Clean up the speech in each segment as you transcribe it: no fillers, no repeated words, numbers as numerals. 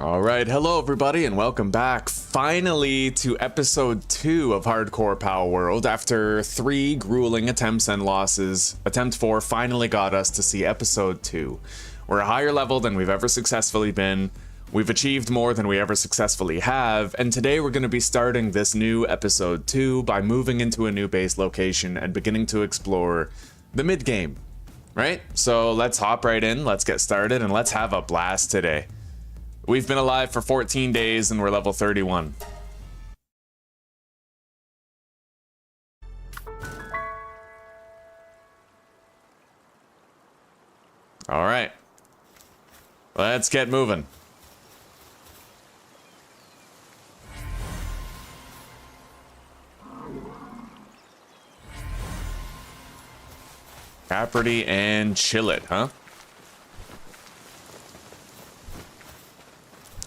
All right, hello everybody and welcome back finally to episode 2 of Hardcore Palworld. After 3 grueling attempts and losses, attempt 4 finally got us to see episode 2. We're a higher level than we've ever successfully been, we've achieved more than we ever successfully have, and today we're going to be starting this new episode 2 by moving into a new base location and beginning to explore the mid-game, right? So let's hop right in, let's get started, and let's have a blast today. We've been alive for 14 days and we're level 31. All right. Let's get moving. Capricorn and chill it, huh?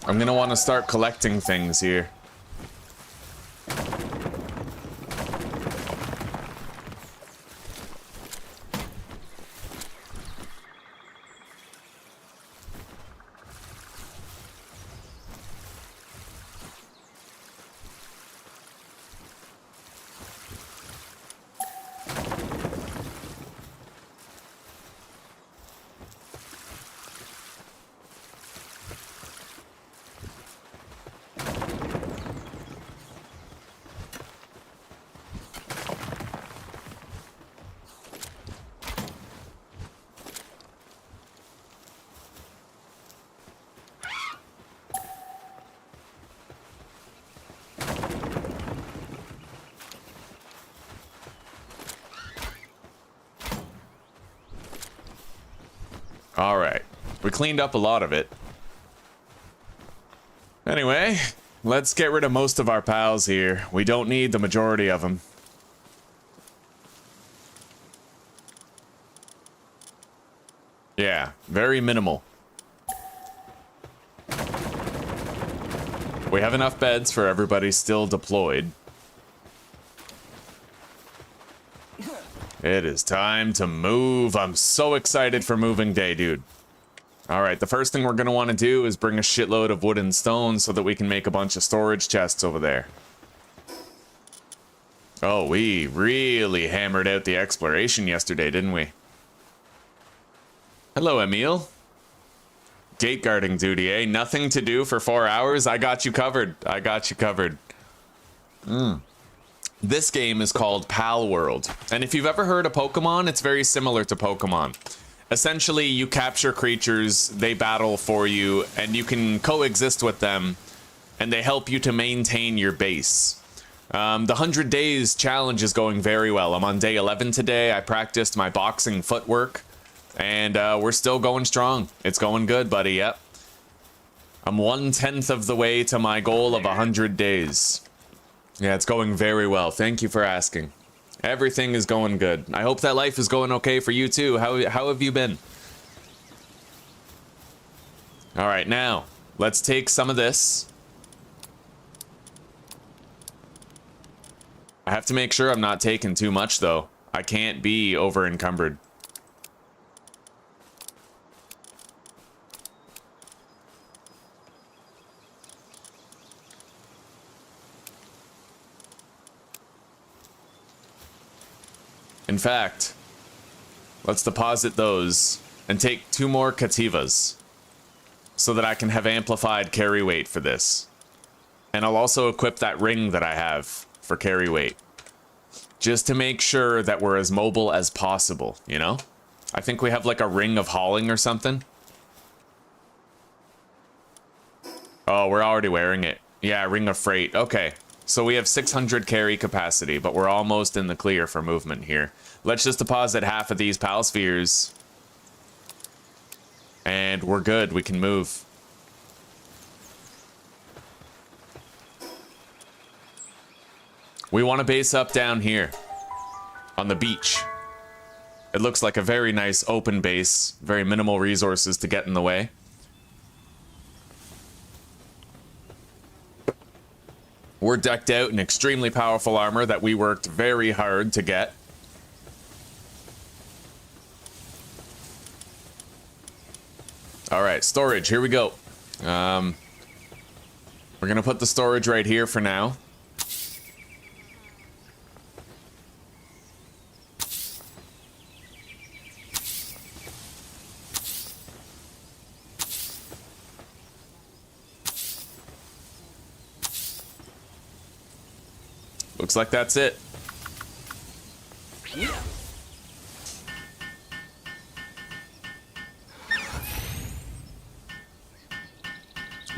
I'm gonna want to start collecting things here. All right, we cleaned up a lot of it. Anyway, let's get rid of most of our pals here. We don't need the majority of them. Yeah, very minimal. We have enough beds for everybody still deployed. It is time to move. I'm so excited for moving day, dude. All right, the first thing we're going to want to do is bring a shitload of wood and stone so that we can make a bunch of storage chests over there. Oh, we really hammered out the exploration yesterday, didn't we? Hello, Emil. Gate guarding duty, eh? Nothing to do for 4 hours? I got you covered. I got you covered. This game is called Palworld, and if you've ever heard of Pokemon, it's very similar to Pokemon. Essentially, you capture creatures, they battle for you, and you can coexist with them, and they help you to maintain your base. The 100 Days challenge is going very well. I'm on day 11 today. I practiced my boxing footwork, and we're still going strong. It's going good, buddy, yep. I'm 1/10 of the way to my goal of 100 days. Yeah, it's going very well. Thank you for asking. Everything is going good. I hope that life is going okay for you too. How have you been? All right, now let's take some of this. I have to make sure I'm not taking too much though. I can't be over encumbered. In fact, let's deposit those and take 2 more Cativas so that I can have amplified carry weight for this. And I'll also equip that ring that I have for carry weight, just to make sure that we're as mobile as possible, you know? I think we have like a ring of hauling or something. Oh, we're already wearing it. Yeah, ring of freight. Okay. So we have 600 carry capacity, but we're almost in the clear for movement here. Let's just deposit half of these pal spheres. And we're good, we can move. We want to base up down here, on the beach. It looks like a very nice open base, very minimal resources to get in the way. We're decked out in extremely powerful armor that we worked very hard to get. All right, storage, here we go. We're gonna put the storage right here for now. Looks like that's it.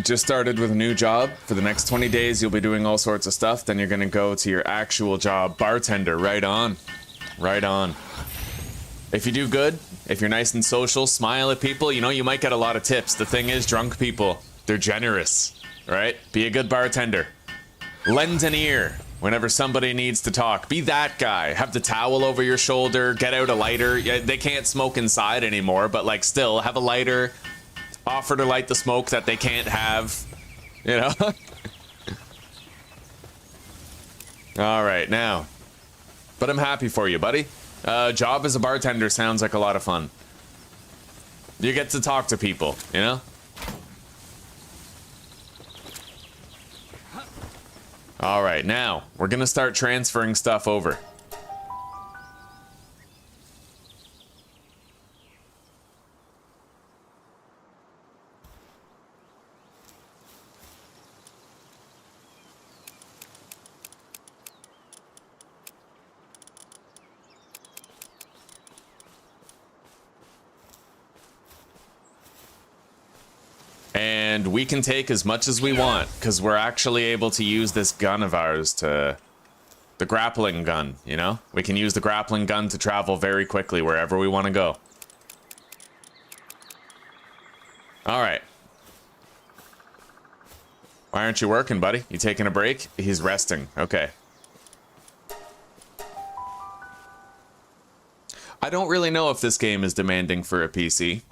Just started with a new job. For the next 20 days, you'll be doing all sorts of stuff. Then you're gonna go to your actual job, bartender. Right on. Right on. If you do good, if you're nice and social, smile at people, you know, you might get a lot of tips. The thing is, drunk people, they're generous, right? Be a good bartender. Lend an ear whenever somebody needs to talk. Be that guy. Have the towel over your shoulder, get out a lighter. Yeah, they can't smoke inside anymore, but like still, have a lighter. Offer to light the smoke that they can't have, you know? All right, now. But I'm happy for you, buddy. Job as a bartender sounds like a lot of fun. You get to talk to people, you know? All right, now, we're gonna start transferring stuff over. And we can take as much as we want, because we're actually able to use this gun of ours to... The grappling gun, you know? We can use the grappling gun to travel very quickly wherever we want to go. Alright. Why aren't you working, buddy? You taking a break? He's resting. Okay. I don't really know if this game is demanding for a PC.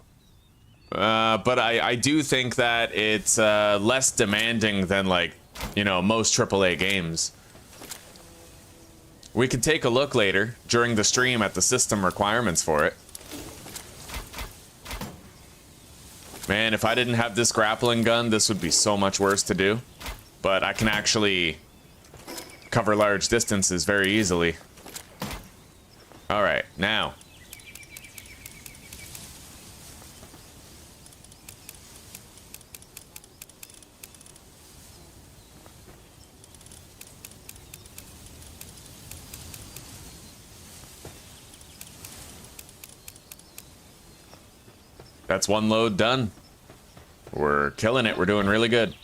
But I do think that it's less demanding than, like, you know, most AAA games. We could take a look later during the stream at the system requirements for it. Man, if I didn't have this grappling gun, this would be so much worse to do. But I can actually cover large distances very easily. Alright, now. That's one load done. We're killing it. We're doing really good.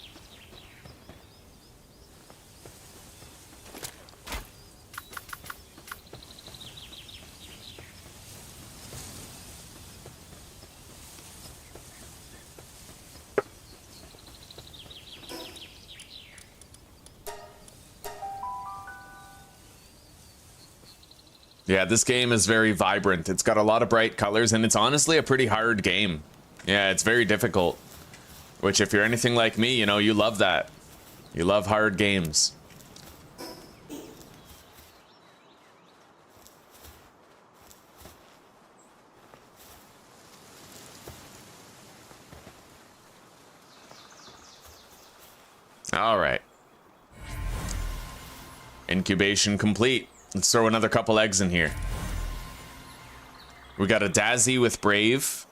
Yeah, this game is very vibrant. It's got a lot of bright colors, and it's honestly a pretty hard game. Yeah, it's very difficult. Which, if you're anything like me, you know, you love that. You love hard games. All right. Incubation complete. Let's throw another couple eggs in here. We got a Dazzy with Brave.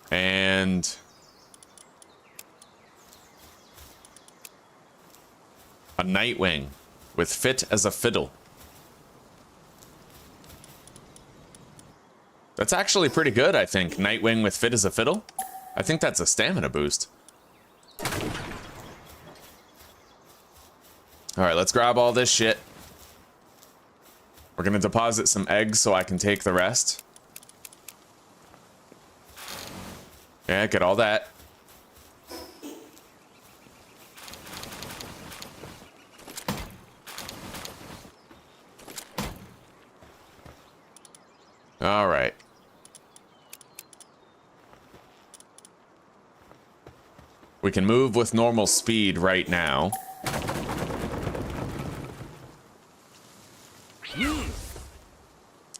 And... a Nightwing with Fit as a Fiddle. That's actually pretty good, I think. Nightwing with Fit as a Fiddle. I think that's a stamina boost. Alright, let's grab all this shit. We're gonna deposit some eggs so I can take the rest. Yeah, get all that. All right. We can move with normal speed right now.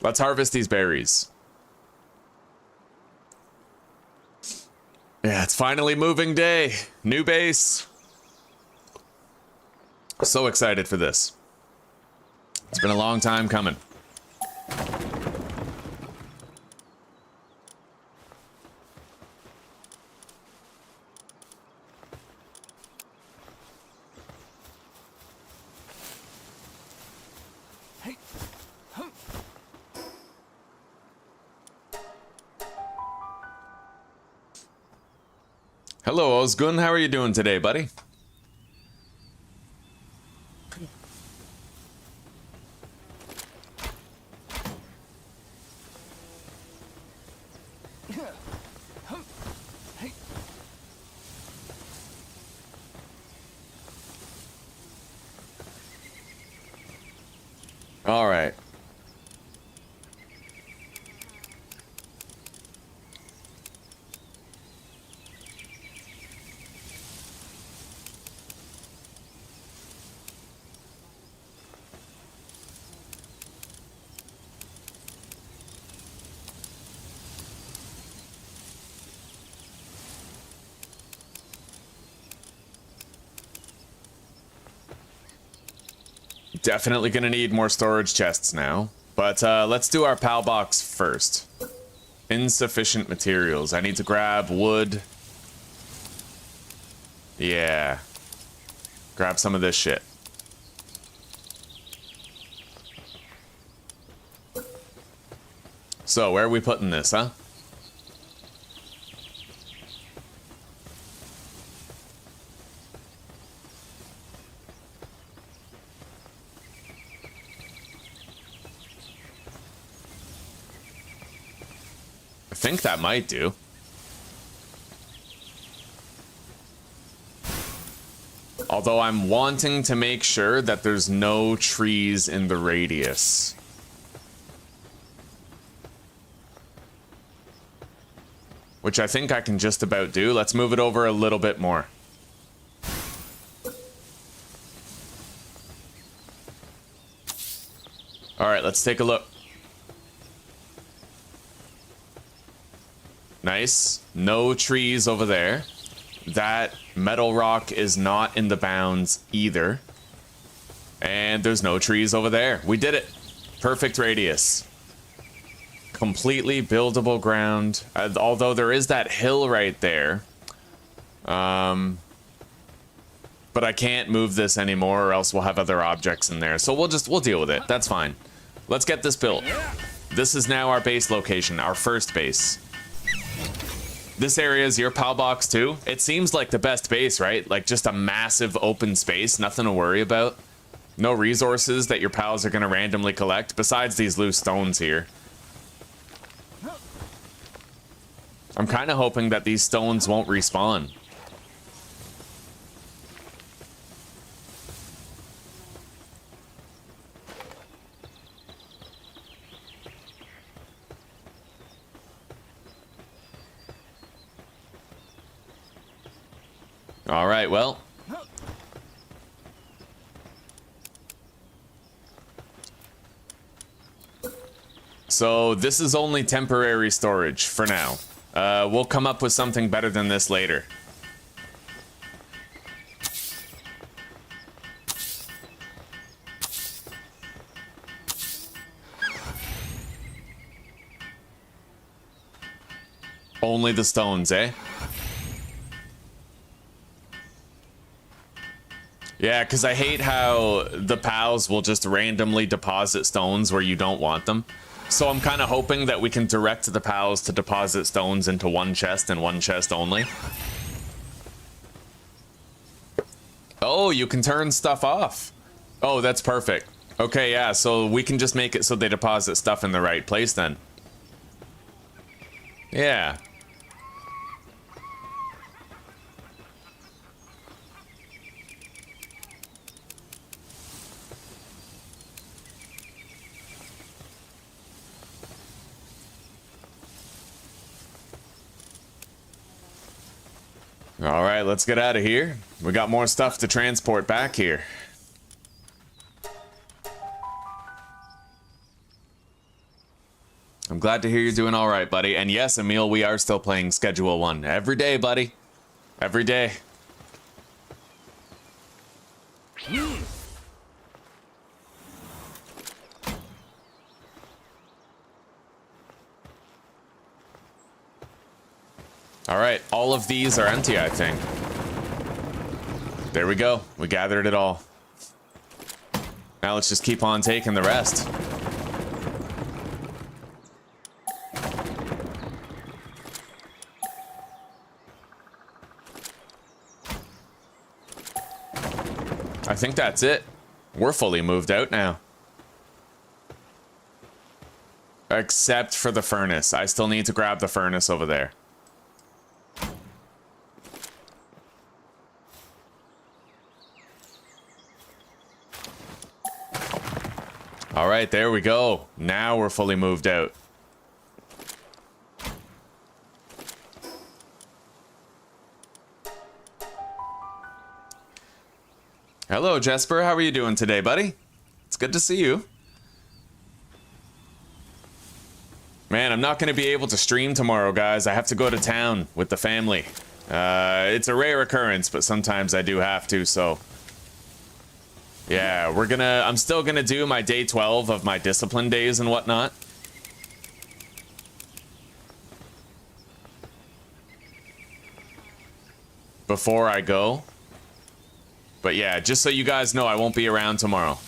Let's harvest these berries. Yeah, it's finally moving day. New base. So excited for this. It's been a long time coming. Hello, Özgün. How are you doing today, buddy? All right. Definitely gonna need more storage chests now, but let's do our PAL box first. Insufficient materials. I need to grab wood. Yeah. Grab some of this shit. So, where are we putting this, huh? I think that might do. Although I'm wanting to make sure that there's no trees in the radius. Which I think I can just about do. Let's move it over a little bit more. Alright, let's take a look. Nice. No trees over there. That metal rock is not in the bounds either. And there's no trees over there. We did it. Perfect radius. Completely buildable ground. Although there is that hill right there. But I can't move this anymore or else we'll have other objects in there. So we'll deal with it. That's fine. Let's get this built. This is now our base location, our first base. This area is your PAL box too. It seems like the best base, right? Like just a massive open space, nothing to worry about. No resources that your pals are gonna randomly collect, besides these loose stones here. I'm kind of hoping that these stones won't respawn. All right, well. So this is only temporary storage for now. We'll come up with something better than this later. Only the stones, eh? Yeah, because I hate how the pals will just randomly deposit stones where you don't want them. So I'm kind of hoping that we can direct the pals to deposit stones into one chest and one chest only. Oh, you can turn stuff off. Oh, that's perfect. Okay, yeah, so we can just make it so they deposit stuff in the right place then. Yeah. All right, let's get out of here. We got more stuff to transport back here. I'm glad to hear you're doing all right, buddy. And yes, Emil, we are still playing Schedule 1. Every day, buddy. Every day. All right, all of these are empty, I think. There we go. We gathered it all. Now let's just keep on taking the rest. I think that's it. We're fully moved out now. Except for the furnace. I still need to grab the furnace over there. All right, there we go. Now we're fully moved out. Hello, Jesper. How are you doing today, buddy? It's good to see you. Man, I'm not going to be able to stream tomorrow, guys. I have to go to town with the family. It's a rare occurrence, but sometimes I do have to, so... Yeah, I'm still gonna do my day 12 of my discipline days and whatnot. Before I go. But yeah, just so you guys know, I won't be around tomorrow.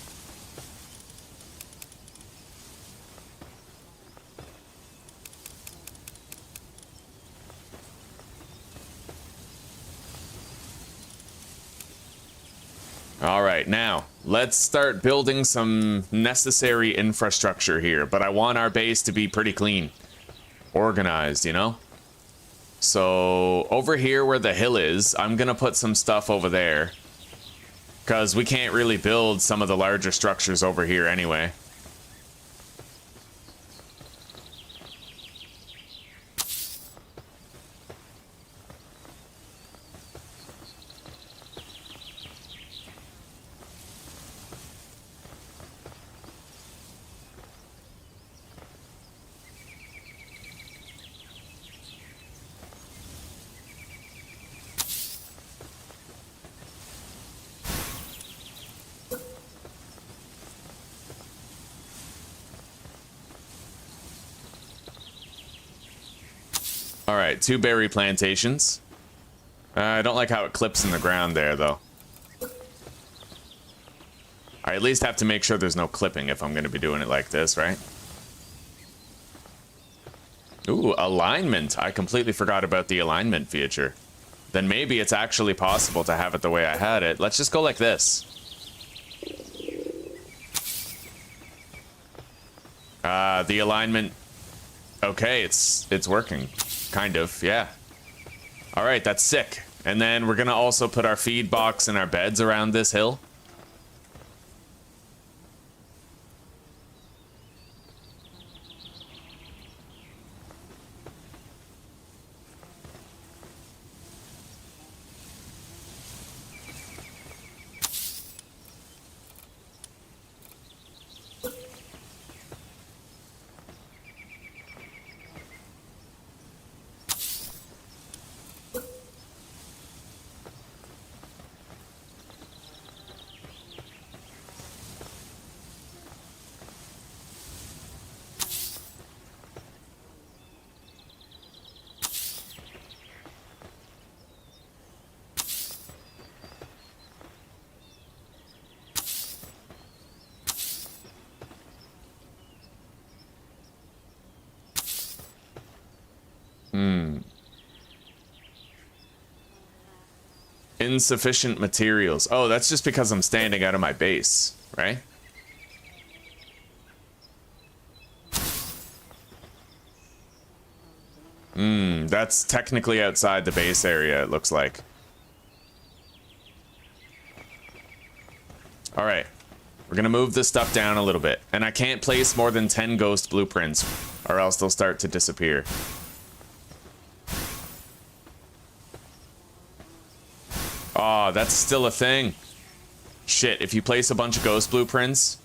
All right, now let's start building some necessary infrastructure here, but I want our base to be pretty clean, organized, you know? So over here where the hill is, I'm gonna put some stuff over there because we can't really build some of the larger structures over here anyway. All right, 2 berry plantations. I don't like how it clips in the ground there, though. I at least have to make sure there's no clipping if I'm going to be doing it like this, right? Ooh, alignment. I completely forgot about the alignment feature. Then maybe it's actually possible to have it the way I had it. Let's just go like this. The alignment... Okay, it's working. Kind of, yeah. All right, that's sick. And then we're gonna also put our feed box and our beds around this hill. Insufficient materials. Oh, that's just because I'm standing out of my base, right? That's technically outside the base area, it looks like. All right. We're gonna move this stuff down a little bit. And I can't place more than 10 ghost blueprints, or else they'll start to disappear. Oh, that's still a thing. Shit, if you place a bunch of ghost blueprints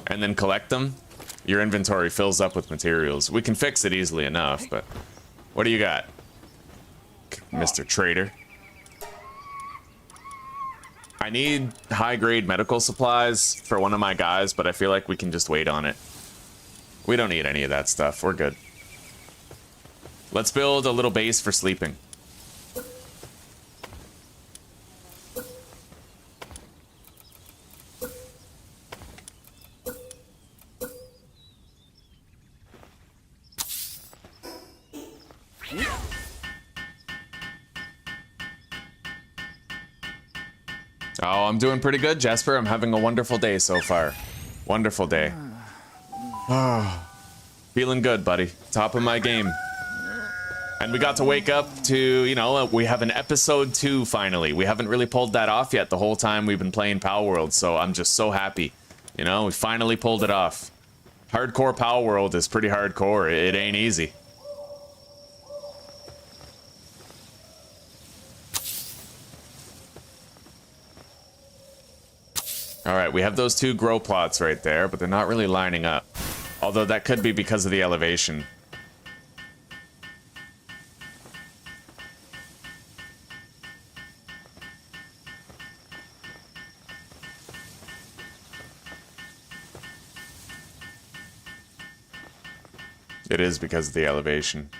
and then collect them, your inventory fills up with materials. We can fix it easily enough, but what do you got, Mr. Trader? I need high-grade medical supplies for one of my guys, but I feel like we can just wait on it. We don't need any of that stuff. We're good. Let's build a little base for sleeping. Oh, I'm doing pretty good, Jesper. I'm having a wonderful day so far. Wonderful day. Feeling good, buddy. Top of my game. And we got to wake up to, you know, we have an episode 2 finally. We haven't really pulled that off yet the whole time we've been playing Palworld, so I'm just so happy. You know, we finally pulled it off. Hardcore Palworld is pretty hardcore. It ain't easy. Alright, we have those 2 grow plots right there, but they're not really lining up. Although that could be because of the elevation. It is because of the elevation.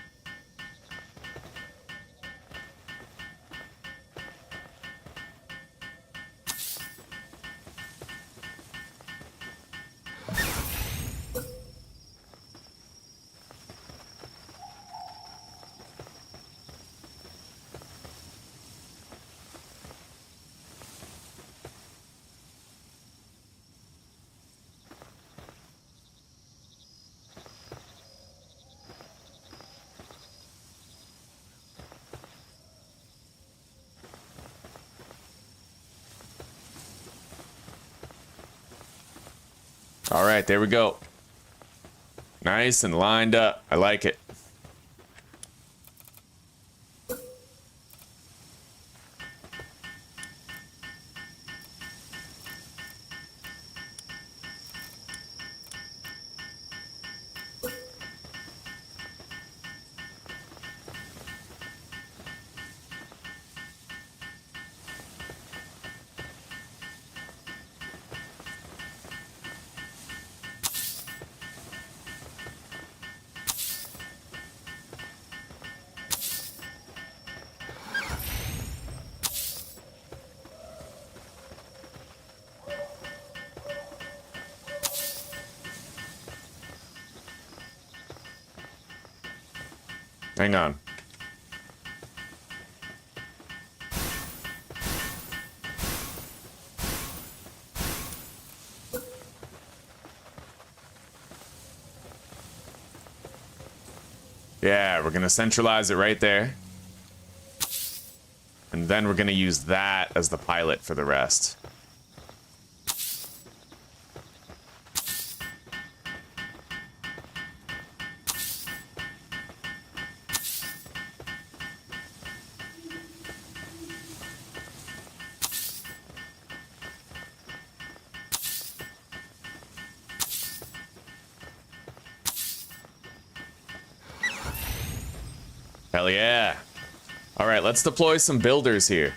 All right, there we go. Nice and lined up. I like it. Hang on. Yeah, we're gonna centralize it right there. And then we're gonna use that as the pilot for the rest. Hell yeah. All right, let's deploy some builders here.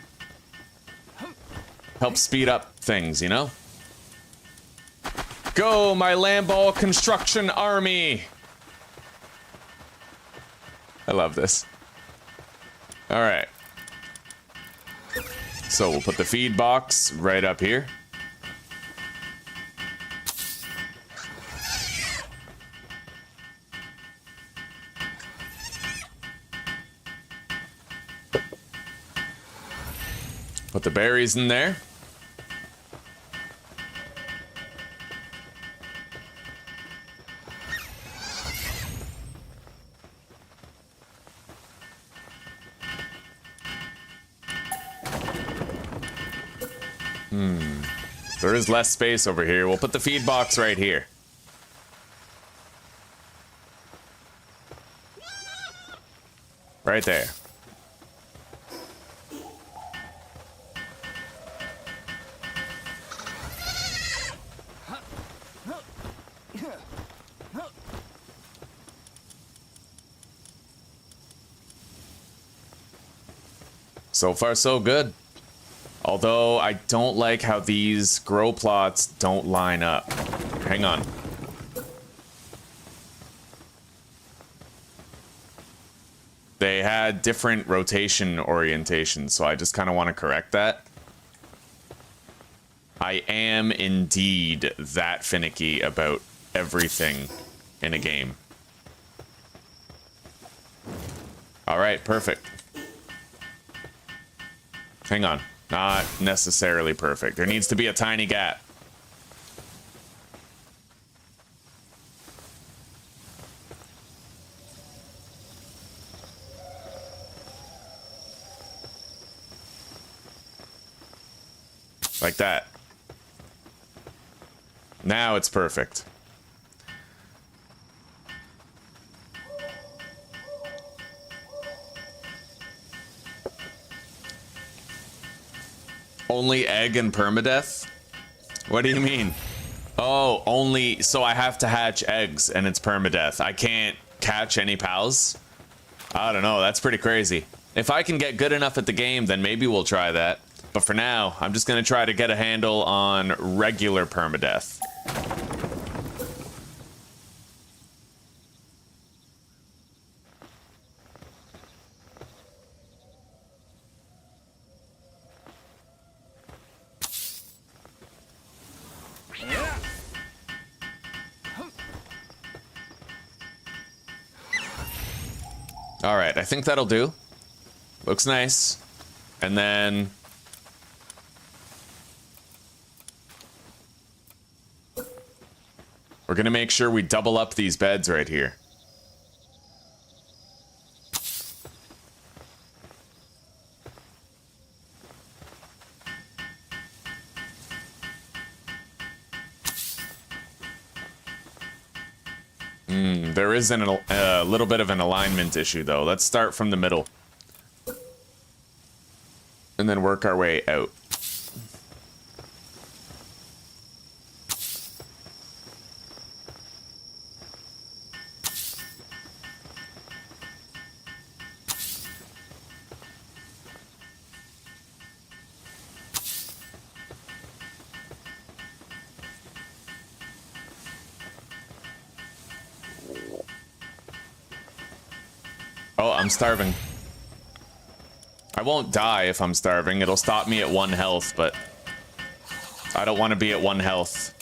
Help speed up things, you know? Go, my Lamball construction army! I love this. All right. So we'll put the feed box right up here. Put the berries in there. There is less space over here. We'll put the feed box right here. Right there. So far, so good. Although I don't like how these grow plots don't line up. Hang on. They had different rotation orientations, so I just kind of want to correct that. I am indeed that finicky about everything in a game. All right, perfect. Hang on. Not necessarily perfect. There needs to be a tiny gap. Like that. Now it's perfect. Only egg and permadeath? What do you mean? Oh, only... So I have to hatch eggs and it's permadeath. I can't catch any pals? I don't know. That's pretty crazy. If I can get good enough at the game, then maybe we'll try that. But for now, I'm just going to try to get a handle on regular permadeath. All right, I think that'll do. Looks nice. And then... we're gonna make sure we double up these beds right here. There is a little bit of an alignment issue though. Let's start from the middle. And then work our way out. Oh, I'm starving. I won't die if I'm starving. It'll stop me at 1 health, but I don't want to be at 1 health.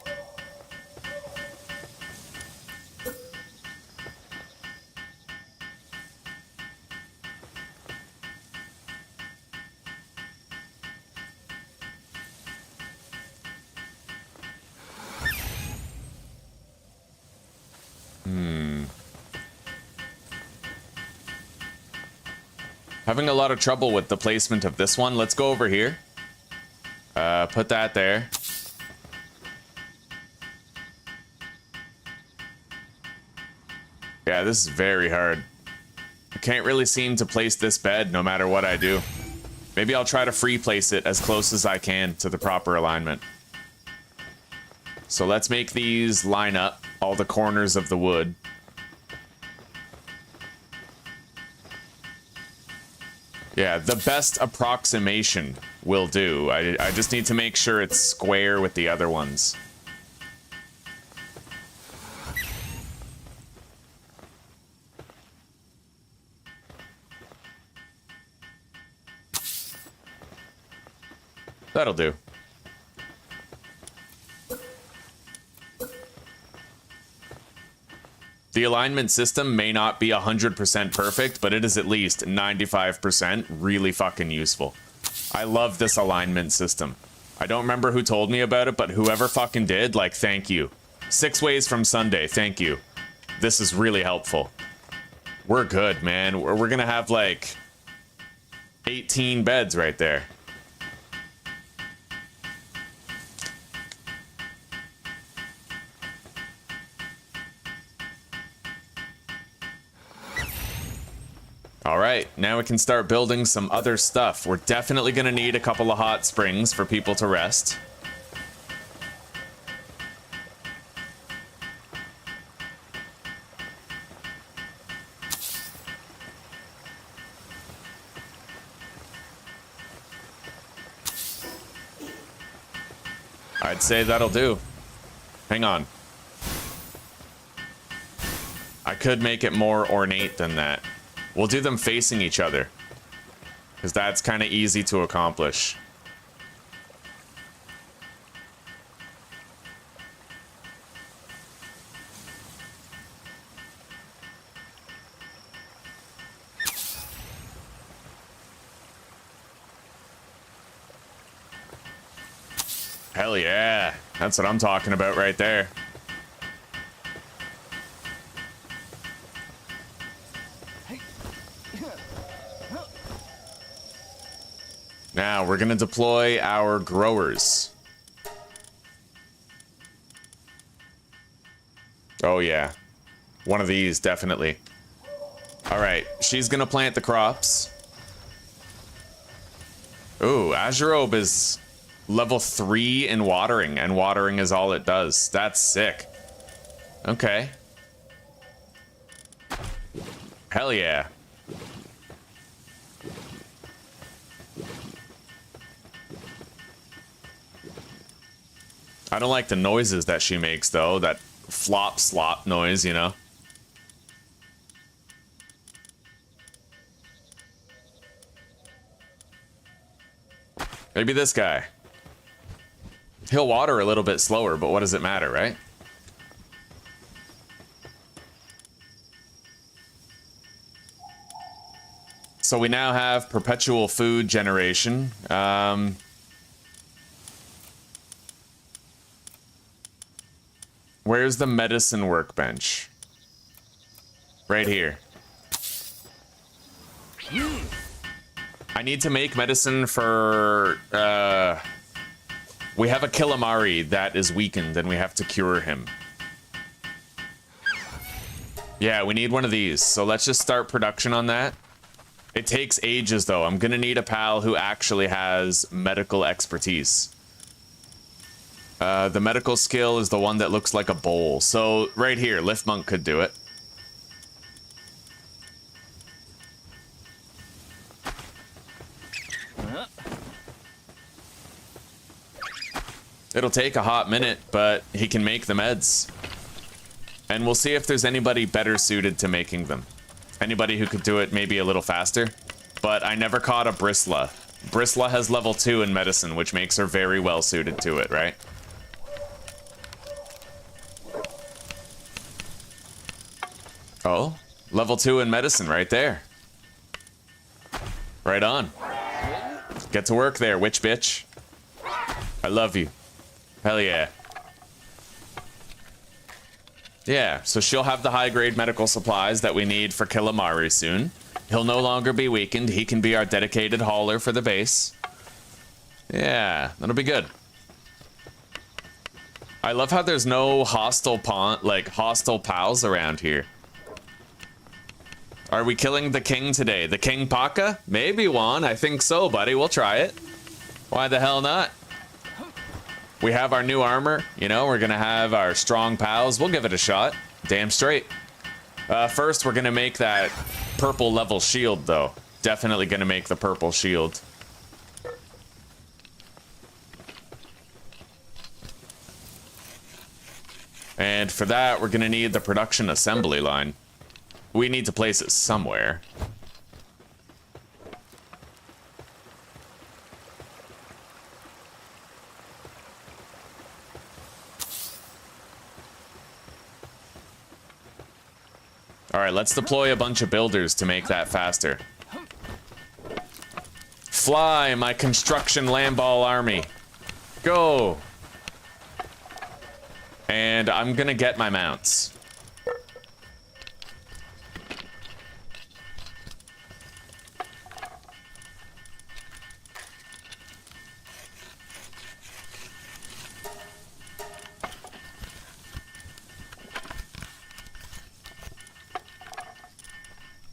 Having a lot of trouble with the placement of this one. Let's go over here. Put that there. Yeah, this is very hard. I can't really seem to place this bed no matter what I do. Maybe I'll try to free place it as close as I can to the proper alignment. So let's make these line up, all the corners of the wood. Yeah, the best approximation will do. I just need to make sure it's square with the other ones. That'll do. The alignment system may not be 100% perfect, but it is at least 95% really fucking useful. I love this alignment system. I don't remember who told me about it, but whoever fucking did, like, thank you. 6 ways from Sunday, thank you. This is really helpful. We're good, man. We're gonna have, like, 18 beds right there. All right, now we can start building some other stuff. We're definitely gonna need a couple of hot springs for people to rest. I'd say that'll do. Hang on. I could make it more ornate than that. We'll do them facing each other, because that's kind of easy to accomplish. Hell yeah, that's what I'm talking about right there. Now we're gonna deploy our growers. Oh yeah, one of these definitely. All right, she's gonna plant the crops. Ooh, Azurobe is level 3 in watering, and watering is all it does. That's sick. Okay. Hell yeah. I don't like the noises that she makes, though. That flop slop noise, you know? Maybe this guy. He'll water a little bit slower, but what does it matter, right? So we now have perpetual food generation. Where's the medicine workbench? Right here. I need to make medicine for... we have a Killamari that is weakened, and we have to cure him. Yeah, we need one of these, so let's just start production on that. It takes ages, though. I'm gonna need a pal who actually has medical expertise. The medical skill is the one that looks like a bowl. So, right here, Lift Monk could do it. It'll take a hot minute, but he can make the meds. And we'll see if there's anybody better suited to making them. Anybody who could do it maybe a little faster. But I never caught a Bristla. Bristla has level 2 in medicine, which makes her very well suited to it, right? Oh, level 2 in medicine right there. Right on. Get to work there, witch bitch. I love you. Hell yeah. Yeah, so she'll have the high-grade medical supplies that we need for Killamari soon. He'll no longer be weakened. He can be our dedicated hauler for the base. Yeah, that'll be good. I love how there's no hostile hostile pals around here. Are we killing the king today? The King Paka? Maybe, Juan. I think so, buddy. We'll try it. Why the hell not? We have our new armor. You know, we're gonna have our strong pals. We'll give it a shot. Damn straight. First, we're gonna make that purple level shield, though. Definitely gonna make the purple shield. And for that, we're gonna need the production assembly line. We need to place it somewhere. All right, let's deploy a bunch of builders to make that faster. Fly, my construction lamball army. Go. And I'm gonna get my mounts.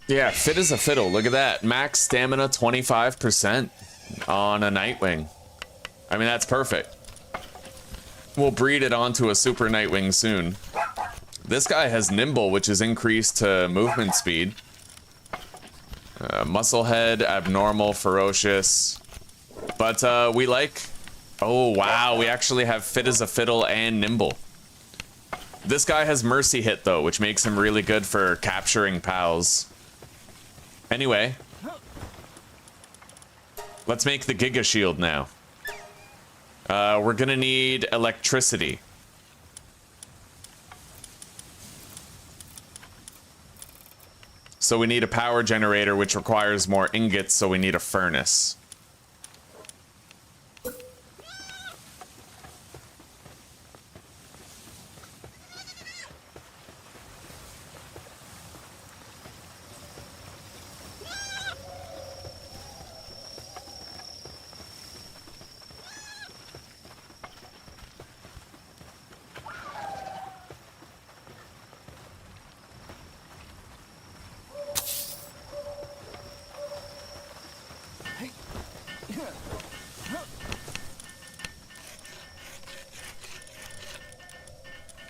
Yeah, fit as a fiddle. Look at that. Max stamina 25% on a Nightwing. I mean, that's perfect. We'll breed it onto a Super Nightwing soon. This guy has Nimble, which is increased to movement speed. Musclehead, Abnormal, Ferocious. But we like... Oh, wow. We actually have fit as a fiddle and nimble. This guy has mercy hit, though, which makes him really good for capturing pals. Anyway. Let's make the Giga Shield now. We're gonna need electricity. So we need a power generator, which requires more ingots, so we need a furnace.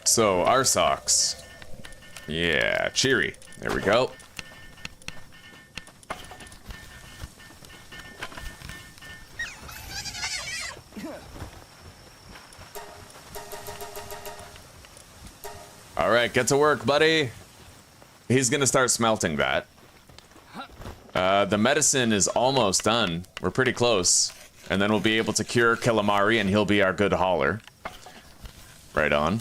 So, our socks. Yeah, cheery. There we go. Alright, get to work, buddy. He's gonna start smelting that. The medicine is almost done. We're pretty close. And then we'll be able to cure Calamari and he'll be our good hauler. Right on.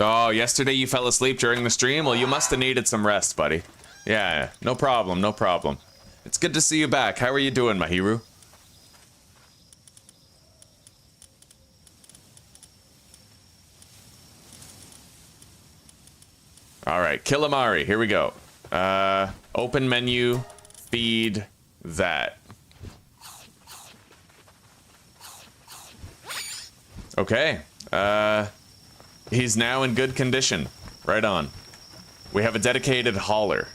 Oh, yesterday you fell asleep during the stream? Well, you must have needed some rest, buddy. Yeah, no problem, no problem. It's good to see you back. How are you doing, Mahiru? Alright, Calamari, here we go. Open menu, feed that. Okay, he's now in good condition. Right on. We have a dedicated hauler.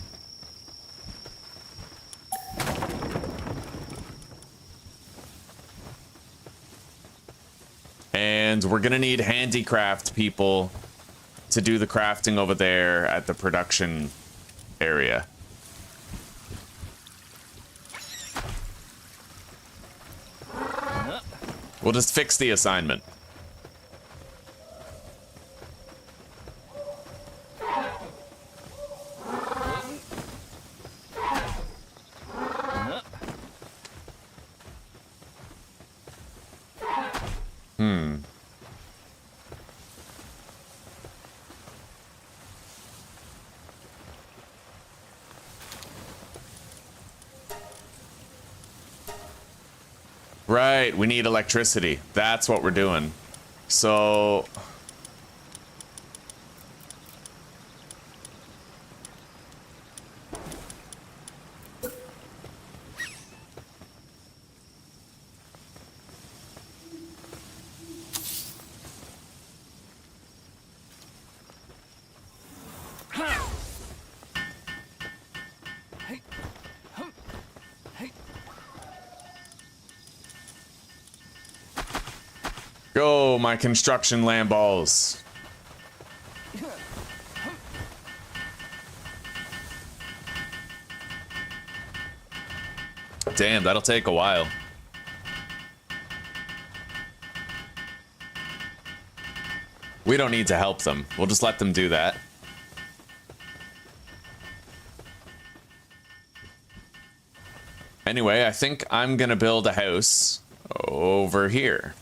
And we're gonna need handicraft people to do the crafting over there at the production area. We'll just fix the assignment. Right, we need electricity. That's what we're doing. So... Go, my construction land balls. Damn, that'll take a while. We don't need to help them. We'll just let them do that. Anyway, I think I'm gonna build a house over here.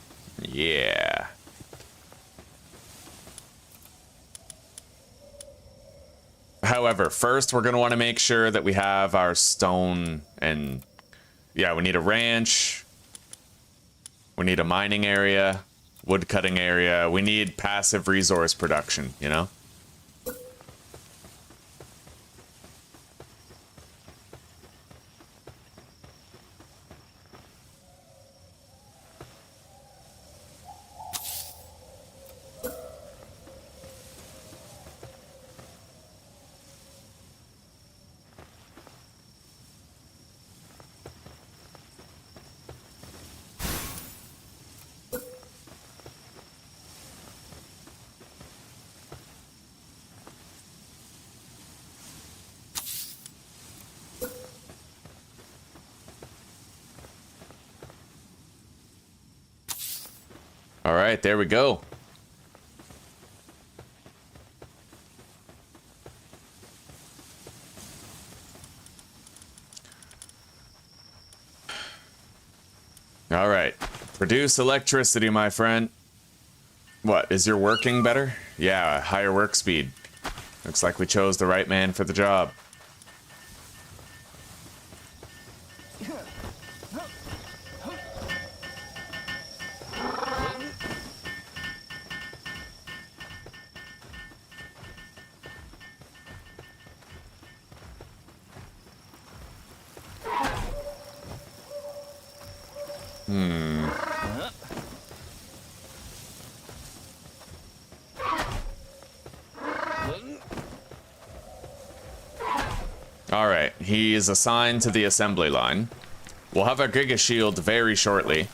Yeah. However, first we're going to want to make sure that we have our stone and... Yeah, we need a ranch. We need a mining area. Wood cutting area. We need passive resource production, you know? All right, there we go. All right. Produce electricity, my friend. What, is your working better? Yeah, higher work speed. Looks like we chose the right man for the job. Alright, he is assigned to the assembly line. We'll have our Giga Shield very shortly.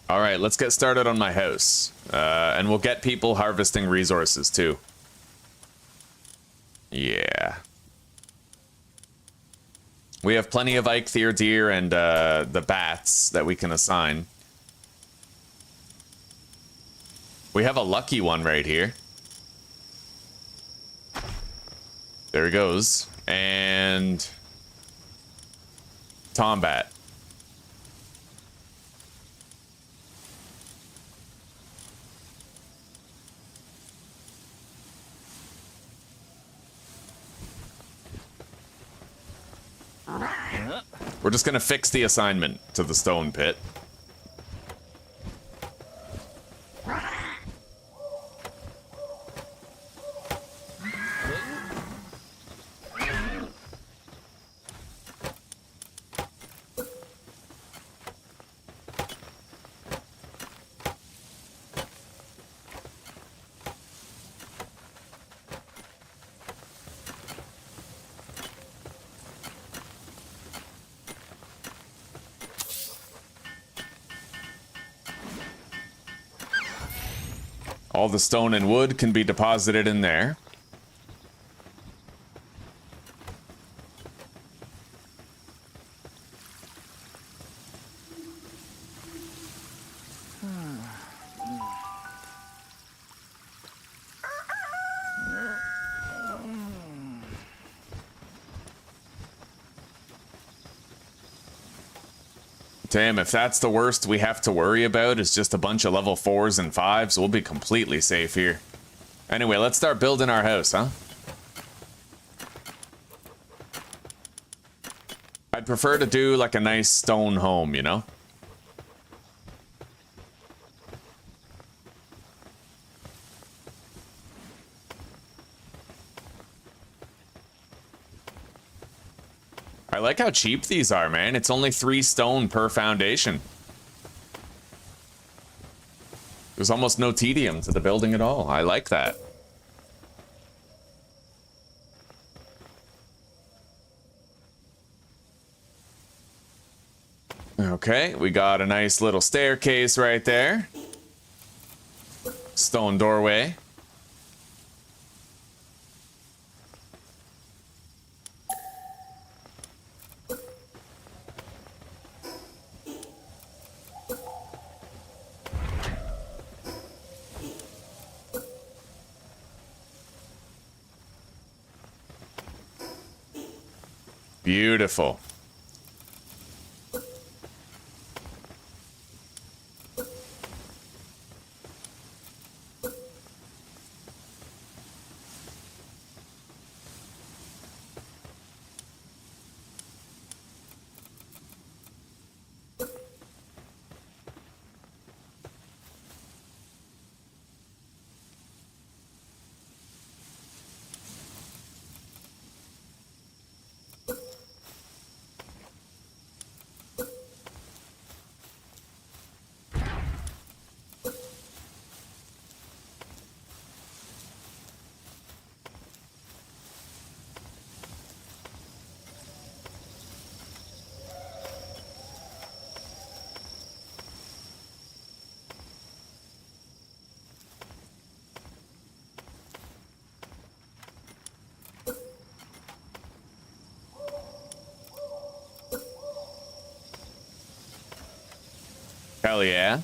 All right, let's get started on my house. And we'll get people harvesting resources, too. Yeah. We have plenty of Eikthyr deer and the bats that we can assign. We have a lucky one right here. There he goes. And Tombat. We're just gonna fix the assignment to the stone pit. All the stone and wood can be deposited in there. Damn, if that's the worst we have to worry about is just a bunch of level 4s and 5s, we'll be completely safe here. Anyway, let's start building our house, huh? I'd prefer to do like a nice stone home, you know? I like how cheap these are, man. It's only 3 stone per foundation. There's almost no tedium to the building at all. I like that. Okay, we got a nice little staircase right there. Stone doorway. Beautiful. Hell yeah.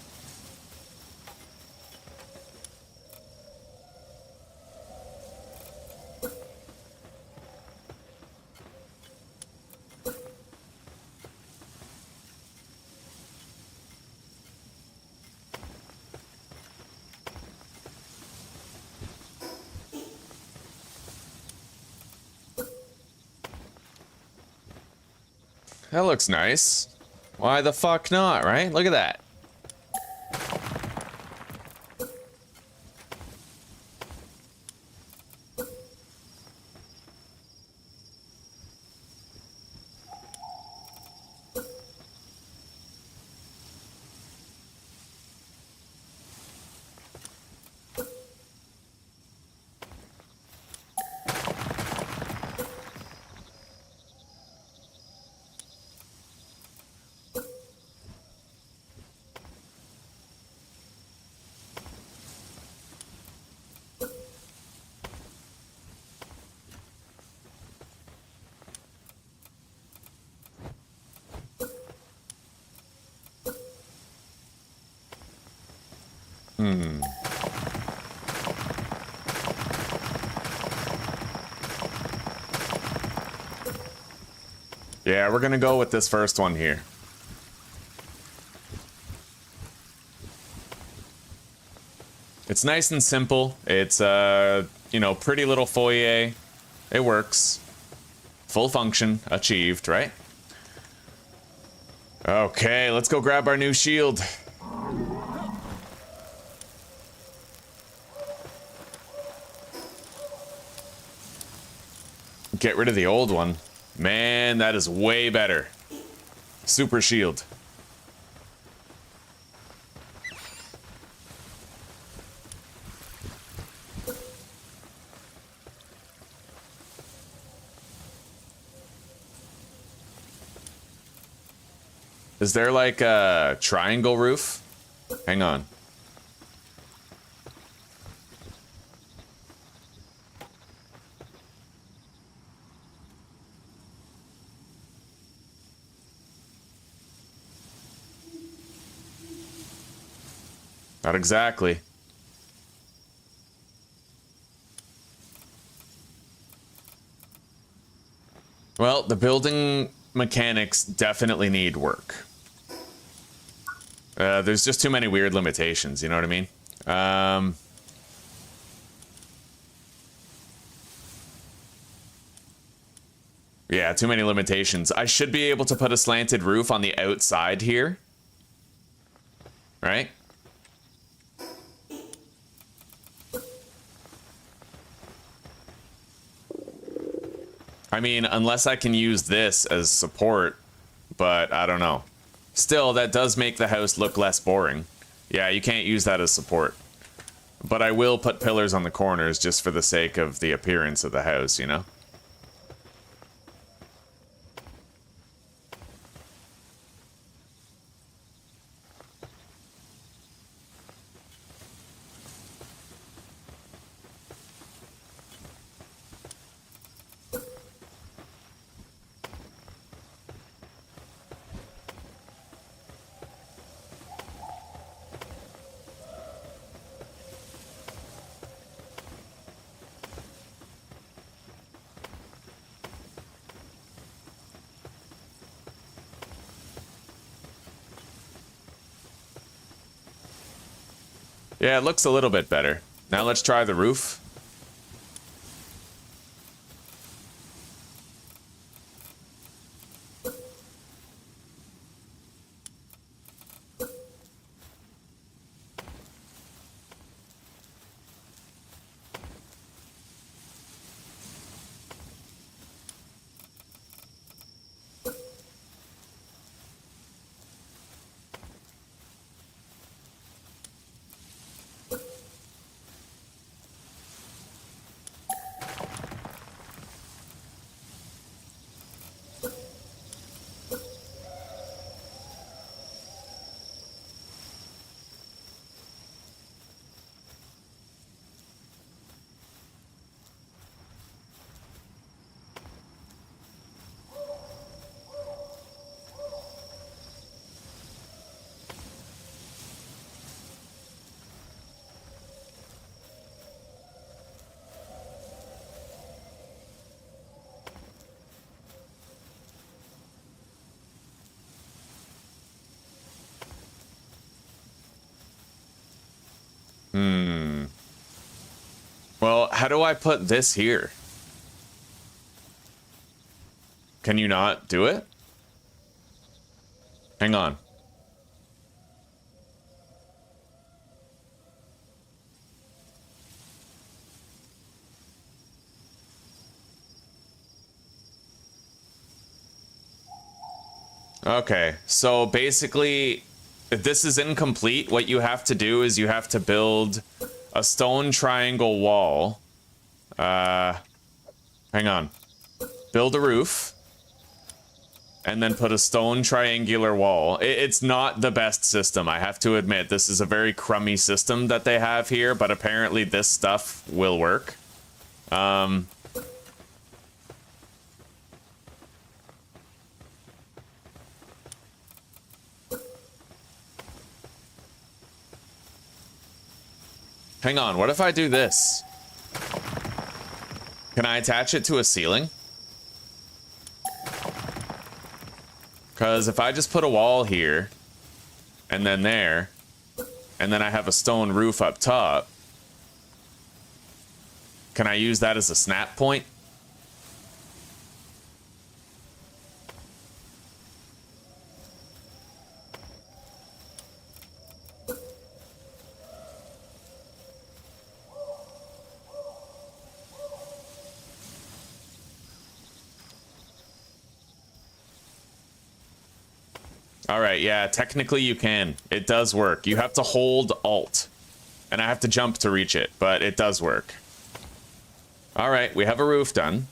That looks nice. Why the fuck not, right? Look at that. Yeah, we're gonna go with this first one here. It's nice and simple. It's you know, pretty little foyer. It works. Full function achieved, right? Okay, let's go grab our new shield. Get rid of the old one. Man, that is way better. Super shield. Is there like a triangle roof? Hang on. Not exactly. Well, the building mechanics definitely need work. There's just too many weird limitations, you know what I mean? Yeah, too many limitations. I should be able to put a slanted roof on the outside here. Right? I mean, unless I can use this as support, but I don't know. Still, that does make the house look less boring. Yeah, you can't use that as support. But I will put pillars on the corners just for the sake of the appearance of the house, you know? Yeah, it looks a little bit better. Now let's try the roof. Well, how do I put this here? Can you not do it? Hang on. Okay, so basically, if this is incomplete, what you have to do is you have to build a stone triangle wall. Hang on. Build a roof. And then put a stone triangular wall. It's not the best system, I have to admit. This is a very crummy system that they have here, but apparently this stuff will work. Hang on, what if I do this? Can I attach it to a ceiling? Because if I just put a wall here, and then there, and then I have a stone roof up top, can I use that as a snap point? Alright, yeah, technically you can. It does work. You have to hold Alt. And I have to jump to reach it, but it does work. Alright, we have a roof done.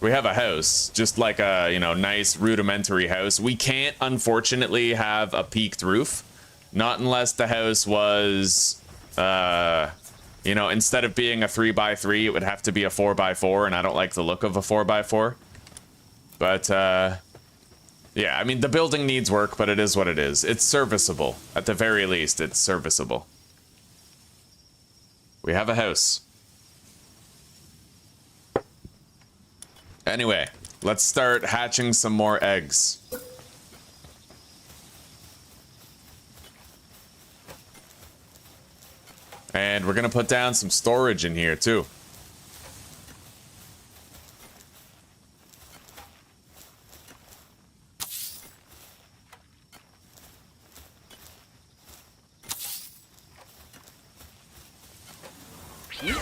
We have a house, just like a, you know, nice rudimentary house. We can't, unfortunately, have a peaked roof. Not unless the house was, you know, instead of being a 3x3, it would have to be a 4x4, and I don't like the look of a 4x4. But, yeah, I mean, the building needs work, but it is what it is. It's serviceable. At the very least, it's serviceable. We have a house. Anyway, let's start hatching some more eggs. And we're gonna put down some storage in here, too.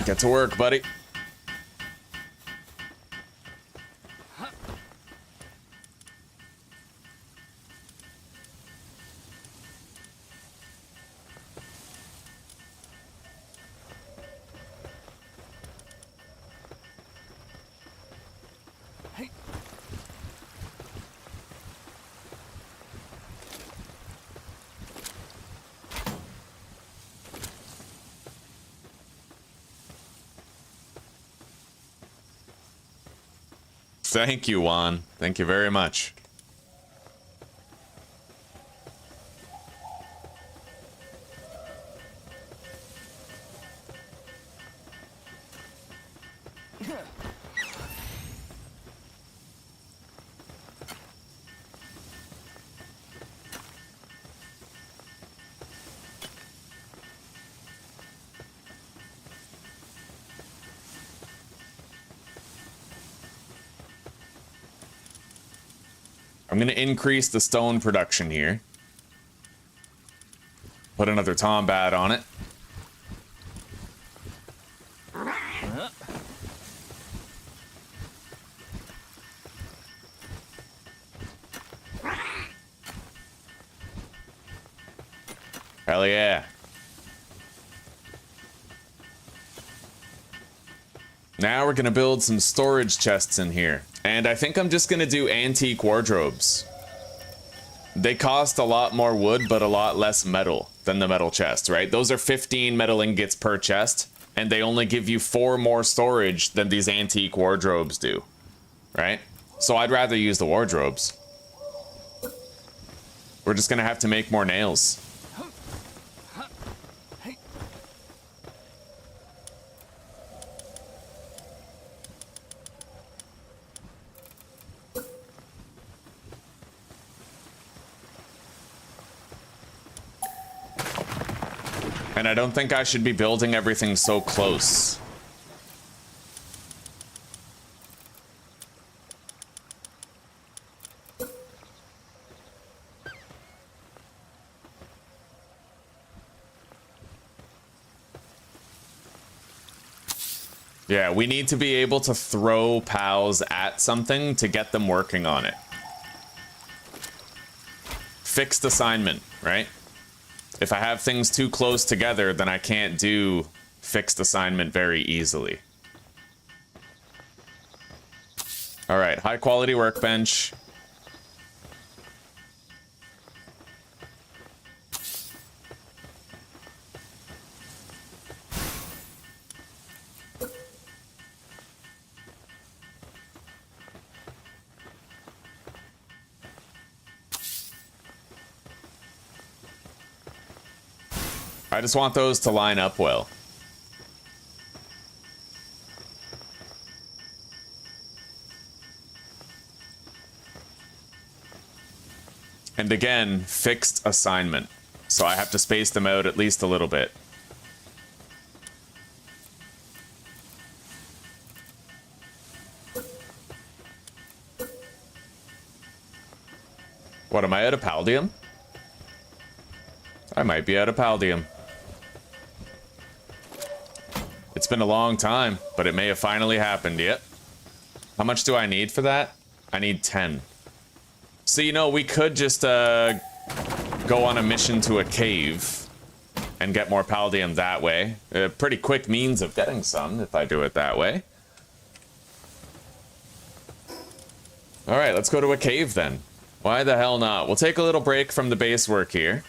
Get to work, buddy. Thank you, Juan. Thank you very much. I'm going to increase the stone production here. Put another tombat on it. Hell yeah. Now we're going to build some storage chests in here. And I think I'm just going to do antique wardrobes. They cost a lot more wood, but a lot less metal than the metal chest, right? Those are 15 metal ingots per chest, and they only give you 4 more storage than these antique wardrobes do, right? So I'd rather use the wardrobes. We're just going to have to make more nails. And I don't think I should be building everything so close. Yeah, we need to be able to throw pals at something to get them working on it. Fixed assignment, right? If I have things too close together, then I can't do fixed assignment very easily. All right, high quality workbench. I just want those to line up well. And again, fixed assignment. So I have to space them out at least a little bit. What, am I out of Paldium? I might be out of Paldium. It's been a long time, but it may have finally happened yet. How much do I need for that? I need 10. So, you know, we could just go on a mission to a cave and get more Paldium that way. A pretty quick means of getting some if I do it that way. Alright, let's go to a cave then. Why the hell not? We'll take a little break from the base work here.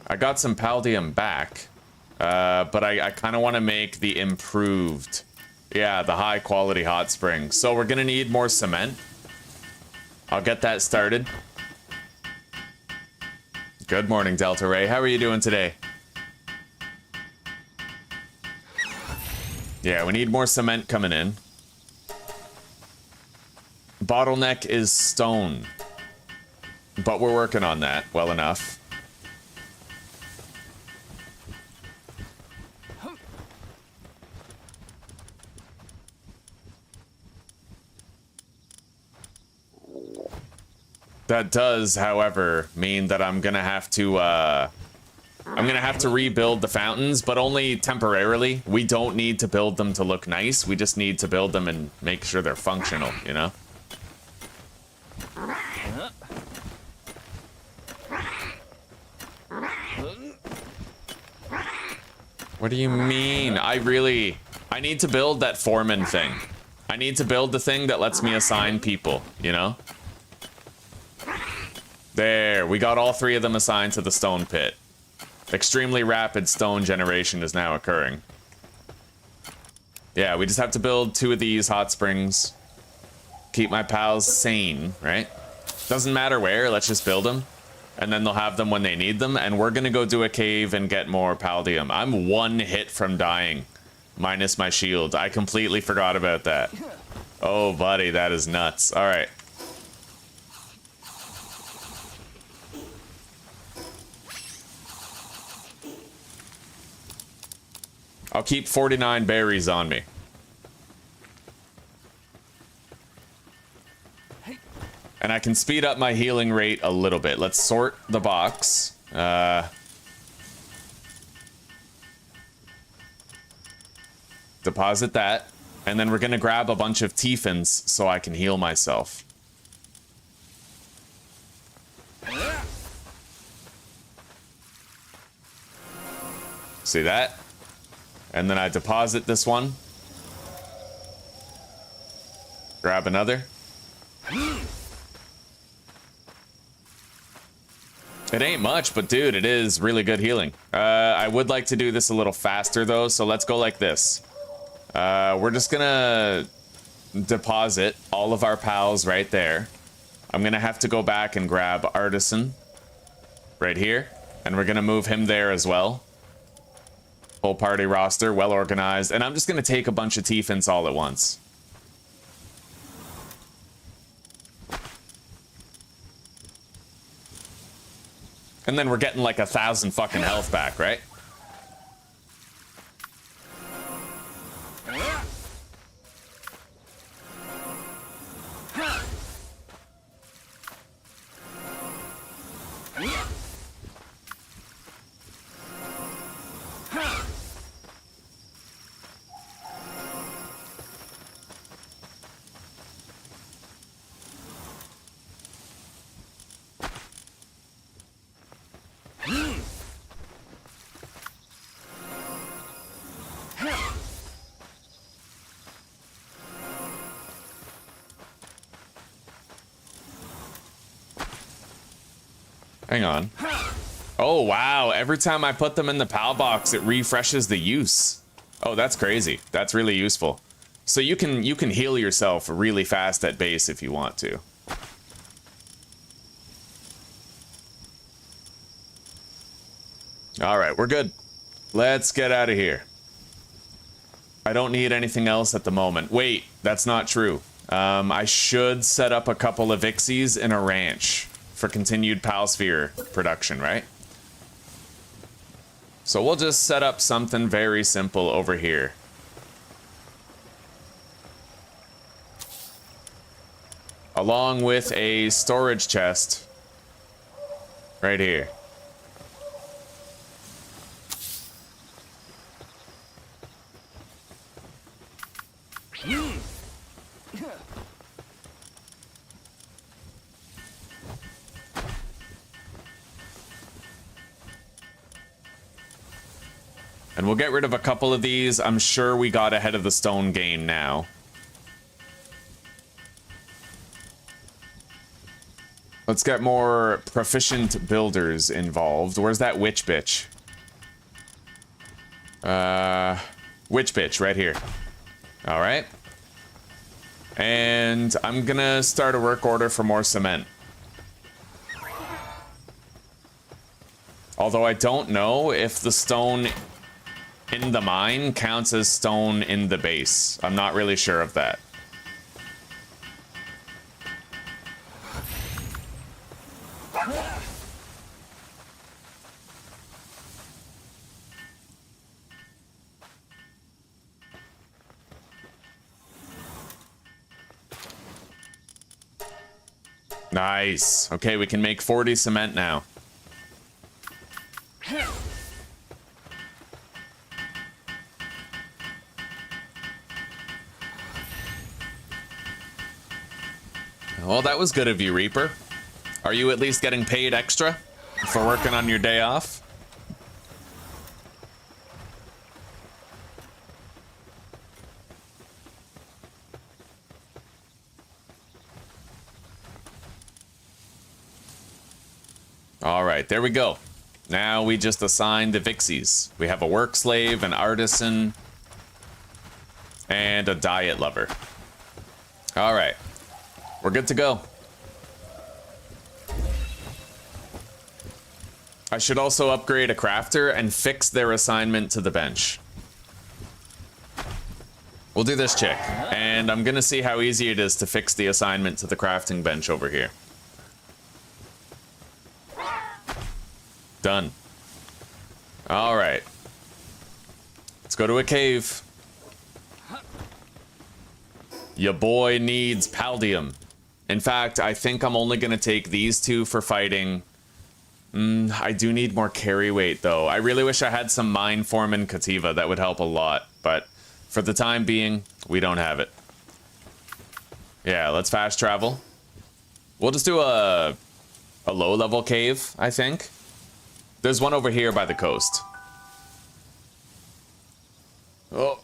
I got some Paldium back, but I kind of want to make the improved, yeah, the high quality hot spring. So we're going to need more cement. I'll get that started. Good morning, Delta Ray. How are you doing today? Yeah, we need more cement coming in. Bottleneck is stone, but we're working on that well enough. That does, however, mean that I'm gonna have to rebuild the fountains, but only temporarily. We don't need to build them to look nice. We just need to build them and make sure they're functional, you know? What do you mean? I need to build that foreman thing. I need to build the thing that lets me assign people, you know? There, we got all 3 of them assigned to the stone pit. Extremely rapid stone generation is now occurring. Yeah, we just have to build 2 of these hot springs. Keep my pals sane, right? Doesn't matter where, let's just build them. And then they'll have them when they need them. And we're gonna go do a cave and get more Paldium. I'm 1 hit from dying, minus my shield. I completely forgot about that. Oh, buddy, that is nuts. All right. I'll keep 49 berries on me. And I can speed up my healing rate a little bit. Let's sort the box. Deposit that. And then we're going to grab a bunch of Tiefins so I can heal myself. See that? And then I deposit this one. Grab another. It ain't much, but dude, it is really good healing. I would like to do this a little faster though, so let's go like this. We're just gonna deposit all of our pals right there. I'm gonna have to go back and grab Artisan right here, and we're gonna move him there as well. Full party roster, well organized, and I'm just gonna take a bunch of Tiefins all at once. And then we're getting like 1,000 fucking health back, right? Hang on. Oh, wow. Every time I put them in the PAL box, it refreshes the use. Oh, that's crazy. That's really useful. So you can heal yourself really fast at base if you want to. All right, we're good. Let's get out of here. I don't need anything else at the moment. Wait, that's not true. I should set up a couple of Ixies in a ranch for continued Palsphere production, right? So we'll just set up something very simple over here. Along with a storage chest right here. And we'll get rid of a couple of these. I'm sure we got ahead of the stone gain now. Let's get more proficient builders involved. Where's that witch bitch? Witch bitch, right here. All right. And I'm gonna start a work order for more cement. Although I don't know if the stone in the mine counts as stone in the base. I'm not really sure of that. Nice. Okay, we can make 40 cement now. Well, that was good of you, Reaper. Are you at least getting paid extra for working on your day off? All right, there we go. Now we just assign the Vixies. We have a work slave, an artisan, and a diet lover. All right. We're good to go. I should also upgrade a crafter and fix their assignment to the bench. We'll do this check, and I'm gonna see how easy it is to fix the assignment to the crafting bench over here. Done. All right. Let's go to a cave. Your boy needs paldium. In fact, I think I'm only going to take these two for fighting. I do need more carry weight, though. I really wish I had some mine form and Cativa. That would help a lot. But for the time being, we don't have it. Yeah, let's fast travel. We'll just do a low-level cave, I think. There's one over here by the coast. Oh,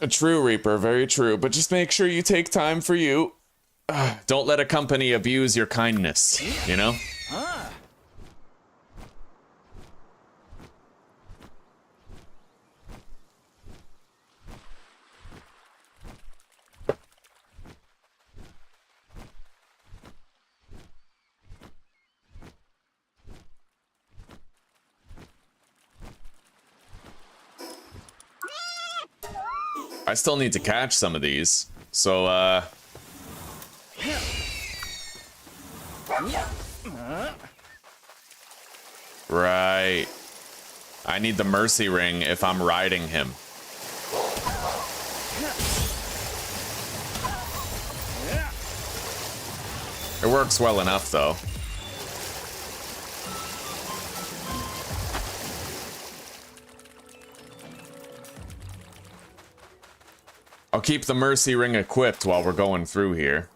a true Reaper, very true. But just make sure you take time for you. Don't let a company abuse your kindness, you know? I still need to catch some of these, so, Right. I need the mercy ring if I'm riding him. It works well enough, though. I'll keep the mercy ring equipped while we're going through here.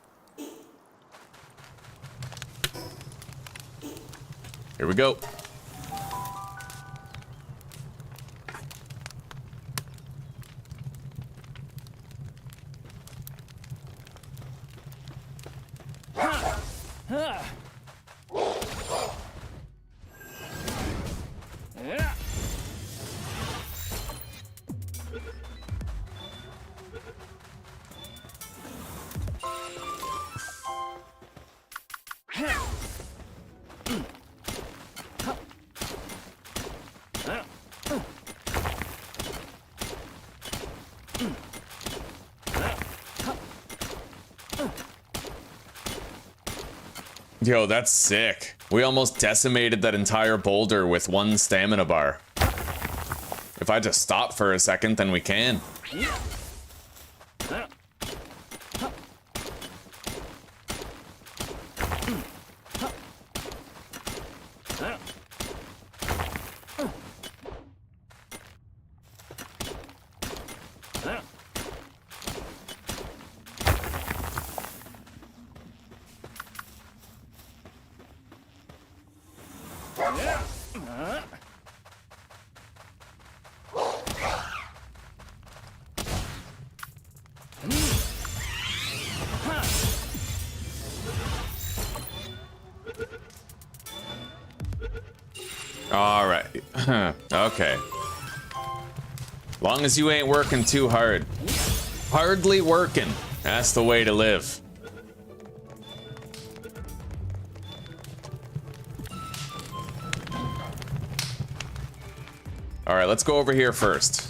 Here we go. Yo, that's sick. We almost decimated that entire boulder with one stamina bar. If I just stop for a second, then we can. All right. Okay. Long as you ain't working too hard. Hardly working. That's the way to live. All right, let's go over here first.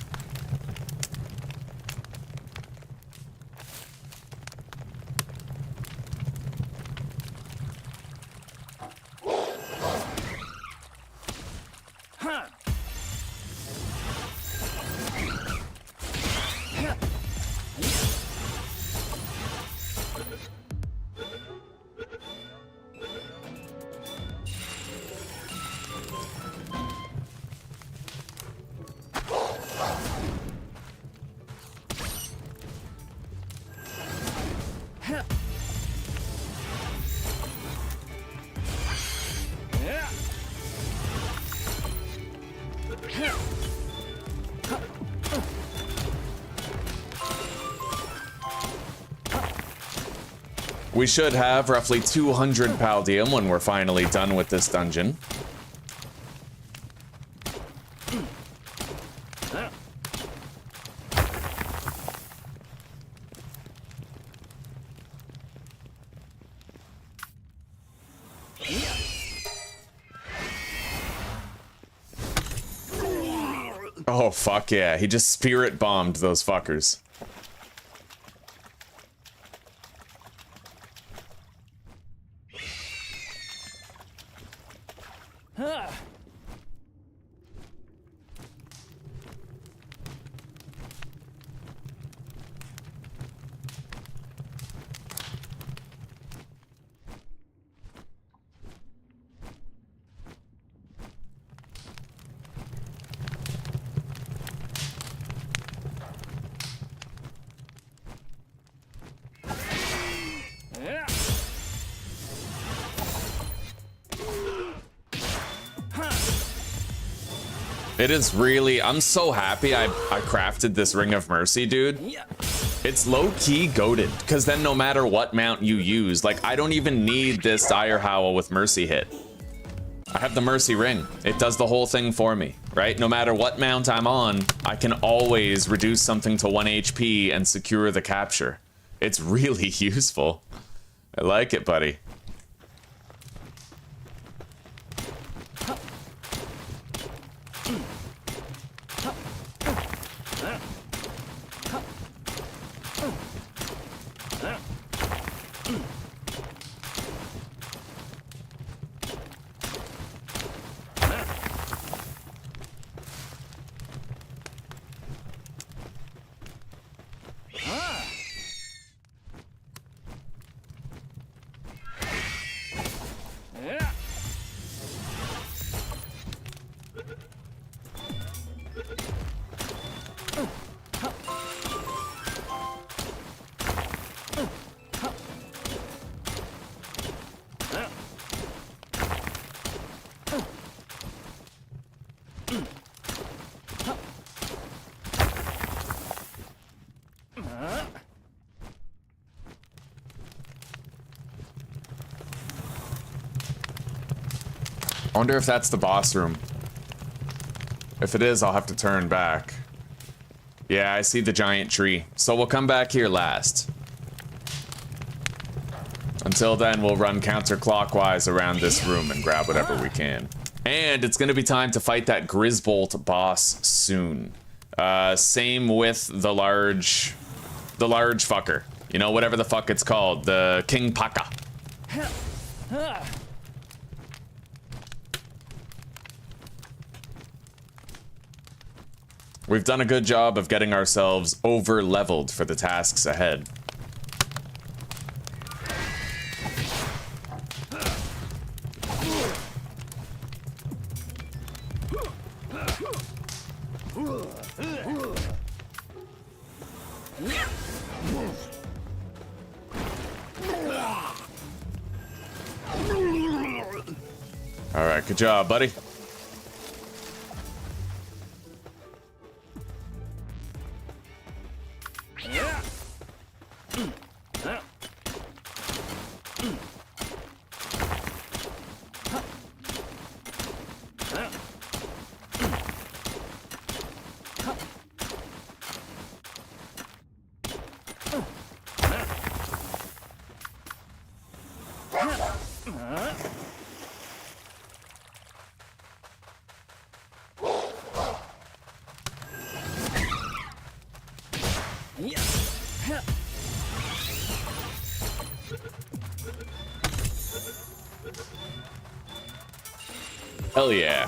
We should have roughly 200 Paldium when we're finally done with this dungeon. Oh, fuck yeah. He just spirit bombed those fuckers. It is really, I'm so happy I crafted this Ring of Mercy, dude. It's low-key goated, because then no matter what mount you use, like, I don't even need this Dire Howl with Mercy hit. I have the Mercy Ring. It does the whole thing for me, right? No matter what mount I'm on, I can always reduce something to 1 HP and secure the capture. It's really useful. I like it, buddy. I wonder if that's the boss room. If it is, I'll have to turn back. Yeah, I see the giant tree. So we'll come back here last. Until then, we'll run counterclockwise around this room and grab whatever we can. And it's gonna be time to fight that Grisbolt boss soon. Same with the large fucker. You know, whatever the fuck it's called, the King Paka. We've done a good job of getting ourselves over-leveled for the tasks ahead. All right, good job, buddy. Hell yeah.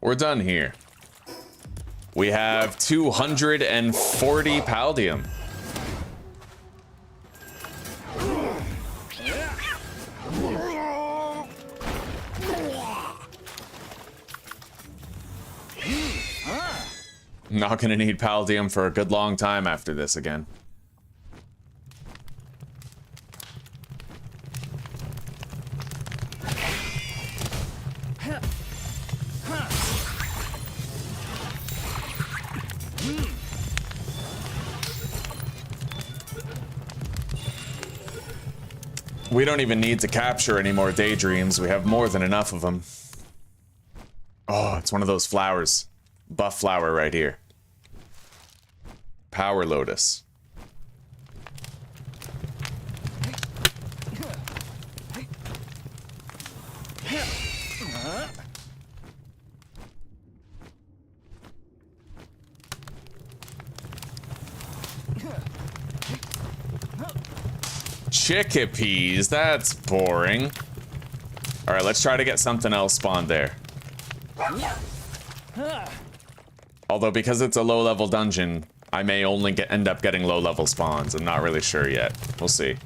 We're done here. We have 240 Paldium. Not gonna need Paldium for a good long time after this again. We don't even need to capture any more daydreams. We have more than enough of them. Oh, it's one of those flowers. Buff flower right here. Power Lotus. Chickpeas, that's boring. All right, let's try to get something else spawned there. Although because it's a low-level dungeon, I may only end up getting low-level spawns. I'm not really sure yet. We'll see.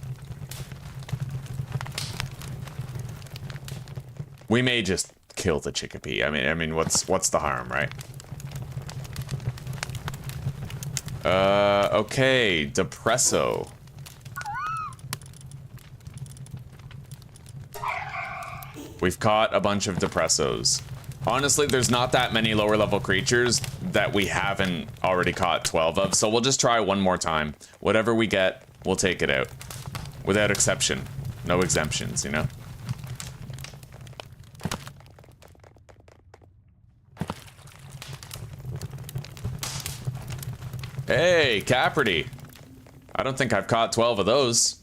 We may just kill the chickpea. I mean, what's the harm, right? Okay, Depresso. We've caught a bunch of Depressos. Honestly, there's not that many lower level creatures that we haven't already caught 12 of, so we'll just try one more time. Whatever we get, we'll take it out. Without exception. No exemptions, you know? Hey, Caperty. I don't think I've caught 12 of those.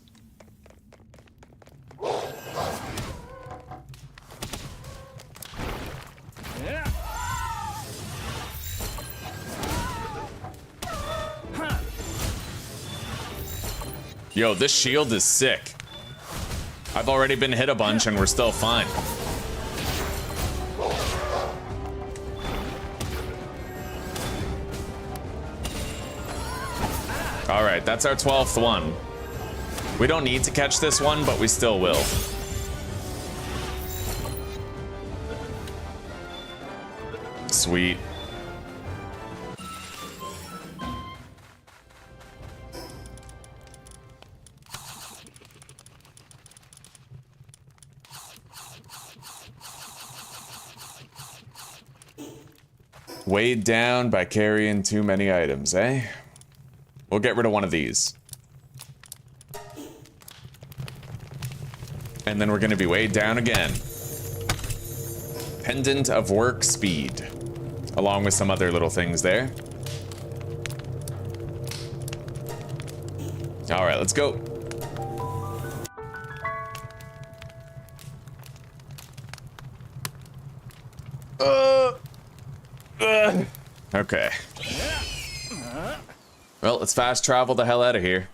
Yo, this shield is sick. I've already been hit a bunch and we're still fine. All right, that's our 12th one. We don't need to catch this one, but we still will. Sweet. Weighed down by carrying too many items, eh? We'll get rid of one of these. And then we're gonna be weighed down again. Pendant of work speed. Along with some other little things there. Alright, let's go. Okay. Well, let's fast travel the hell out of here.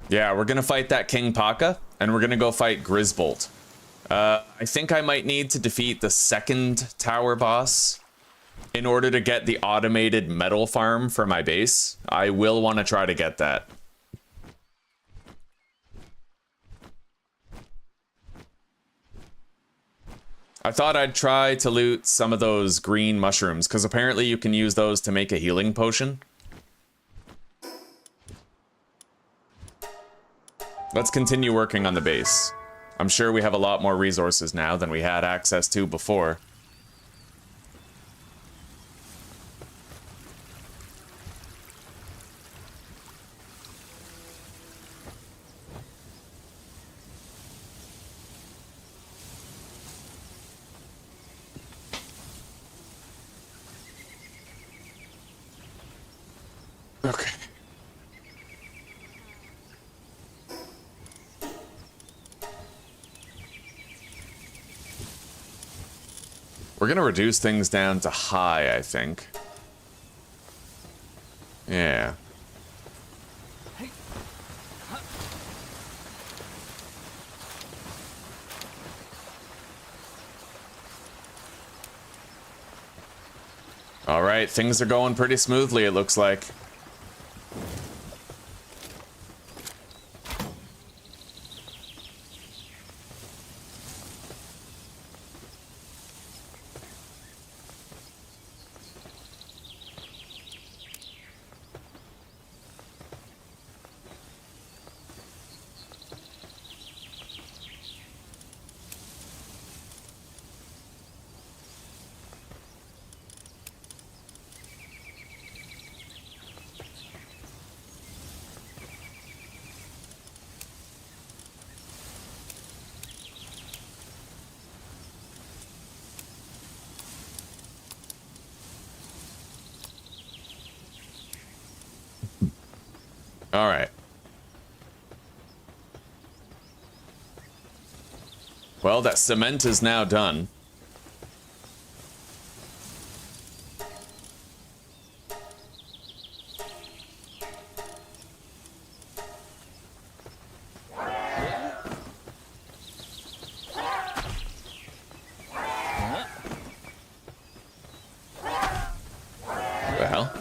Yeah, we're gonna fight that King Paka, and we're gonna go fight Grisbolt. I think I might need to defeat the second tower boss in order to get the automated metal farm for my base. I will want to try to get that. I thought I'd try to loot some of those green mushrooms, because apparently you can use those to make a healing potion. Let's continue working on the base. I'm sure we have a lot more resources now than we had access to before. Okay. We're gonna reduce things down to high, I think. Yeah. All right, things are going pretty smoothly, it looks like. All right. Well, that cement is now done. The hell?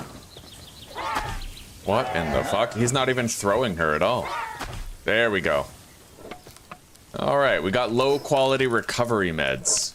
What in the fuck? He's not even throwing her at all. There we go. All right, we got low quality recovery meds.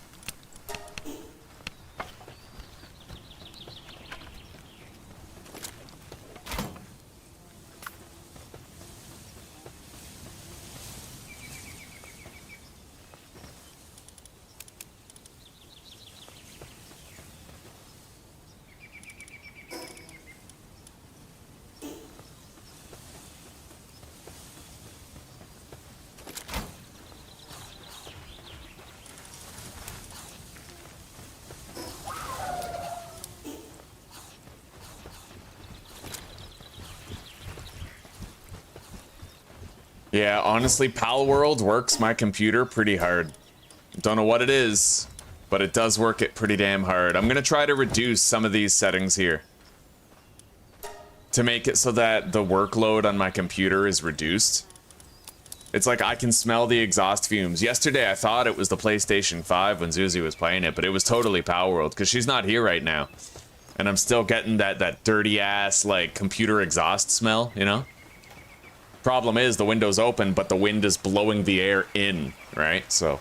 Yeah, honestly, Palworld works my computer pretty hard. Don't know what it is, but it does work it pretty damn hard. I'm gonna try to reduce some of these settings here to make it so that the workload on my computer is reduced. It's like I can smell the exhaust fumes. Yesterday I thought it was the PlayStation 5 when Zuzi was playing it, but it was totally Palworld because she's not here right now. And I'm still getting that dirty ass, like, computer exhaust smell, you know? Problem is, the window's open, but the wind is blowing the air in, right? So,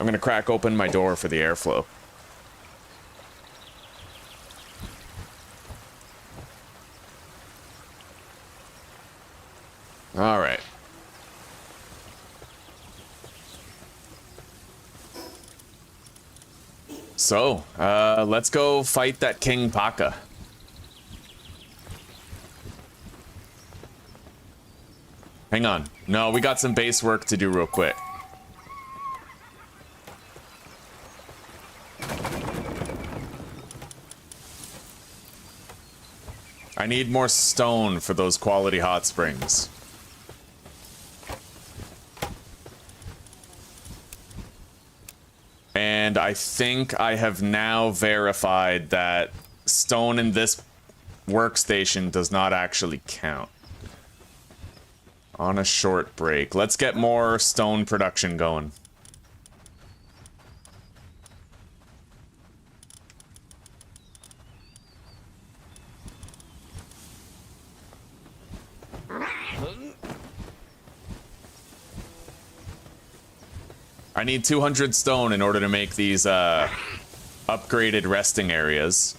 I'm gonna crack open my door for the airflow. Alright. So, let's go fight that King Paka. Hang on. No, we got some base work to do real quick. I need more stone for those quality hot springs. And I think I have now verified that stone in this workstation does not actually count. On a short break. Let's get more stone production going. I need 200 stone in order to make these upgraded resting areas.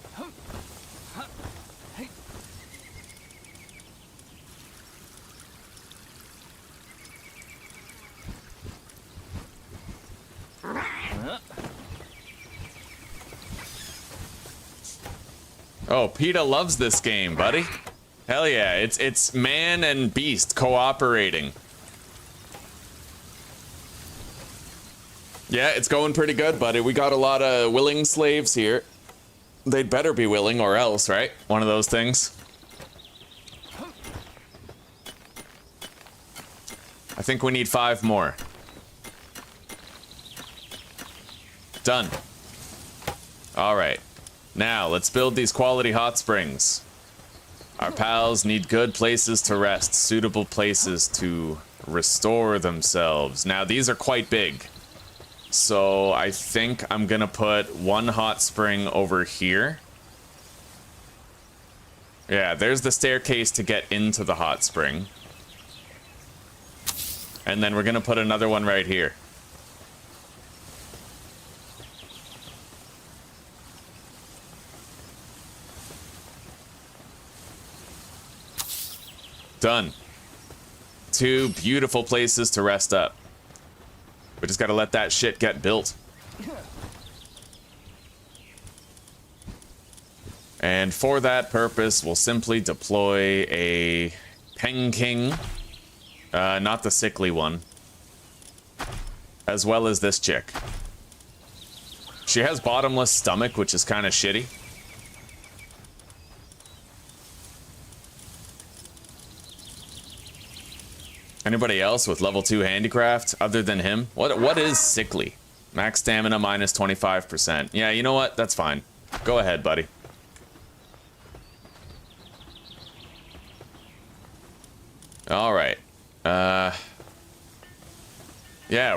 Oh, PETA loves this game, buddy. Hell yeah, it's man and beast cooperating. Yeah, it's going pretty good, buddy. We got a lot of willing slaves here. They'd better be willing or else, right? One of those things. I think we need 5 more. Done. All right. Now, let's build these quality hot springs. Our pals need good places to rest, suitable places to restore themselves. Now, these are quite big. So, I think I'm gonna put 1 hot spring over here. Yeah, there's the staircase to get into the hot spring. And then we're gonna put another one right here. Done. 2 beautiful places to rest up. We just gotta let that shit get built. And for that purpose, we'll simply deploy a Peng King. Not the sickly one. As well as this chick. She has bottomless stomach, which is kind of shitty. Anybody else with level 2 handicraft other than him? What is sickly? Max stamina minus 25%. Yeah, you know what? That's fine. Go ahead, buddy. All right. Yeah,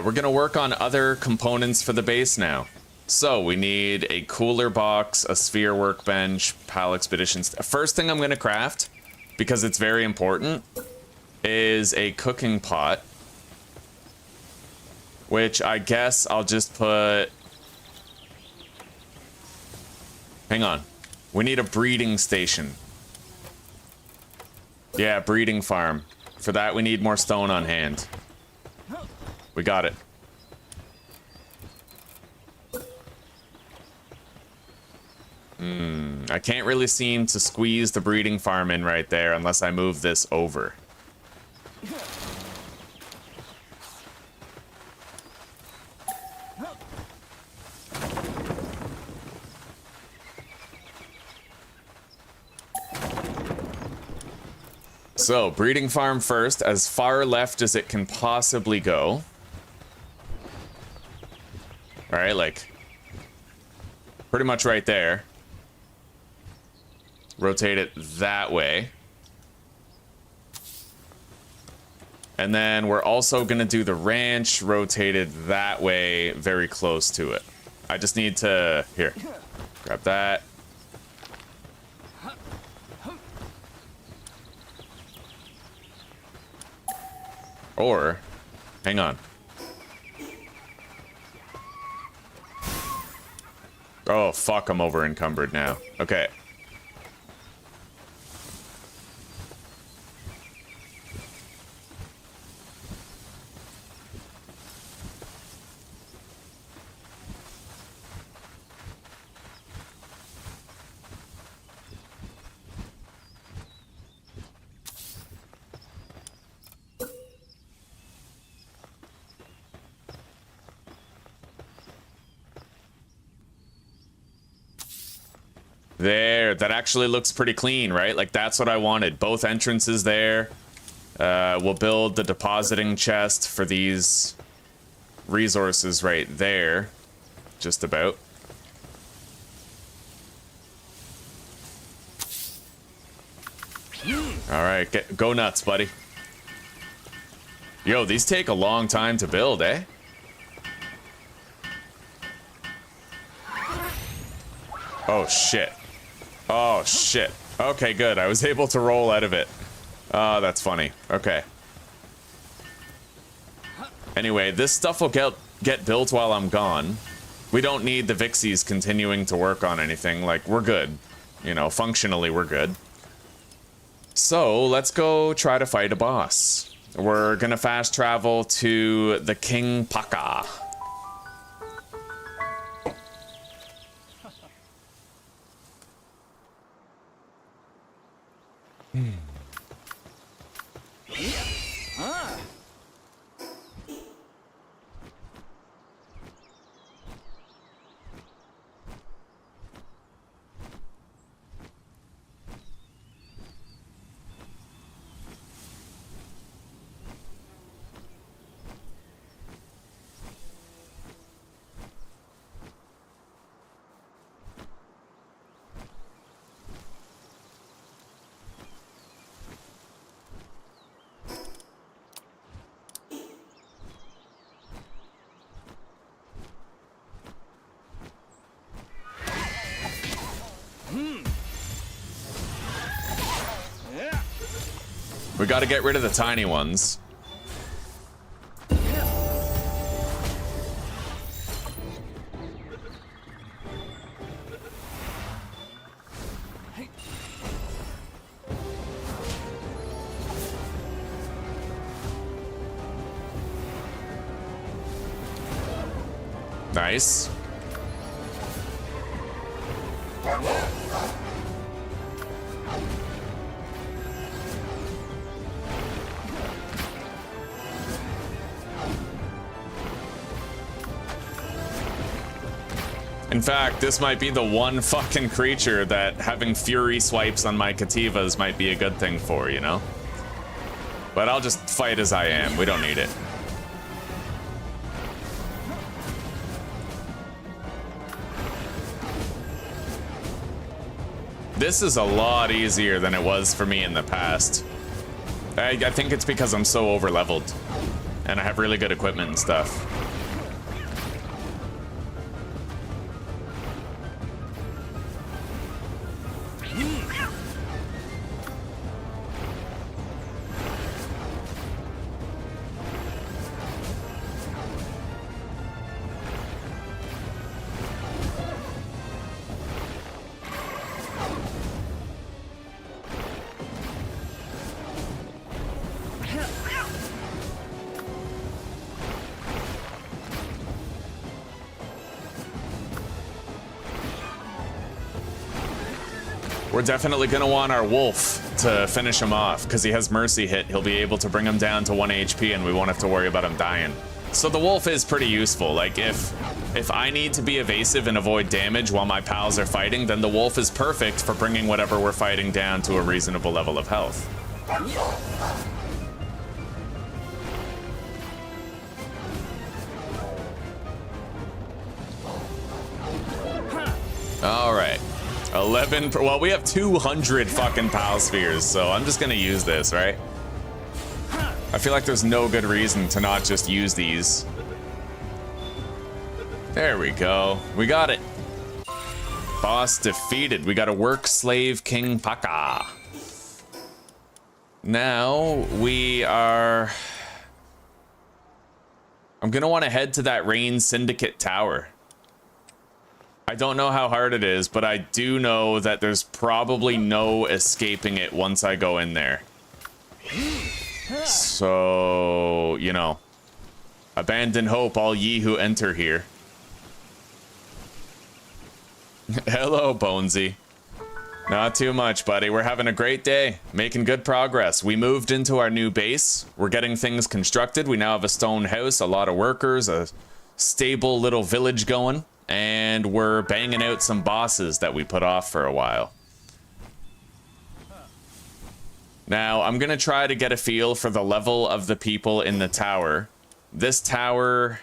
we're gonna work on other components for the base now. So we need a cooler box, a sphere workbench, PAL expeditions. First thing I'm gonna craft, because it's very important, is a cooking pot, which I guess I'll just put... Hang on. We need a breeding station. Yeah, breeding farm. For that, we need more stone on hand. We got it. I can't really seem to squeeze the breeding farm in right there unless I move this over. So, breeding farm first, as far left as it can possibly go. Alright, like, pretty much right there. Rotate it that way. And then we're also gonna do the ranch rotated that way, very close to it. I just need to, here, grab that. Or, hang on. Oh, fuck, I'm over encumbered now. Okay. There, that actually looks pretty clean, right? Like, that's what I wanted. Both entrances there. We'll build the depositing chest for these resources right there. Just about. Alright, go nuts, buddy. Yo, these take a long time to build, eh? Oh, shit. Oh, shit. Okay, good. I was able to roll out of it. Oh, that's funny. Okay. Anyway, this stuff will get built while I'm gone. We don't need the Vixies continuing to work on anything. Like, we're good. You know, functionally, we're good. So, let's go try to fight a boss. We're gonna fast travel to the King Paka. We gotta get rid of the tiny ones. Nice. In fact, this might be the one fucking creature that having fury swipes on my Cativas might be a good thing for, you know? But I'll just fight as I am. We don't need it. This is a lot easier than it was for me in the past. I think it's because I'm so over-leveled. And I have really good equipment and stuff. We're definitely gonna want our wolf to finish him off, because he has mercy hit. He'll be able to bring him down to 1 HP and we won't have to worry about him dying. So the wolf is pretty useful. Like, if I need to be evasive and avoid damage while my pals are fighting, then the wolf is perfect for bringing whatever we're fighting down to a reasonable level of health. All right. 11, well, we have 200 fucking pal spheres, so I'm just gonna use this, right? I feel like there's no good reason to not just use these. There we go. We got it. Boss defeated. We got a work slave King Paka. Now we are I'm gonna want to head to that Rain Syndicate tower. I don't know how hard it is, but I do know that there's probably no escaping it once I go in there. So, you know, abandon hope, all ye who enter here. Hello, Bonesy. Not too much, buddy. We're having a great day, making good progress. We moved into our new base. We're getting things constructed. We now have a stone house, a lot of workers, a stable little village going, and we're banging out some bosses that we put off for a while. Now, I'm gonna try to get a feel for the level of the people in the tower. This tower,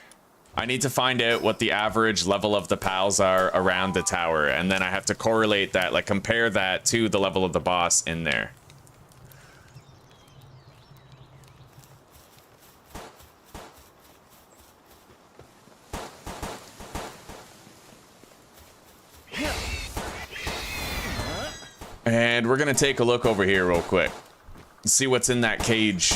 I need to find out what the average level of the pals are around the tower, and then I have to correlate that, like compare that to the level of the boss in there. And we're gonna take a look over here real quick. See what's in that cage.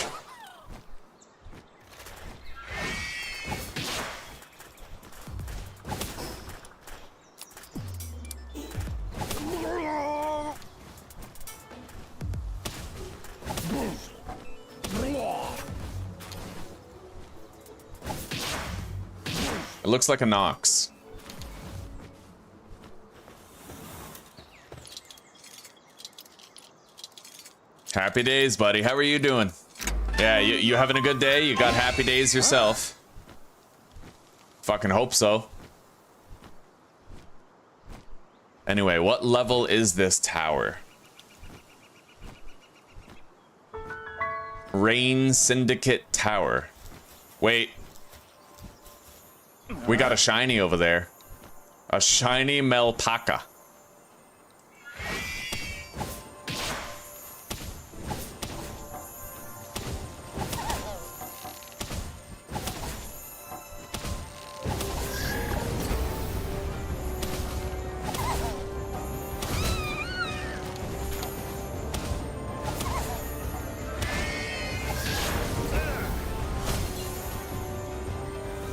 It looks like a Nox. Happy days, buddy. How are you doing? Yeah, you having a good day? You got happy days yourself? Fucking hope so. Anyway, what level is this tower? Rain Syndicate Tower. Wait. We got a shiny over there. A shiny Melpaka.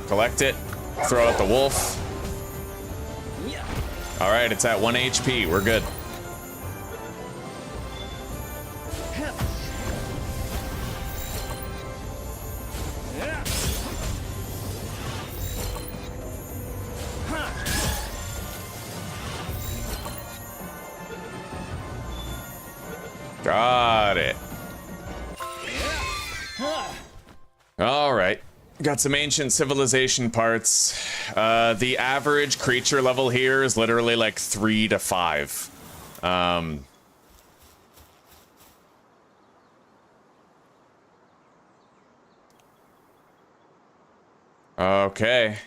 Collect it. Throw out the wolf. Alright, it's at 1 HP. We're good. Got it. Alright. Got some ancient civilization parts. The average creature level here is literally like 3 to 5. Okay.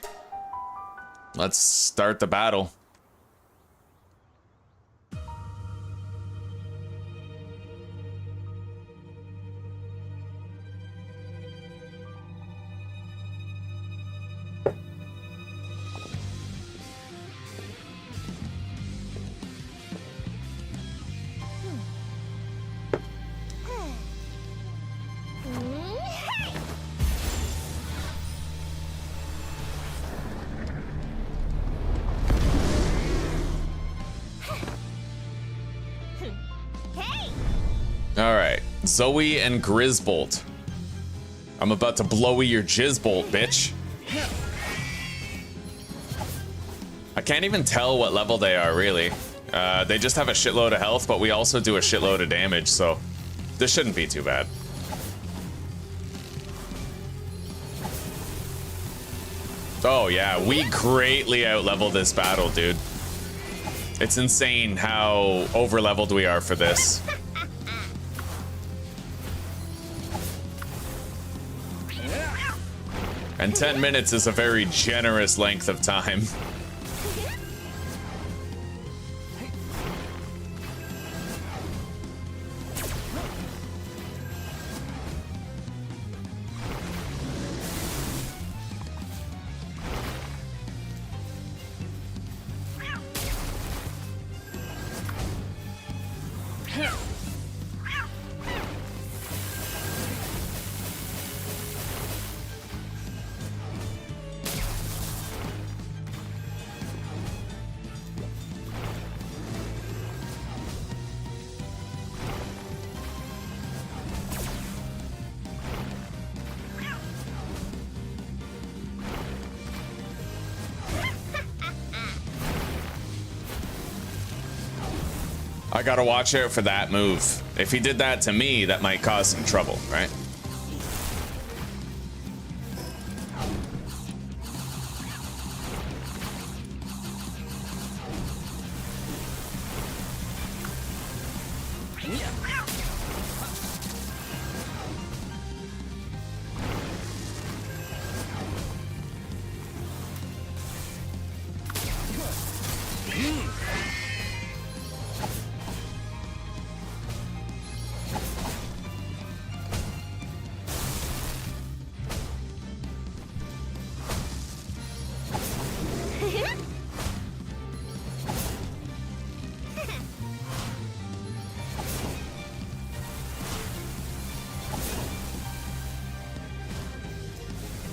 Let's start the battle. Alright, Zoe and Grisbolt. I'm about to blowy your jizzbolt, bitch. I can't even tell what level they are, really. They just have a shitload of health, but we also do a shitload of damage, so this shouldn't be too bad. Oh yeah, we greatly outleveled this battle, dude. It's insane how overleveled we are for this. And 10 minutes is a very generous length of time. I gotta watch out for that move. If he did that to me, that might cause some trouble, right?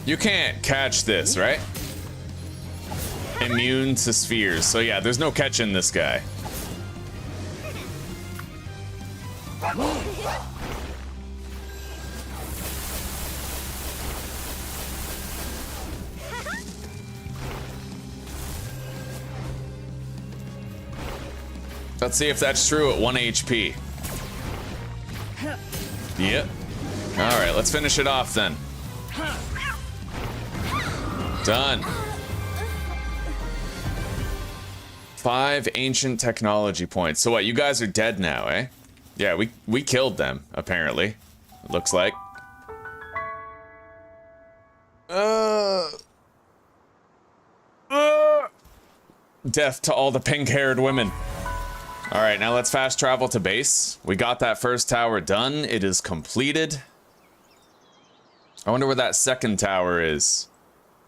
You can't catch this, right? Immune to spheres. So yeah, there's no catching this guy. Let's see if that's true at 1 HP. Yep. All right, let's finish it off then. Done. 5 ancient technology points. So what, you guys are dead now, eh? Yeah, we killed them, apparently. It looks like. Death to all the pink-haired women. Alright, now let's fast travel to base. We got that first tower done. It is completed. I wonder where that second tower is.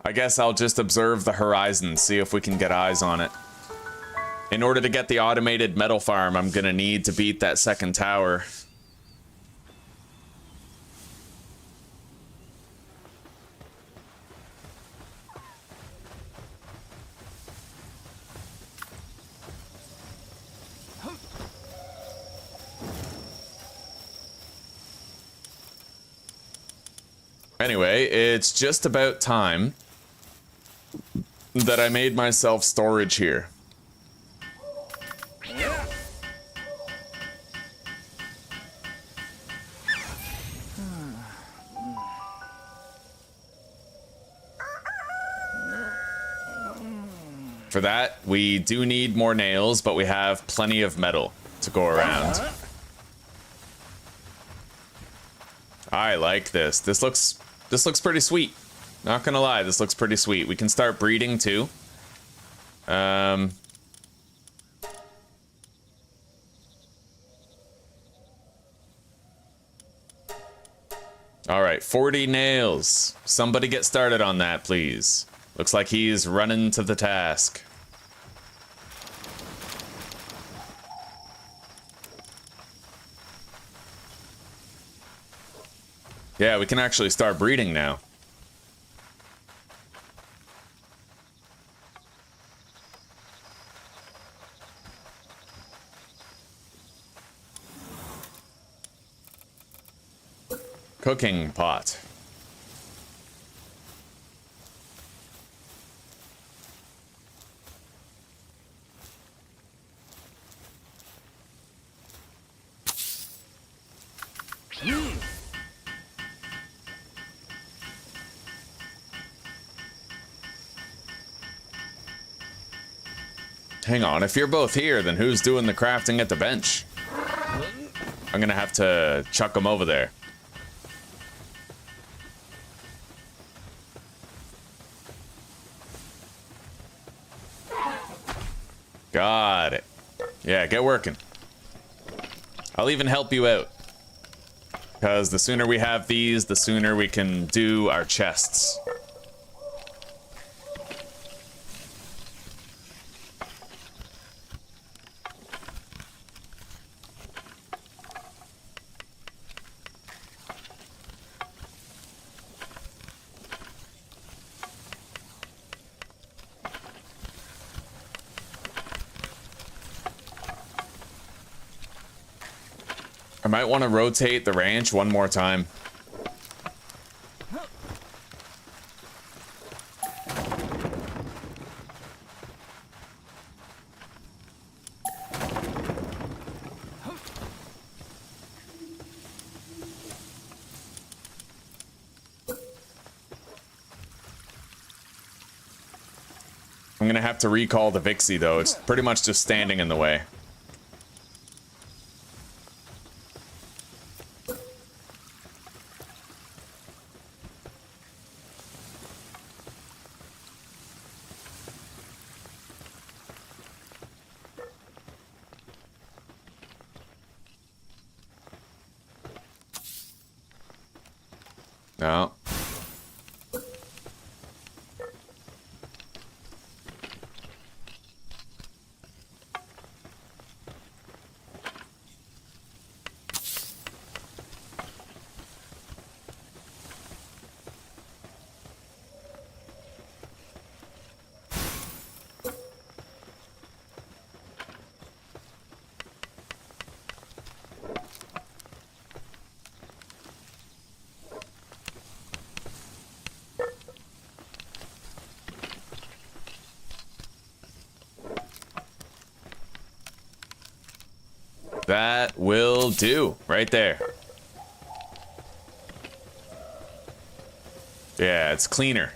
I guess I'll just observe the horizon, see if we can get eyes on it. In order to get the automated metal farm, I'm gonna need to beat that second tower. Anyway, it's just about time that I made myself storage here. For that, we do need more nails, but we have plenty of metal to go around. I like this. This looks pretty sweet. Not gonna lie, this looks pretty sweet. We can start breeding too. All right, 40 nails. Somebody get started on that, please. Looks like he's running to the task. Yeah, we can actually start breeding now. Cooking pot. Hang on, if you're both here, then who's doing the crafting at the bench? I'm gonna have to chuck them over there. Got it. Yeah, get working. I'll even help you out. Because the sooner we have these, the sooner we can do our chests. I might want to rotate the ranch one more time. I'm gonna have to recall the Vixie, though. It's pretty much just standing in the way. No. That will do, right there. Yeah, it's cleaner.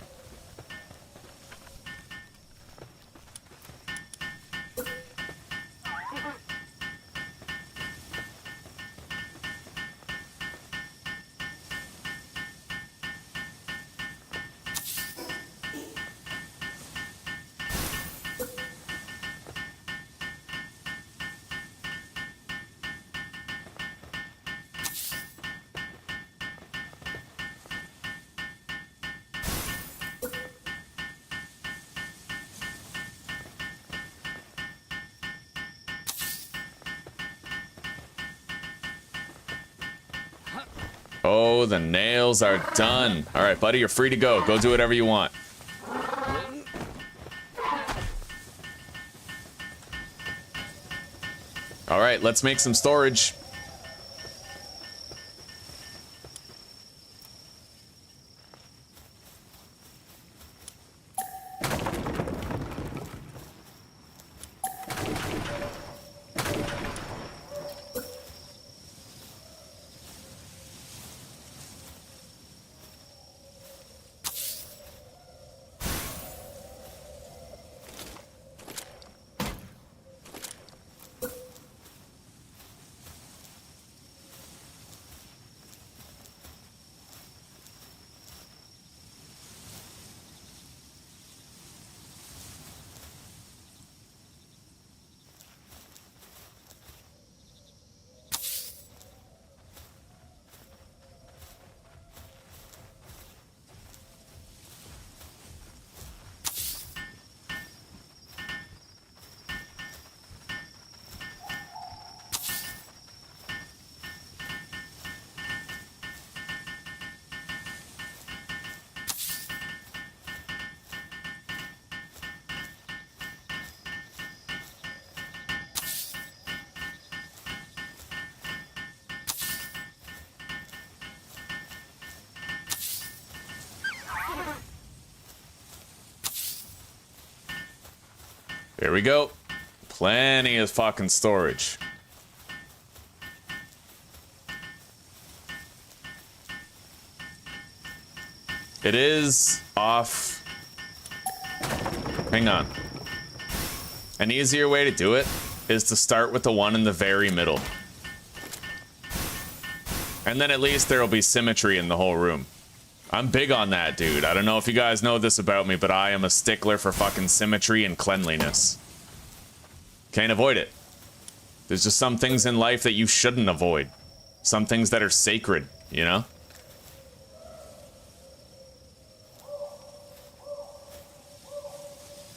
Oh, the nails are done. All right, buddy, you're free to go. Go do whatever you want. All right, let's make some storage. There we go. Plenty of fucking storage. It is off. Hang on. An easier way to do it is to start with the one in the very middle. And then at least there'll be symmetry in the whole room. I'm big on that, dude. I don't know if you guys know this about me, but I am a stickler for fucking symmetry and cleanliness. Can't avoid it. There's just some things in life that you shouldn't avoid. Some things that are sacred, you know?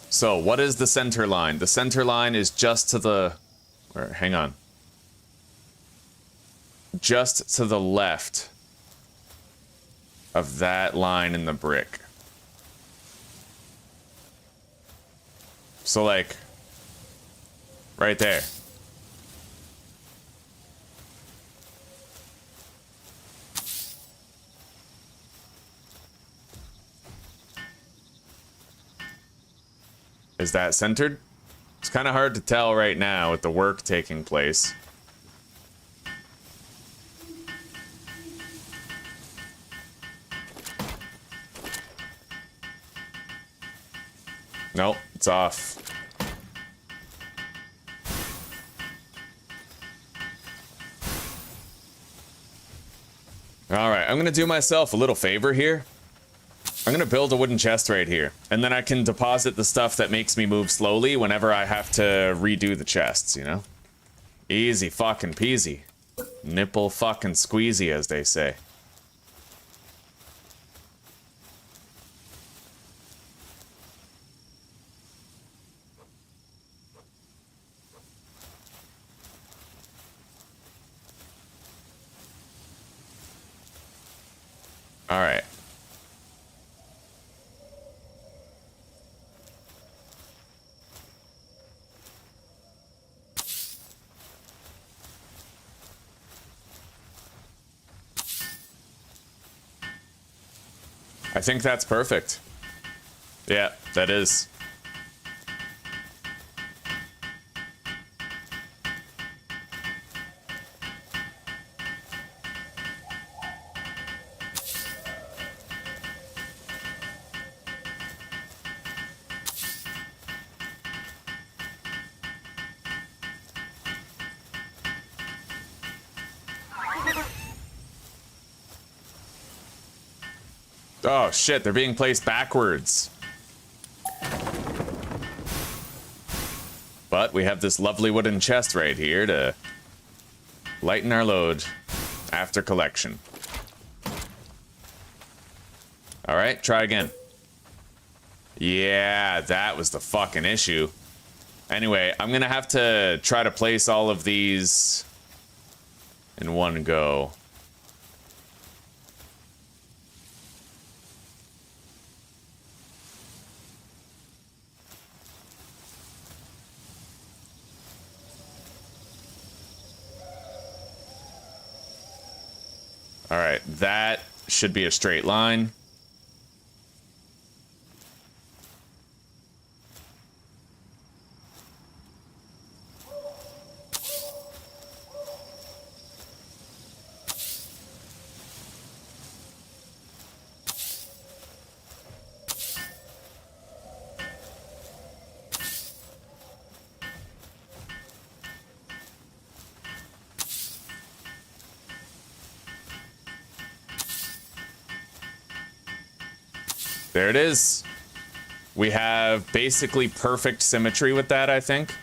So, what is the center line? The center line is just to the... hang on. Just to the left of that line in the brick. So, like, right there. Is that centered? It's kind of hard to tell right now with the work taking place. Nope, It's off. Alright, I'm gonna do myself a little favor here. I'm gonna build a wooden chest right here. And then I can deposit the stuff that makes me move slowly whenever I have to redo the chests, you know? Easy fucking peasy. Nipple fucking squeezy, as they say. All right. I think that's perfect. Yeah, that is. Oh shit, they're being placed backwards. But we have this lovely wooden chest right here to lighten our load after collection. Alright, try again. Yeah, that was the fucking issue. Anyway, I'm gonna have to try to place all of these in one go. All right, that should be a straight line. There it is. We have basically perfect symmetry with that, I think.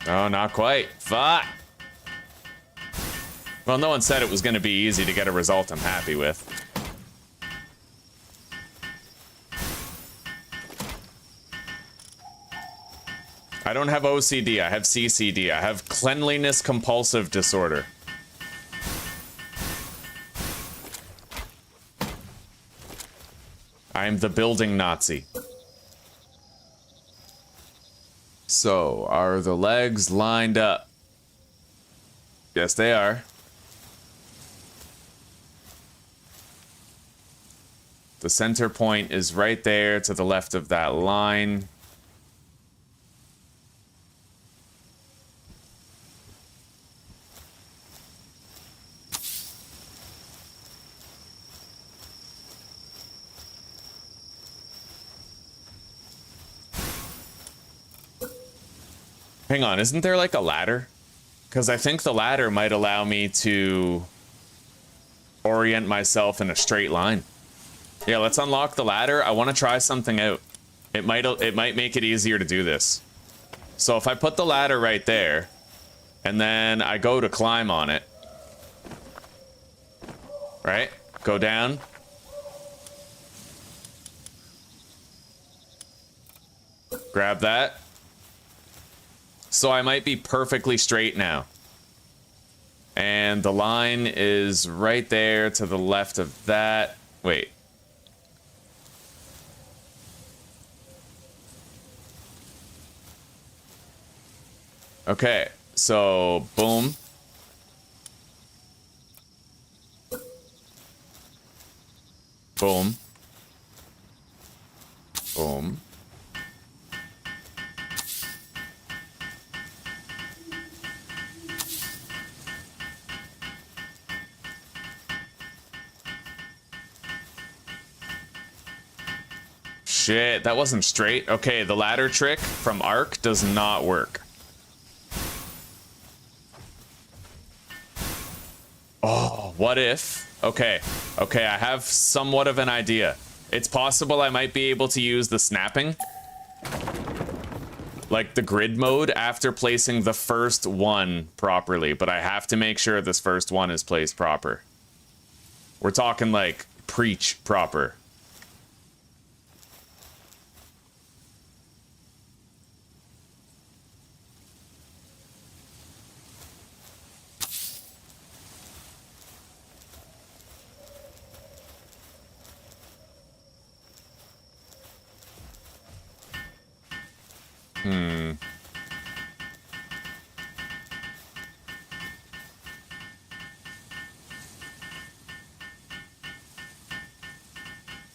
Oh, not quite. Fuck. Well, no one said it was going to be easy to get a result I'm happy with. I don't have OCD, I have CCD. I have cleanliness compulsive disorder. I'm the building Nazi. So, are the legs lined up? Yes, they are. The center point is right there to the left of that line. Hang on, isn't there like a ladder? Because I think the ladder might allow me to orient myself in a straight line. Yeah, let's unlock the ladder. I want to try something out. It might make it easier to do this. So if I put the ladder right there, and then I go to climb on it, right? Go down. Grab that. So I might be perfectly straight now. And the line is right there to the left of that. Wait. Okay, so boom. Boom. Boom. shit, that wasn't straight. Okay, the ladder trick from Arc does not work. Oh, what if? Okay, I have somewhat of an idea. It's possible I might be able to use the snapping, like the grid mode, after placing the first one properly, but I have to make sure this first one is placed proper. We're talking like preach proper.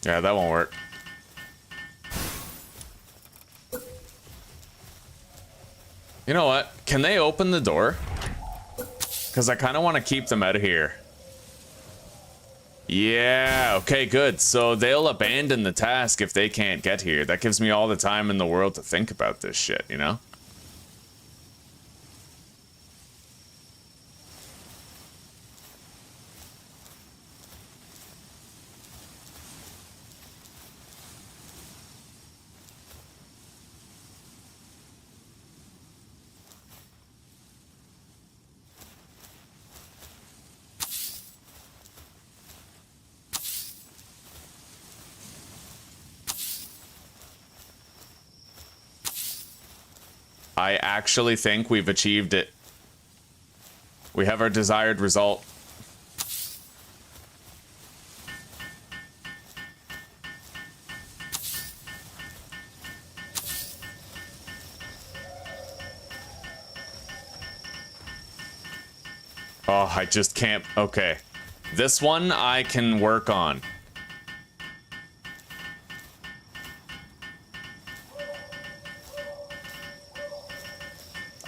Yeah, that won't work. You know what? Can they open the door? Because I kind of want to keep them out of here. Yeah, okay, good. So they'll abandon the task if they can't get here. That gives me all the time in the world to think about this shit, you know? I actually think we've achieved it. We have our desired result. Oh, I just can't. Okay. This one I can work on.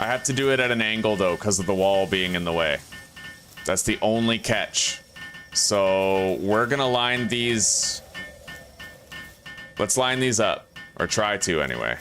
I have to do it at an angle, though, because of the wall being in the way. That's the only catch. So we're going to line these... Let's line these up. Or try to, anyway.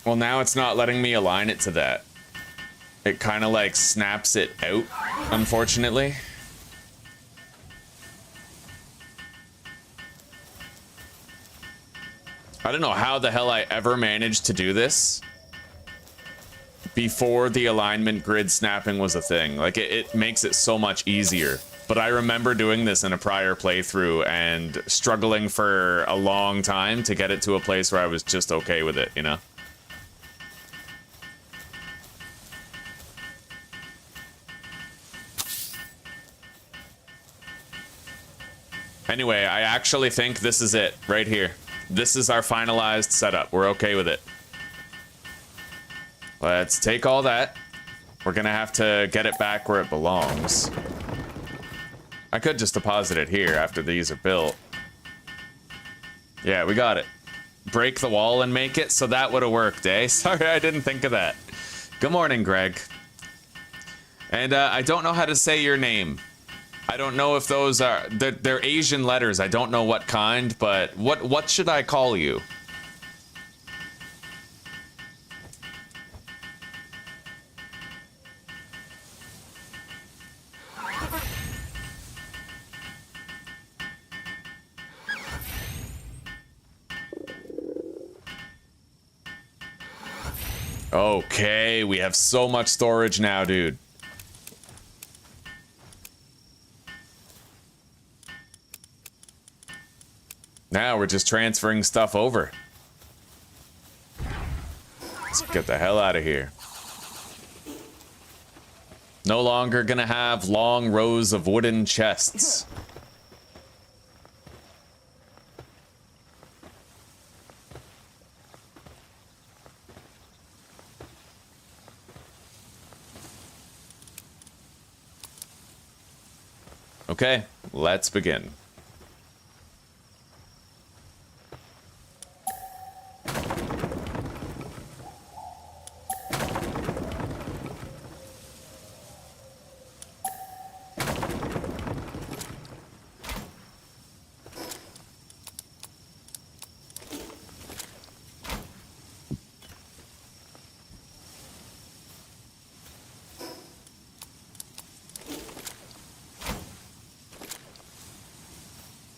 Well, now it's not letting me align it to that. It kind of like snaps it out, unfortunately. I don't know how the hell I ever managed to do this before the alignment grid snapping was a thing. Like, it makes it so much easier. But I remember doing this in a prior playthrough and struggling for a long time to get it to a place where I was just okay with it, you know? Anyway, I actually think this is it, right here. This is our finalized setup. We're okay with it. Let's take all that. We're gonna have to get it back where it belongs. I could just deposit it here after these are built. Yeah, we got it. Break the wall and make it, so that would have worked, eh? Sorry, I didn't think of that. Good morning, Greg. And I don't know how to say your name. I don't know if those are... They're Asian letters. I don't know what kind, but what should I call you? Okay, we have so much storage now, dude. Now we're just transferring stuff over. Let's get the hell out of here. No longer gonna have long rows of wooden chests. Okay, let's begin.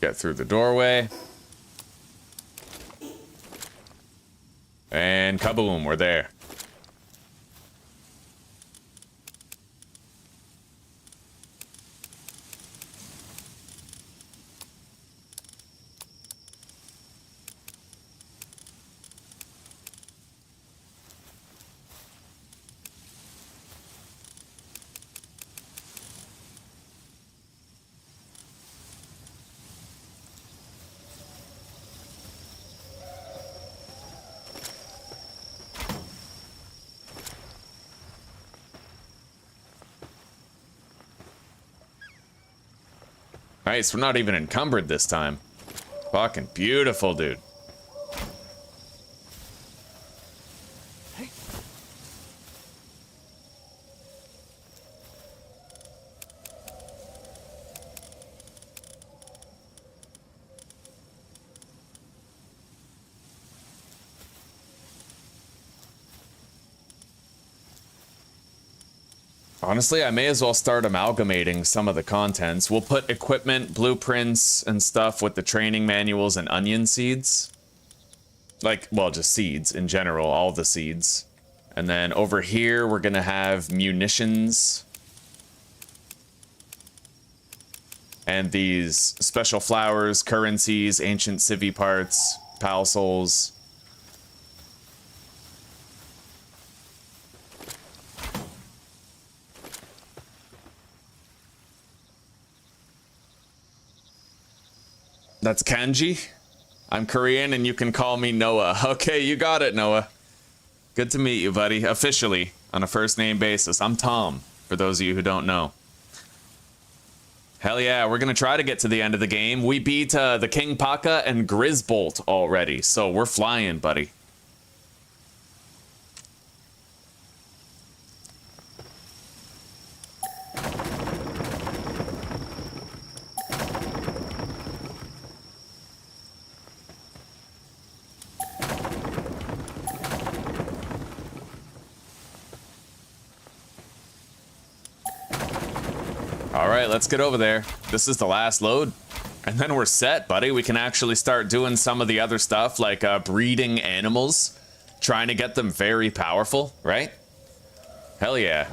Get through the doorway. And kaboom, we're there. Nice, we're not even encumbered this time. Fucking beautiful, dude. Honestly, I may as well start amalgamating some of the contents. We'll put equipment, blueprints, and stuff with the training manuals and onion seeds. Like, well, just seeds in general, all the seeds. And then over here, we're gonna have munitions. And these special flowers, currencies, ancient civvy parts, pal souls. That's kanji? I'm Korean and you can call me Noah. Okay, you got it, Noah. Good to meet you, buddy. Officially, on a first name basis. I'm Tom, for those of you who don't know. Hell yeah, we're gonna try to get to the end of the game. We beat the King Paka and Grisbolt already, so we're flying, buddy. Alright, let's get over there. This is the last load. And then we're set, buddy. We can actually start doing some of the other stuff, like breeding animals. Trying to get them very powerful, right? Hell yeah.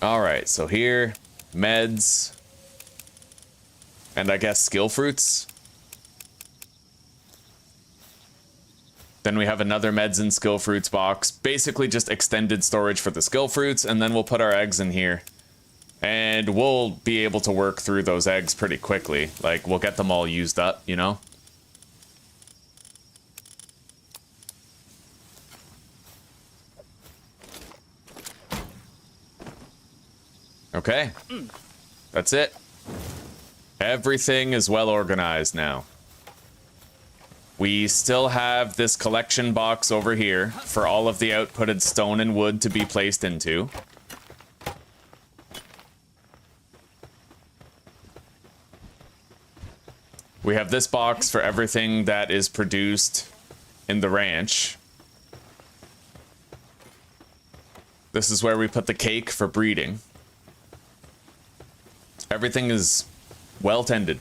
Alright, so here, meds, and I guess skill fruits. Then we have another meds and skill fruits box, basically just extended storage for the skill fruits, and then we'll put our eggs in here. And we'll be able to work through those eggs pretty quickly. Like, we'll get them all used up, you know? Okay. That's it. Everything is well organized now. We still have this collection box over here for all of the outputted stone and wood to be placed into. We have this box for everything that is produced in the ranch. This is where we put the cake for breeding. Everything is well tended.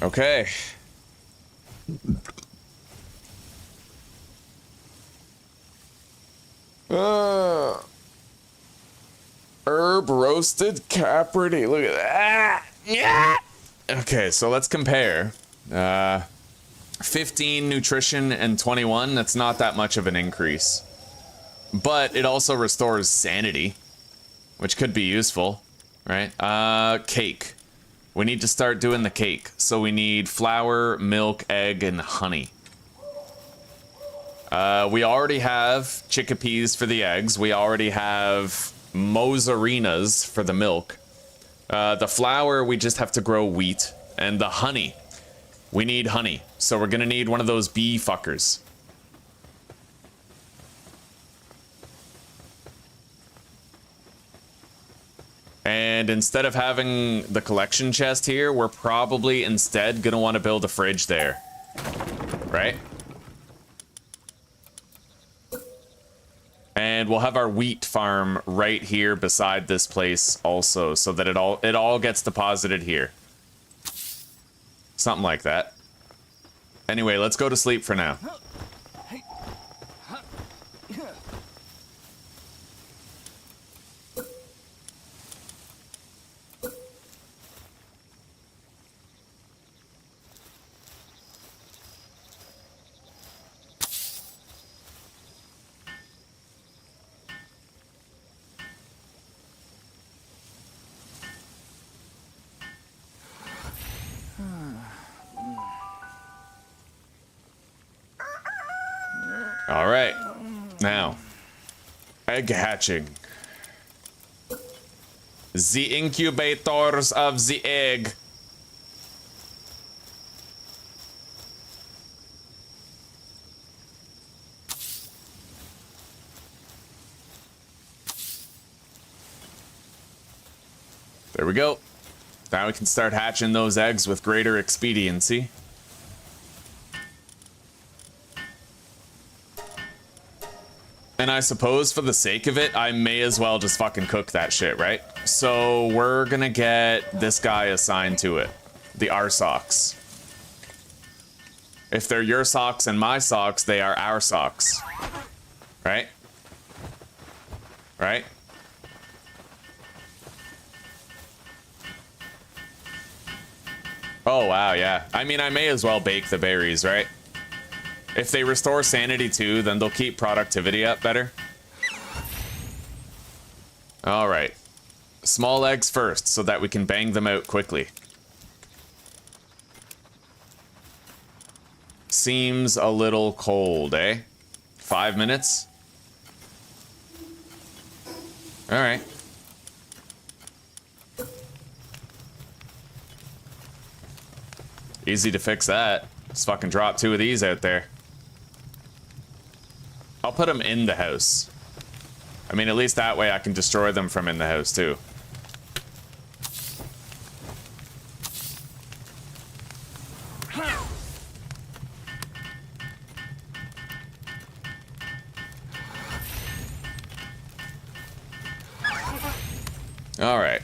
Okay. Herb roasted caprity. Look at that. Yeah. Okay, so let's compare. 15 nutrition and 21. That's not that much of an increase. But it also restores sanity, which could be useful, right? Cake. We need to start doing the cake. So we need flour, milk, egg, and honey. We already have chickpeas for the eggs. We already have mozzarinas for the milk. The flour, we just have to grow wheat. And the honey, we need honey. So we're gonna need one of those bee fuckers. And instead of having the collection chest here, we're probably instead gonna want to build a fridge there. Right? And we'll have our wheat farm right here beside this place also, so that it all gets deposited here. Something like that. Anyway, let's go to sleep for now. All right, now, egg hatching. The incubators of the egg. There we go. Now we can start hatching those eggs with greater expediency. And I suppose for the sake of it, I may as well just fucking cook that shit, right? So we're gonna get this guy assigned to it. The our socks. If they're your socks and my socks, they are our socks. Right? Right? Oh, wow, yeah. I mean, I may as well bake the berries, right? If they restore sanity too, then they'll keep productivity up better. All right. Small eggs first, so that we can bang them out quickly. Seems a little cold, eh? 5 minutes? All right. Easy to fix that. Just fucking drop 2 of these out there. I'll put them in the house. I mean, at least that way I can destroy them from in the house, too. All right.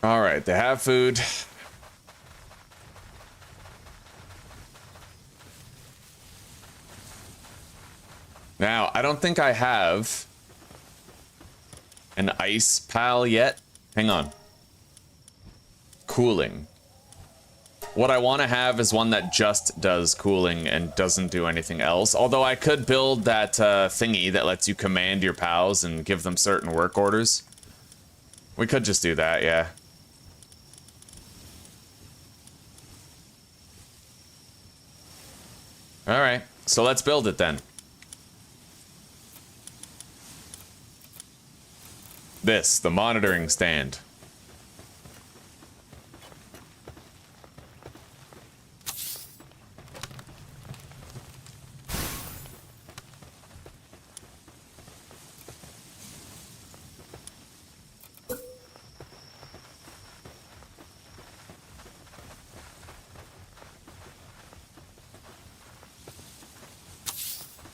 All right, they have food. Now, I don't think I have an ice pal yet. Hang on. Cooling. What I want to have is one that just does cooling and doesn't do anything else. Although I could build that thingy that lets you command your pals and give them certain work orders. We could just do that, yeah. Alright, so let's build it then. This, the monitoring stand.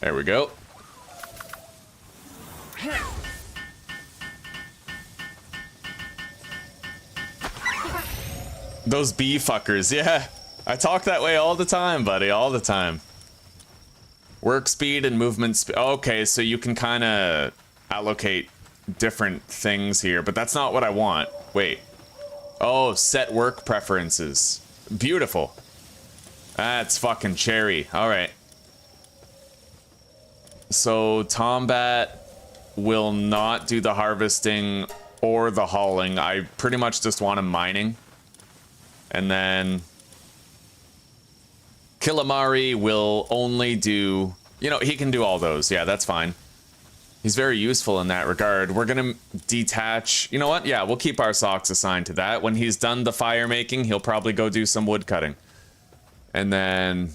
There we go. Those bee fuckers, yeah. I talk that way all the time, buddy, all the time. Work speed and movement speed. Okay, so you can kind of allocate different things here, but that's not what I want. Wait. Oh, set work preferences. Beautiful. That's fucking cherry. All right. So Tombat will not do the harvesting or the hauling. I pretty much just want him mining. And then Kilimari will only do, you know, he can do all those. Yeah, that's fine. He's very useful in that regard. We're going to detach. You know what? Yeah, we'll keep our socks assigned to that. When he's done the fire making, he'll probably go do some wood cutting. And then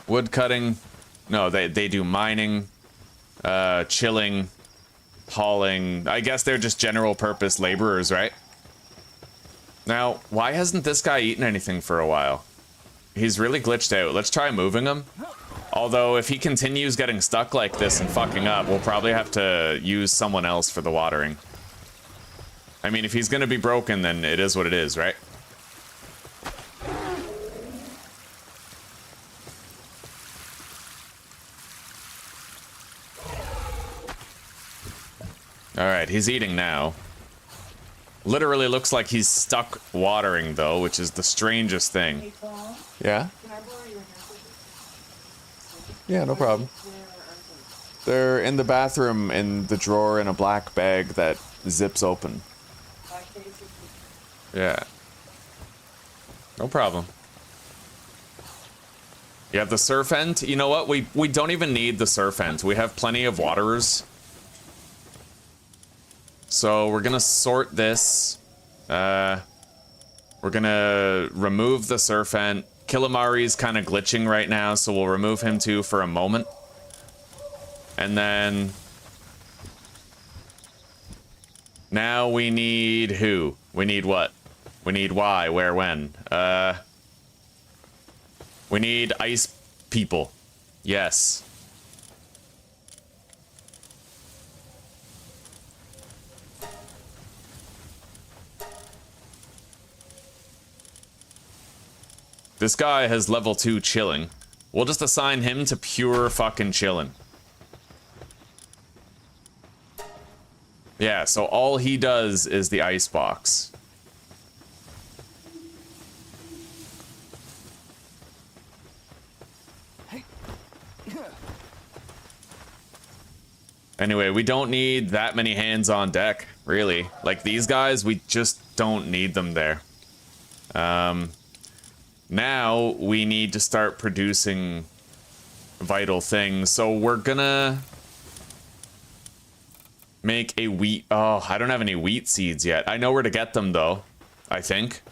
wood cutting. No, they do mining, chilling, hauling. I guess they're just general purpose laborers, right? Now, why hasn't this guy eaten anything for a while? He's really glitched out. Let's try moving him. Although, if he continues getting stuck like this and fucking up, we'll probably have to use someone else for the watering. I mean, if he's gonna be broken, then it is what it is, right? Alright, he's eating now. Literally looks like he's stuck watering, though, which is the strangest thing. Hey, Paul, Yeah? can I borrow your handkerchief? Yeah, no problem. Where are They're in the bathroom in the drawer in a black bag that zips open. they? Yeah. No problem. Yeah, the surf end. You know what? We don't even need the surf end. We have plenty of waterers. So we're gonna sort this. We're gonna remove the surf ant. Kilimari's kind of glitching right now, so we'll remove him too for a moment. And then now we need who? We need what? We need why, where, when. We need ice people. Yes. This guy has level 2 chilling. We'll just assign him to pure fucking chilling. Yeah, so all he does is the ice box. Anyway, we don't need that many hands on deck, really. Like these guys, we just don't need them there. Now we need to start producing vital things. So we're gonna make a wheat. Oh, I don't have any wheat seeds yet. I know where to get them though, I think.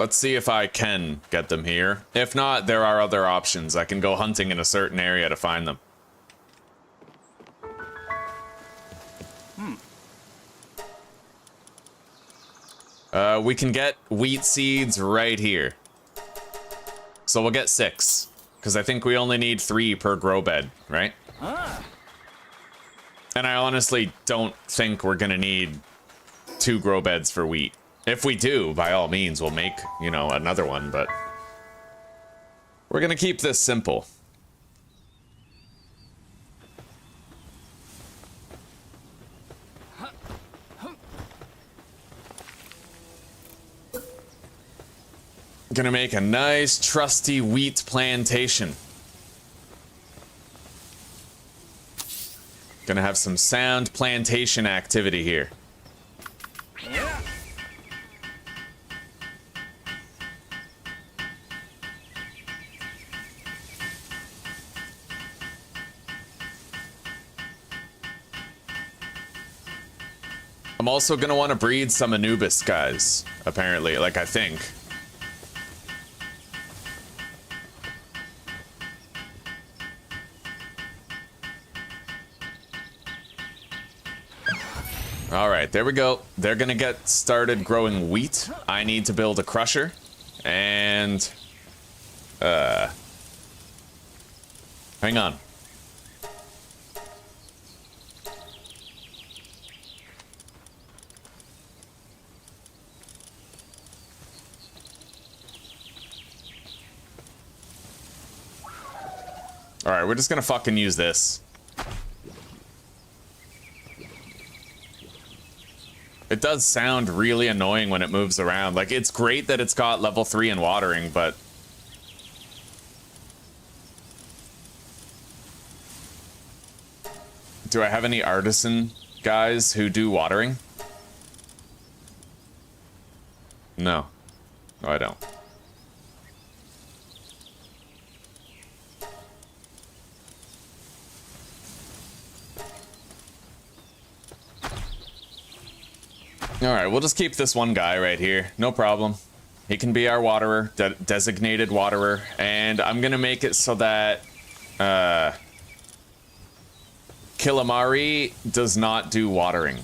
Let's see if I can get them here. If not, there are other options. I can go hunting in a certain area to find them. We can get wheat seeds right here. So we'll get 6. Because I think we only need 3 per grow bed, right? And I honestly don't think we're gonna need 2 grow beds for wheat. If we do, by all means, we'll make, you know, another one, but we're gonna keep this simple. Gonna make a nice, trusty wheat plantation. Gonna have some sound plantation activity here. I'm also gonna want to breed some Anubis guys, apparently, like I think. Alright, there we go. They're gonna get started growing wheat. I need to build a crusher. And... hang on. Alright, we're just gonna fucking use this. It does sound really annoying when it moves around. Like, it's great that it's got level 3 in watering, but... do I have any artisan guys who do watering? No. No, I don't. Alright, we'll just keep this one guy right here. No problem. He can be our waterer, designated waterer. And I'm gonna make it so that... Kilimari does not do watering.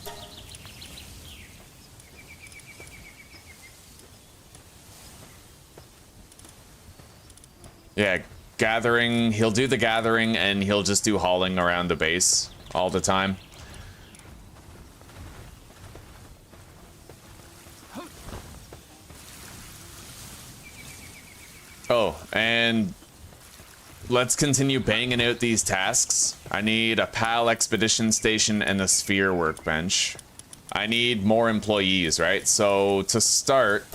Yeah, gathering. He'll do the gathering and he'll just do hauling around the base all the time. Oh, and let's continue banging out these tasks. I need a PAL expedition station and a sphere workbench. I need more employees, right? So to start,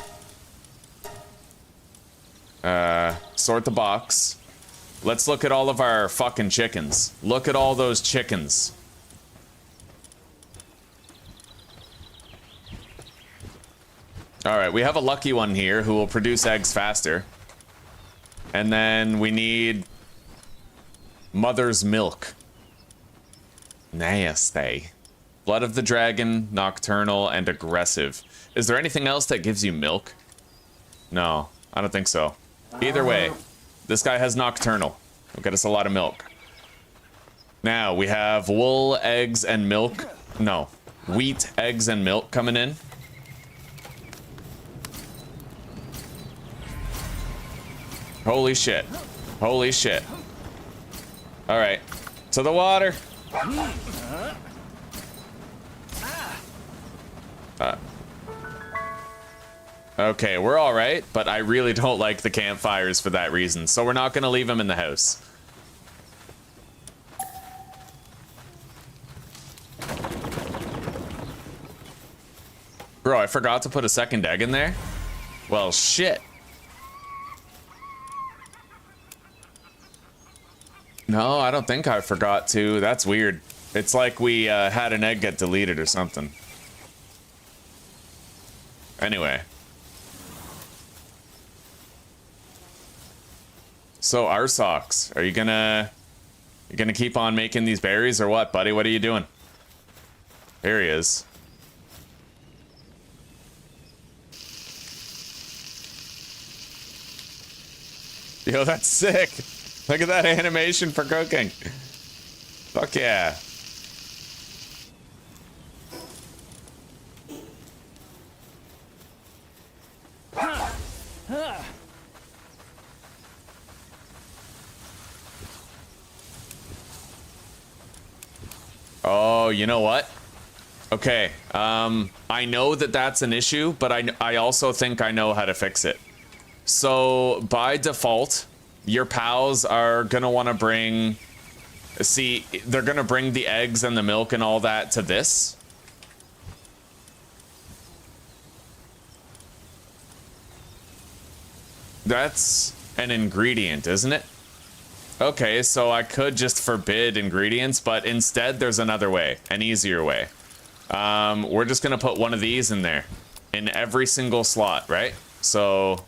sort the box. Let's look at all of our fucking chickens. Look at all those chickens. All right, we have a lucky one here who will produce eggs faster. And then we need mother's milk. Nasty. Blood of the dragon, nocturnal, and aggressive. Is there anything else that gives you milk? No, I don't think so. Either way, this guy has nocturnal. It'll get us a lot of milk. Now, we have wool, eggs, and milk. No, wheat, eggs, and milk coming in. Holy shit. Holy shit. Alright. To the water. Okay, we're alright, but I really don't like the campfires for that reason, so we're not gonna leave them in the house. Bro, I forgot to put a second egg in there? Well, shit. No, I don't think I forgot to. That's weird. It's like we had an egg get deleted or something. Anyway. So, our socks. Are you gonna keep on making these berries or what, buddy? What are you doing? Here he is. Yo, that's sick. Look at that animation for cooking. Fuck yeah. Oh, you know what? Okay, I know that that's an issue, but I also think I know how to fix it. So, by default, your pals are gonna want to bring... See, they're gonna bring the eggs and the milk and all that to this. That's an ingredient, isn't it? Okay, so I could just forbid ingredients, but instead there's another way, an easier way. We're just gonna put one of these in there, in every single slot, right? So...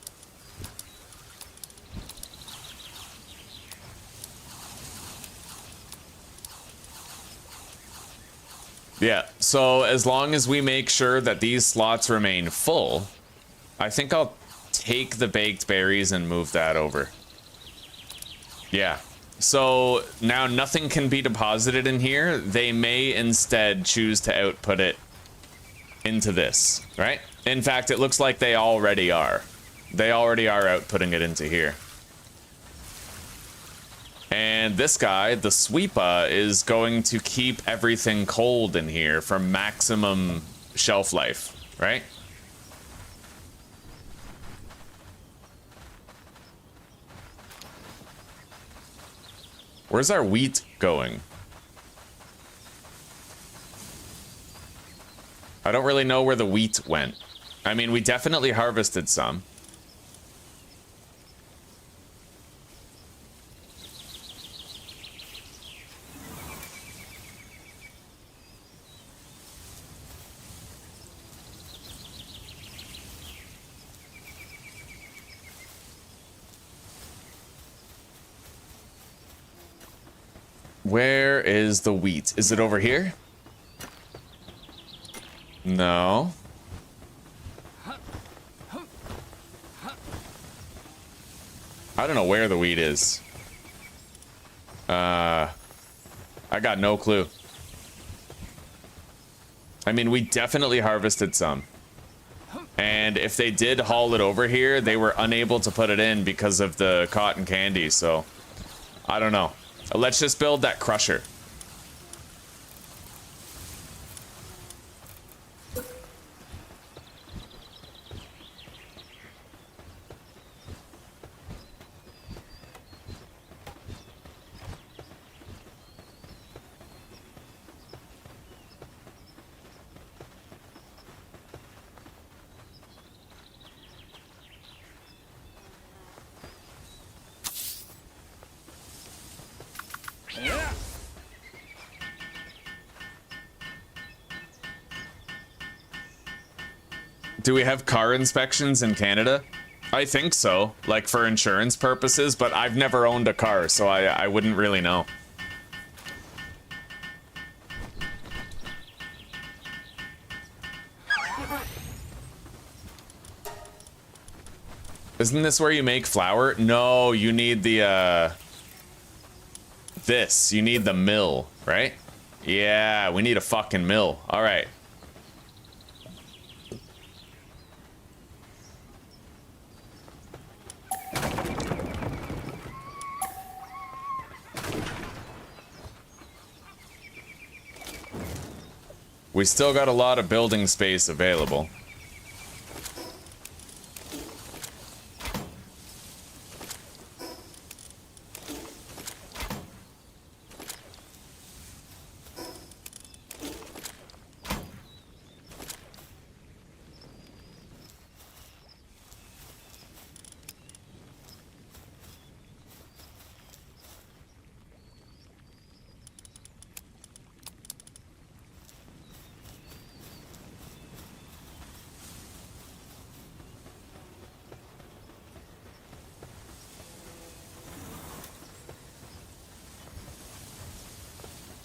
Yeah, so as long as we make sure that these slots remain full, I think I'll take the baked berries and move that over. Yeah, so now nothing can be deposited in here. They may instead choose to output it into this, right? In fact, it looks like they already are. They already are outputting it into here. And this guy, the sweeper, is going to keep everything cold in here for maximum shelf life, right? Where's our wheat going? I don't really know where the wheat went. I mean, we definitely harvested some. Where is the wheat? Is it over here? No. I don't know where the wheat is. I got no clue. I mean, we definitely harvested some. And if they did haul it over here, they were unable to put it in because of the cotton candy, so... I don't know. Let's just build that crusher. Do we have car inspections in Canada? I think so, like for insurance purposes, but I've never owned a car, so I wouldn't really know. Isn't this where you make flour? No, you need the, this. You need the mill, right? Yeah, we need a fucking mill. All right. We still got a lot of building space available.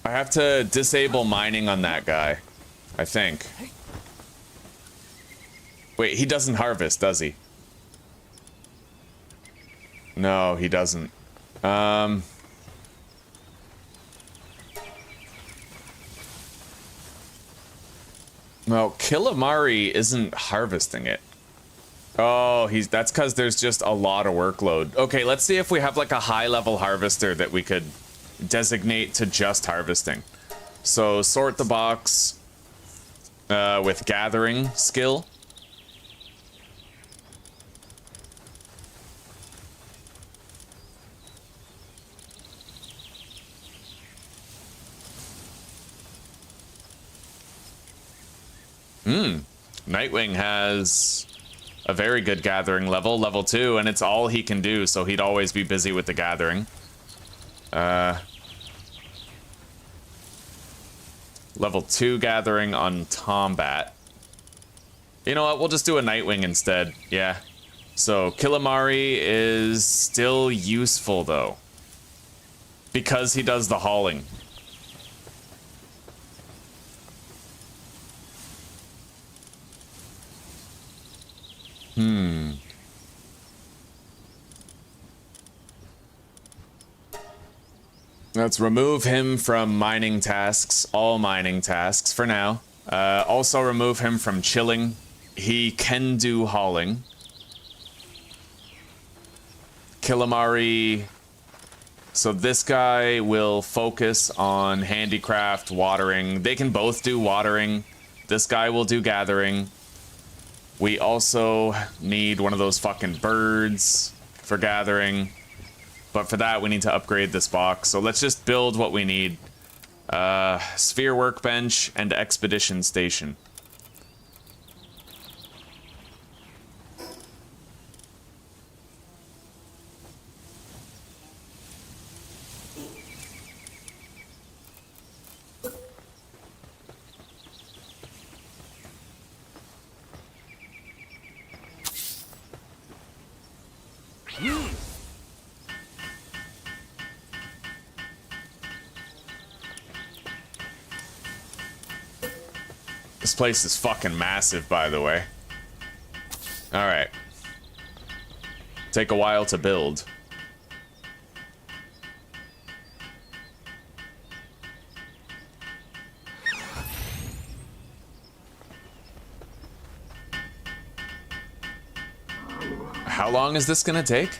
I have to disable mining on that guy, I think. Wait, he doesn't harvest, does he? No, he doesn't. Well, Kilamari isn't harvesting it. Oh, that's because there's just a lot of workload. Okay, let's see if we have like a high-level harvester that we could designate to just harvesting. So sort the box with gathering skill. Nightwing has a very good gathering level, level 2, and it's all he can do, so he'd always be busy with the gathering. Level 2 gathering on Tombat. You know what, we'll just do a Nightwing instead, yeah. So, Kilamari is still useful, though. Because he does the hauling. Let's remove him from mining tasks, all mining tasks for now. Also remove him from chilling. He can do hauling. Kilamari. So this guy will focus on handicraft, watering. They can both do watering. This guy will do gathering. We also need one of those fucking birds for gathering. But for that, we need to upgrade this box. So let's just build what we need. Sphere workbench and expedition station. This place is fucking massive, by the way. Alright. Take a while to build. How long is this gonna take?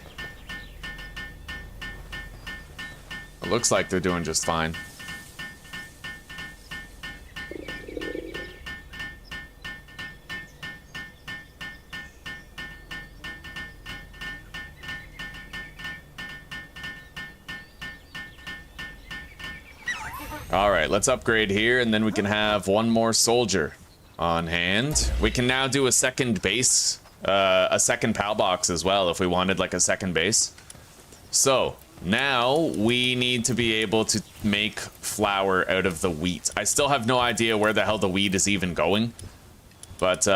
It looks like they're doing just fine. Alright, let's upgrade here, and then we can have one more soldier on hand. We can now do a second base, a second PAL box as well, if we wanted like a second base. So, now we need to be able to make flour out of the wheat. I still have no idea where the hell the wheat is even going, but,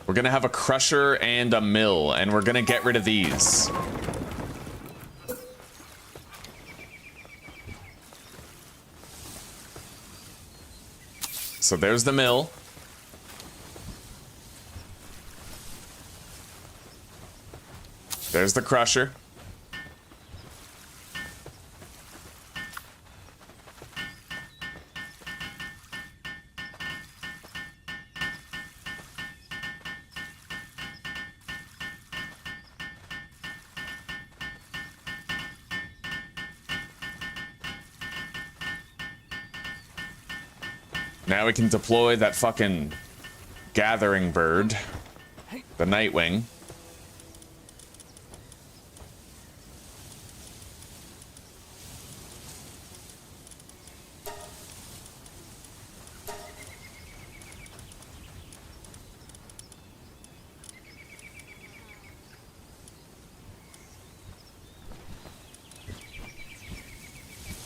we're gonna have a crusher and a mill, and we're gonna get rid of these. So there's the mill. There's the crusher. Now we can deploy that fucking gathering bird, the Nightwing.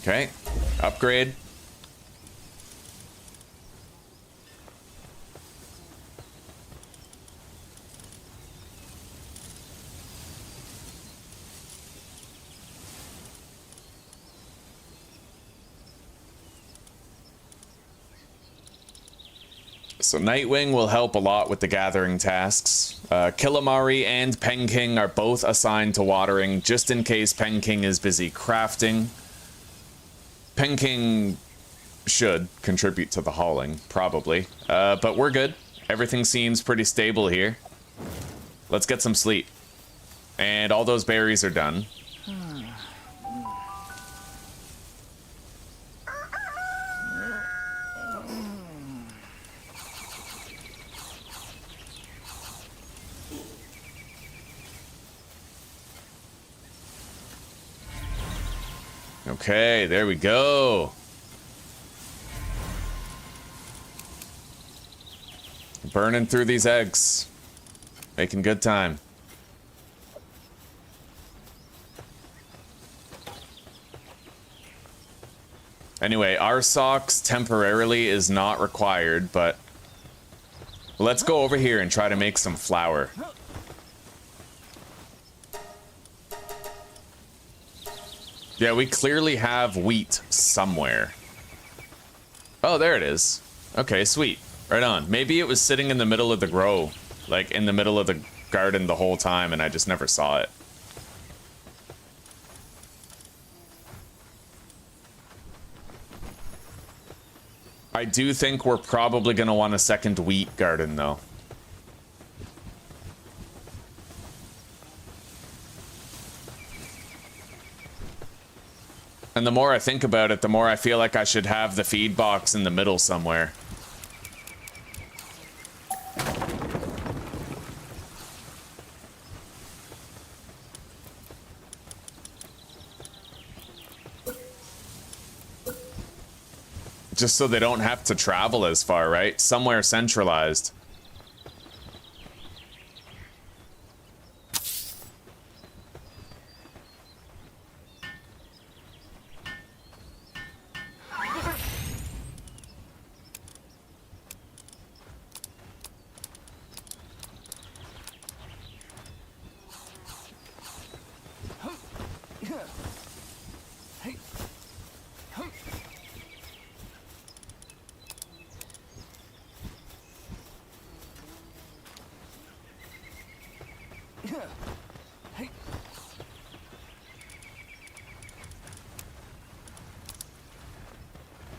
Okay, upgrade. So Nightwing will help a lot with the gathering tasks. Killamari and Penking are both assigned to watering, just in case Penking is busy crafting. Penking should contribute to the hauling, probably. But we're good. Everything seems pretty stable here. Let's get some sleep. And all those berries are done. Okay, there we go. Burning through these eggs. Making good time. Anyway, our socks temporarily is not required, but let's go over here and try to make some flour. Yeah, we clearly have wheat somewhere. Oh, there it is. Okay, sweet. Right on. Maybe it was sitting in the middle of the grow, like in the middle of the garden the whole time, and I just never saw it. I do think we're probably going to want a second wheat garden, though. And the more I think about it, the more I feel like I should have the feed box in the middle somewhere. Just so they don't have to travel as far, right? Somewhere centralized.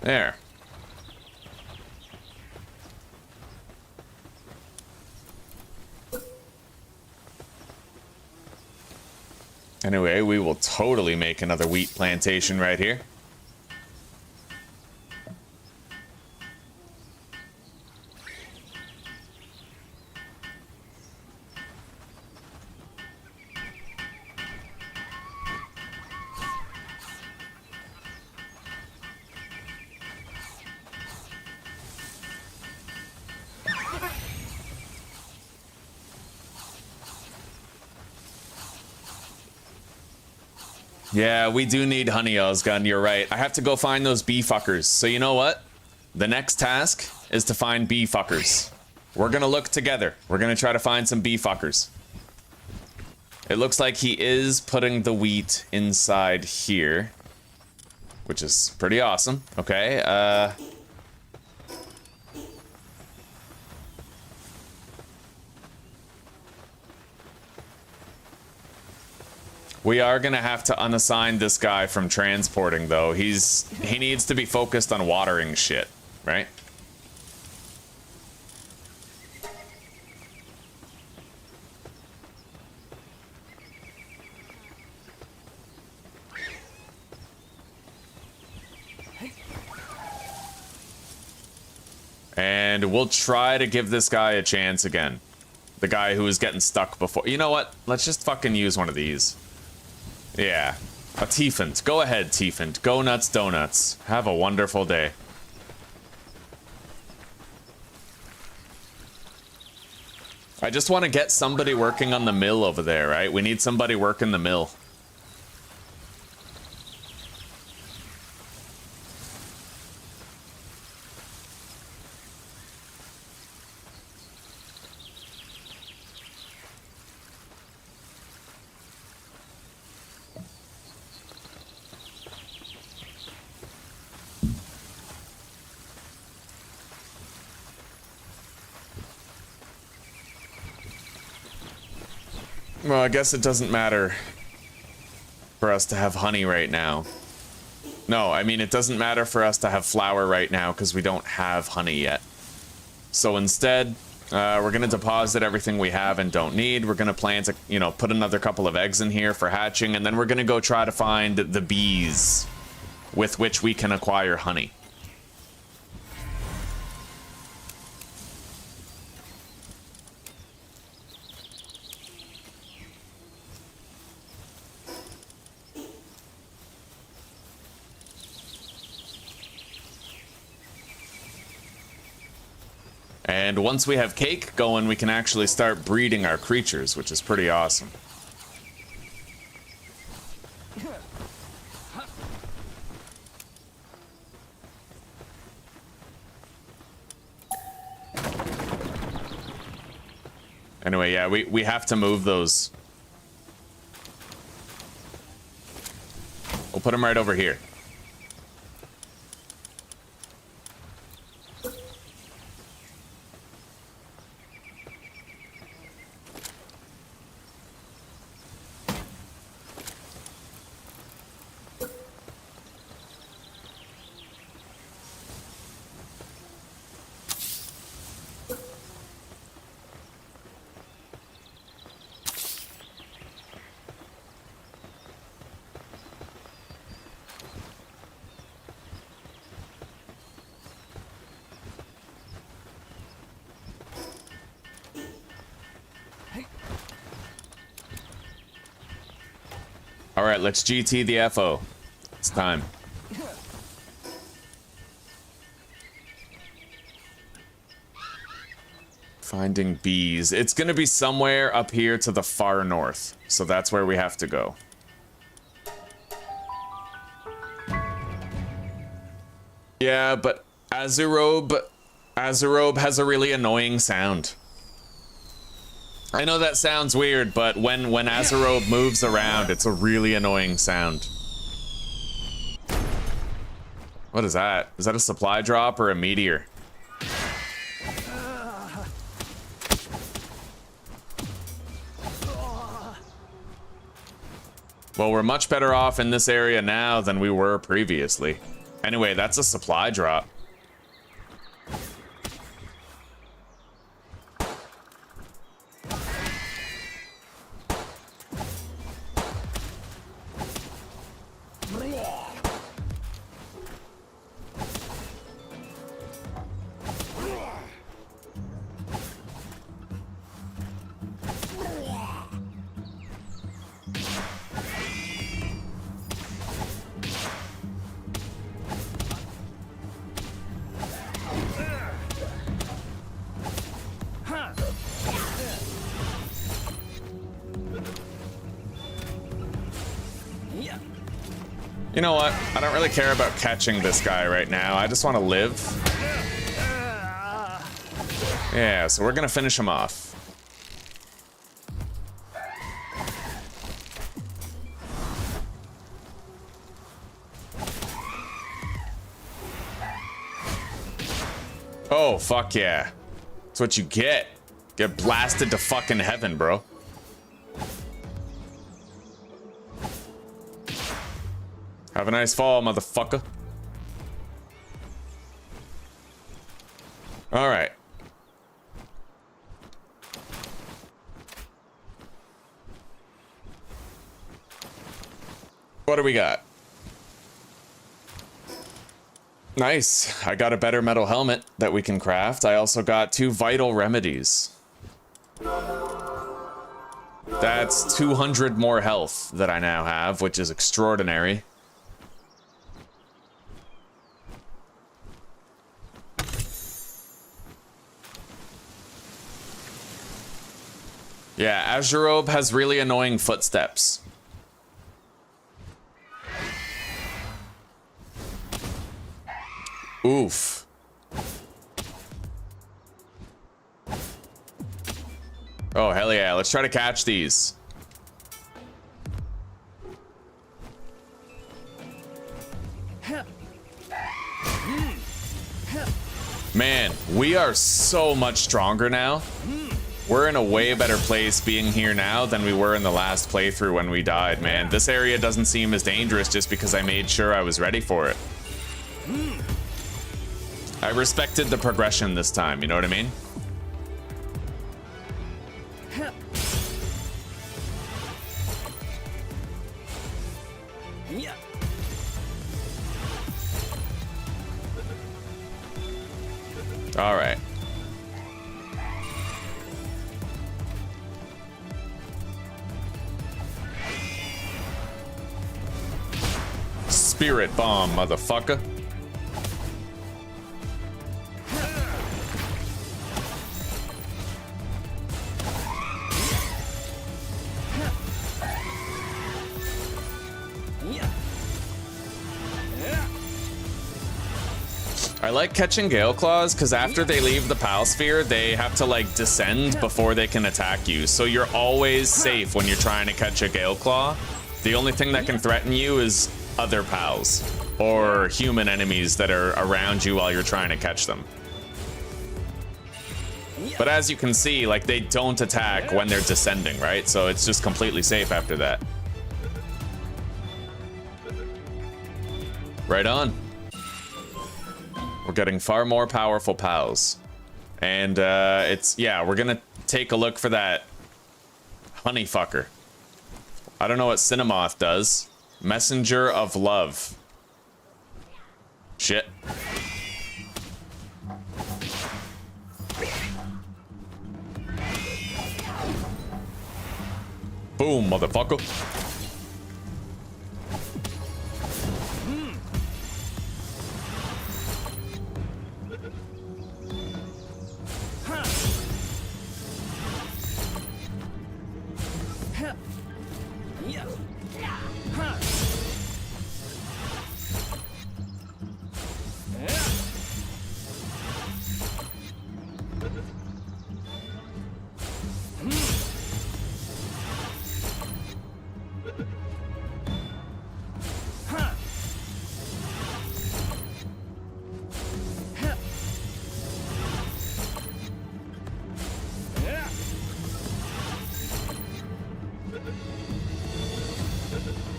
There. Anyway, we will totally make another wheat plantation right here. Yeah, we do need honey, Özgün, you're right. I have to go find those bee fuckers. So you know what? The next task is to find bee fuckers. We're gonna look together. We're gonna try to find some bee fuckers. It looks like he is putting the wheat inside here, which is pretty awesome. Okay, we are gonna have to unassign this guy from transporting, though. He needs to be focused on watering shit, right? And we'll try to give this guy a chance again. The guy who was getting stuck before. You know what? Let's just fucking use one of these. Yeah. A Tiefent. Go ahead, Tiefent. Go nuts, donuts. Have a wonderful day. I just want to get somebody working on the mill over there, right? We need somebody working the mill. Well, I guess it doesn't matter for us to have honey right now. No, I mean, it doesn't matter for us to have flour right now because we don't have honey yet. So instead, we're going to deposit everything we have and don't need. We're going to plan to, you know, put another couple of eggs in here for hatching, and then we're going to go try to find the bees with which we can acquire honey. And once we have cake going, we can actually start breeding our creatures, which is pretty awesome. Anyway, yeah, we have to move those. We'll put them right over here. All right, let's GT the FO. It's time. Finding bees. It's going to be somewhere up here to the far north. So that's where we have to go. Yeah, but Azurobe has a really annoying sound. I know that sounds weird, but when Azurobe moves around, it's a really annoying sound. What is that? Is that a supply drop or a meteor? Well, we're much better off in this area now than we were previously. Anyway, that's a supply drop. You know what? I don't really care about catching this guy right now. I just want to live. Yeah, so we're gonna finish him off. Oh, fuck yeah. That's what you get. Get blasted to fucking heaven, bro. Have a nice fall, motherfucker. All right. What do we got? Nice. I got a better metal helmet that we can craft. I also got 2 vital remedies. That's 200 more health that I now have, which is extraordinary. Yeah, Azurobe has really annoying footsteps. Oof. Oh, hell yeah. Let's try to catch these. Man, we are so much stronger now. We're in a way better place being here now than we were in the last playthrough when we died, man. This area doesn't seem as dangerous just because I made sure I was ready for it. I respected the progression this time, you know what I mean? All right. Spirit bomb, motherfucker. I like catching Gale Claws because after they leave the Pal Sphere, they have to like descend before they can attack you. So you're always safe when you're trying to catch a Gale Claw. The only thing that can threaten you is other pals or human enemies that are around you while you're trying to catch them. But as you can see, like they don't attack when they're descending, right? So it's just completely safe after that. Right on. We're getting far more powerful pals. And yeah, we're gonna take a look for that honey fucker. I don't know what Cinemoth does. Messenger of love. Shit. Boom, motherfucker.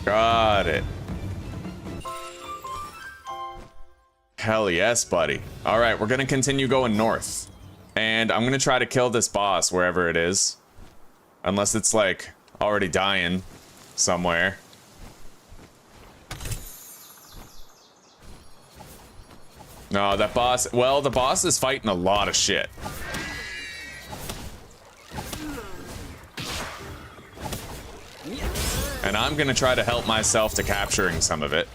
Got it. Hell yes, buddy. All right, we're gonna continue going north. And I'm gonna try to kill this boss wherever it is. Unless it's like already dying somewhere. No, that boss, well, the boss is fighting a lot of shit. And I'm gonna try to help myself to capturing some of it.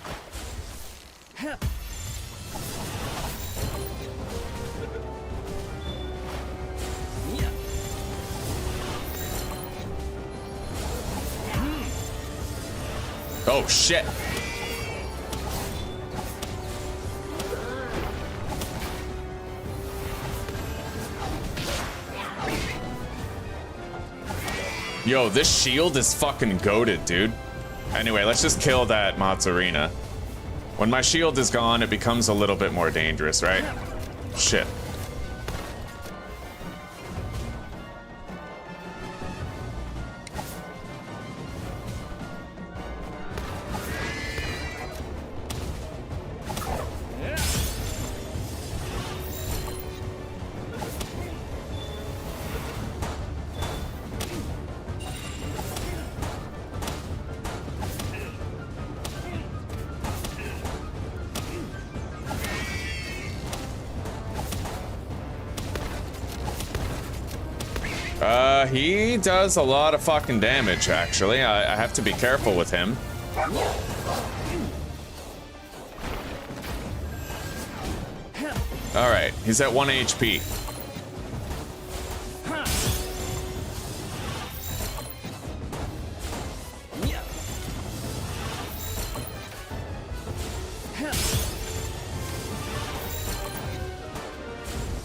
Oh shit. Yo, this shield is fucking goated, dude. Anyway, let's just kill that Mazzarina. When my shield is gone, it becomes a little bit more dangerous, right? Shit. He does a lot of fucking damage, actually. I have to be careful with him. Alright, he's at 1 HP.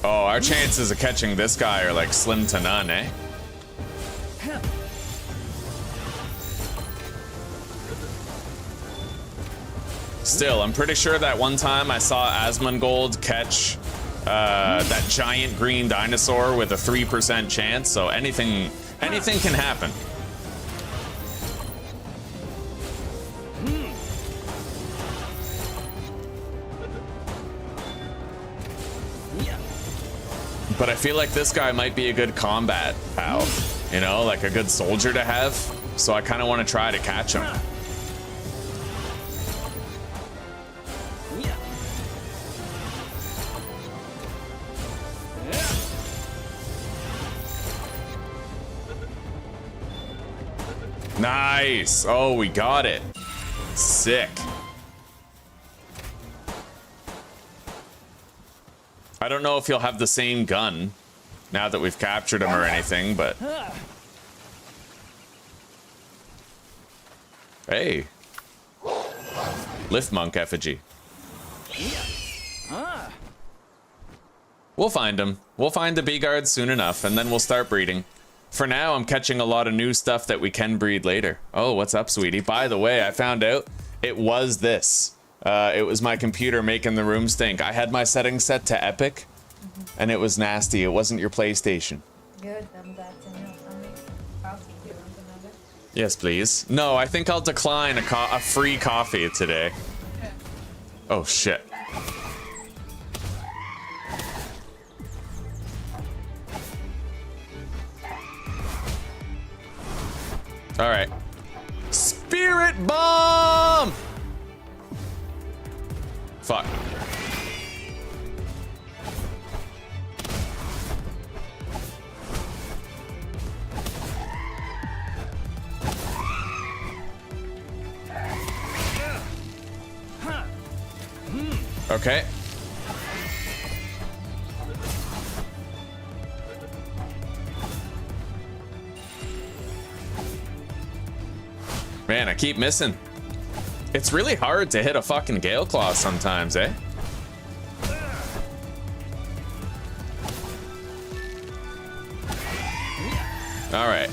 Oh, our chances of catching this guy are like slim to none, eh? Still, I'm pretty sure that one time I saw Asmongold catch that giant green dinosaur with a 3% chance, so anything can happen. But I feel like this guy might be a good combat pal, you know, like a good soldier to have. So I kind of want to try to catch him. Nice. Oh, we got it. Sick. I don't know if he'll have the same gun now that we've captured him or anything, but... Hey. Lift monk effigy. We'll find him. We'll find the bee guard soon enough, and then we'll start breeding. For now, I'm catching a lot of new stuff that we can breed later. Oh, what's up, sweetie? By the way, I found out it was this. It was my computer making the room stink. I had my settings set to epic, and it was nasty. It wasn't your PlayStation. Good, I'm glad to know. I'll make coffee. Do you want another? Yes, please. No, I think I'll decline a free coffee today. Okay. Oh, shit. All right. Spirit bomb! Fuck. Okay. Man, I keep missing. It's really hard to hit a fucking Gale Claw sometimes, eh? All right.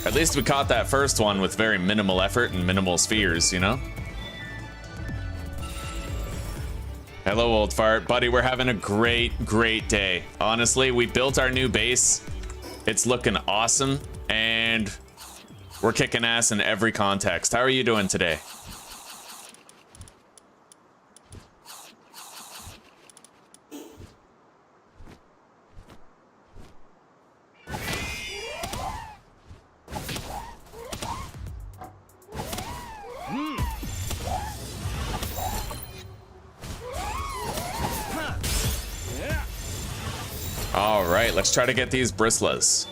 At least we caught that first one with very minimal effort and minimal spheres, you know? Hello, old fart. Buddy, we're having a great day. Honestly, we built our new base. It's looking awesome, and we're kicking ass in every context. How are you doing today? All right, let's try to get these bristlers.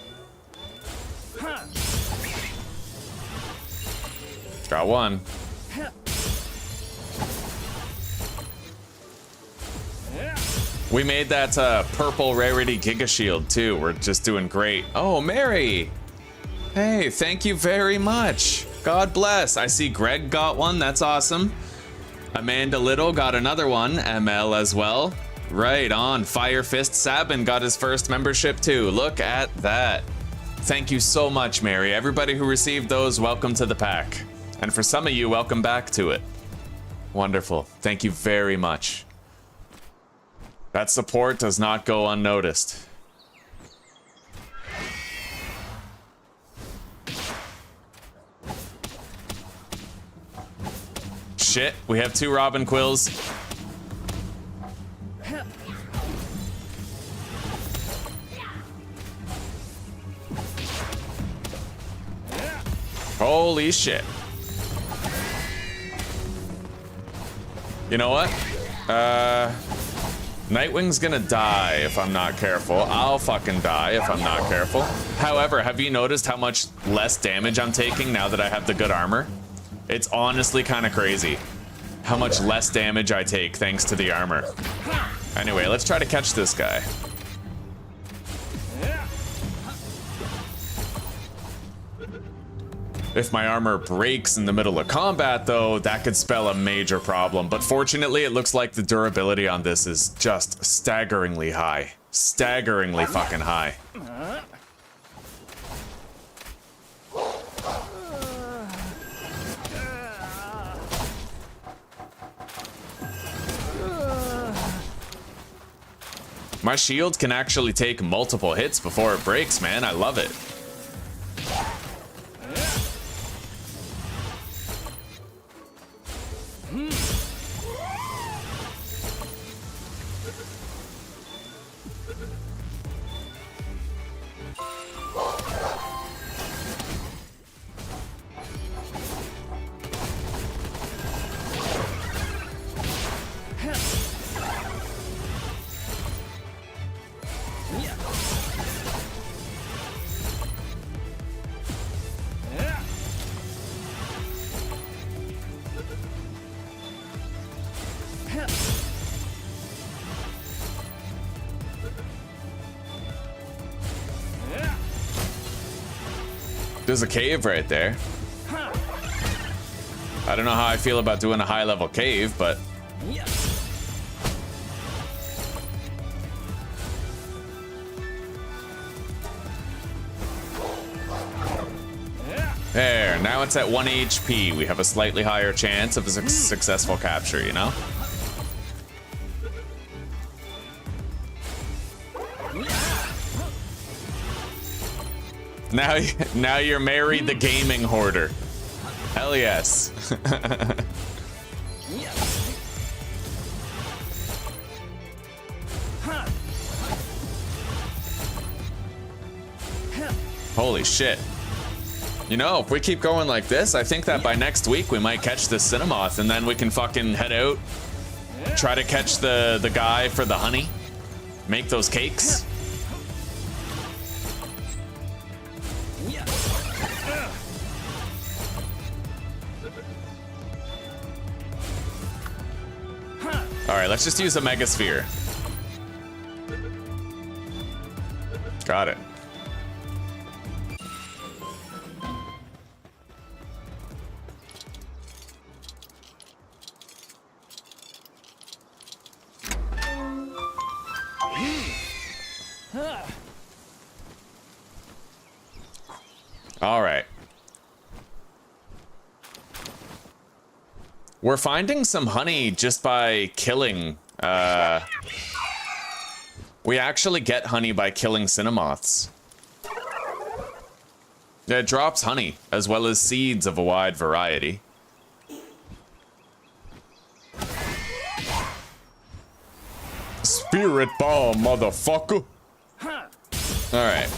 Got one. We made that purple rarity Giga Shield too. We're just doing great. Oh, Mary. Hey, thank you very much. God bless. I see Greg got one. That's awesome. Amanda Little got another one. ML as well. Right on. Fire Fist Sabin got his first membership too. Look at that. Thank you so much, Mary. Everybody who received those, welcome to the pack. And for some of you, welcome back to it. Wonderful. Thank you very much. That support does not go unnoticed. Shit, we have 2 Robin Quills. Holy shit. You know what? Nightwing's gonna die if I'm not careful. I'll fucking die if I'm not careful. However, have you noticed how much less damage I'm taking now that I have the good armor? It's honestly kind of crazy how much less damage I take thanks to the armor. Anyway, let's try to catch this guy. If my armor breaks in the middle of combat, though, that could spell a major problem. But fortunately, it looks like the durability on this is just staggeringly high. Staggeringly fucking high. My shield can actually take multiple hits before it breaks, man. I love it. There's a cave right there. I don't know how I feel about doing a high-level cave, but... There, now it's at 1 HP. We have a slightly higher chance of a successful capture, you know? Now you're married the gaming hoarder. Hell yes. Holy shit. You know, if we keep going like this, I think that by next week we might catch the Cinemoth, and then we can fucking head out, try to catch the guy for the honey, make those cakes. Alright, let's just use a Mega Sphere. Got it. Alright. We're finding some honey just by killing, we actually get honey by killing Cinemoths. It drops honey, as well as seeds of a wide variety. Spirit ball, motherfucker! Alright.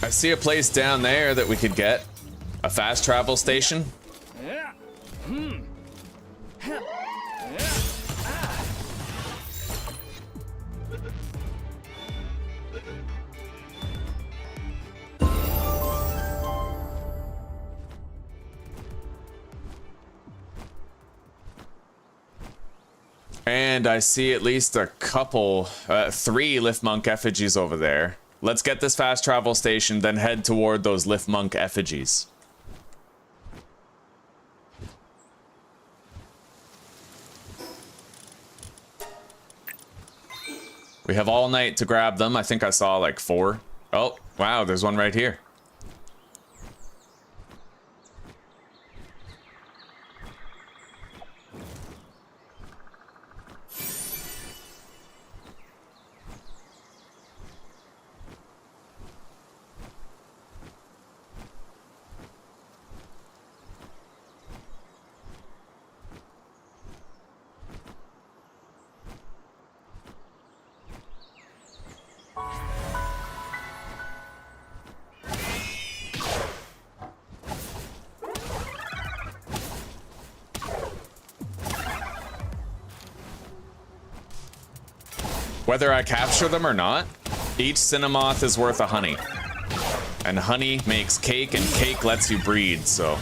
I see a place down there that we could get. A fast travel station. And I see at least a couple, 3 Lift Monk effigies over there. Let's get this fast travel station, then head toward those Lift Monk effigies. We have all night to grab them. I think I saw like 4. Oh, wow, there's one right here. Whether I capture them or not, each Cinemoth is worth a honey. And honey makes cake, and cake lets you breed, so...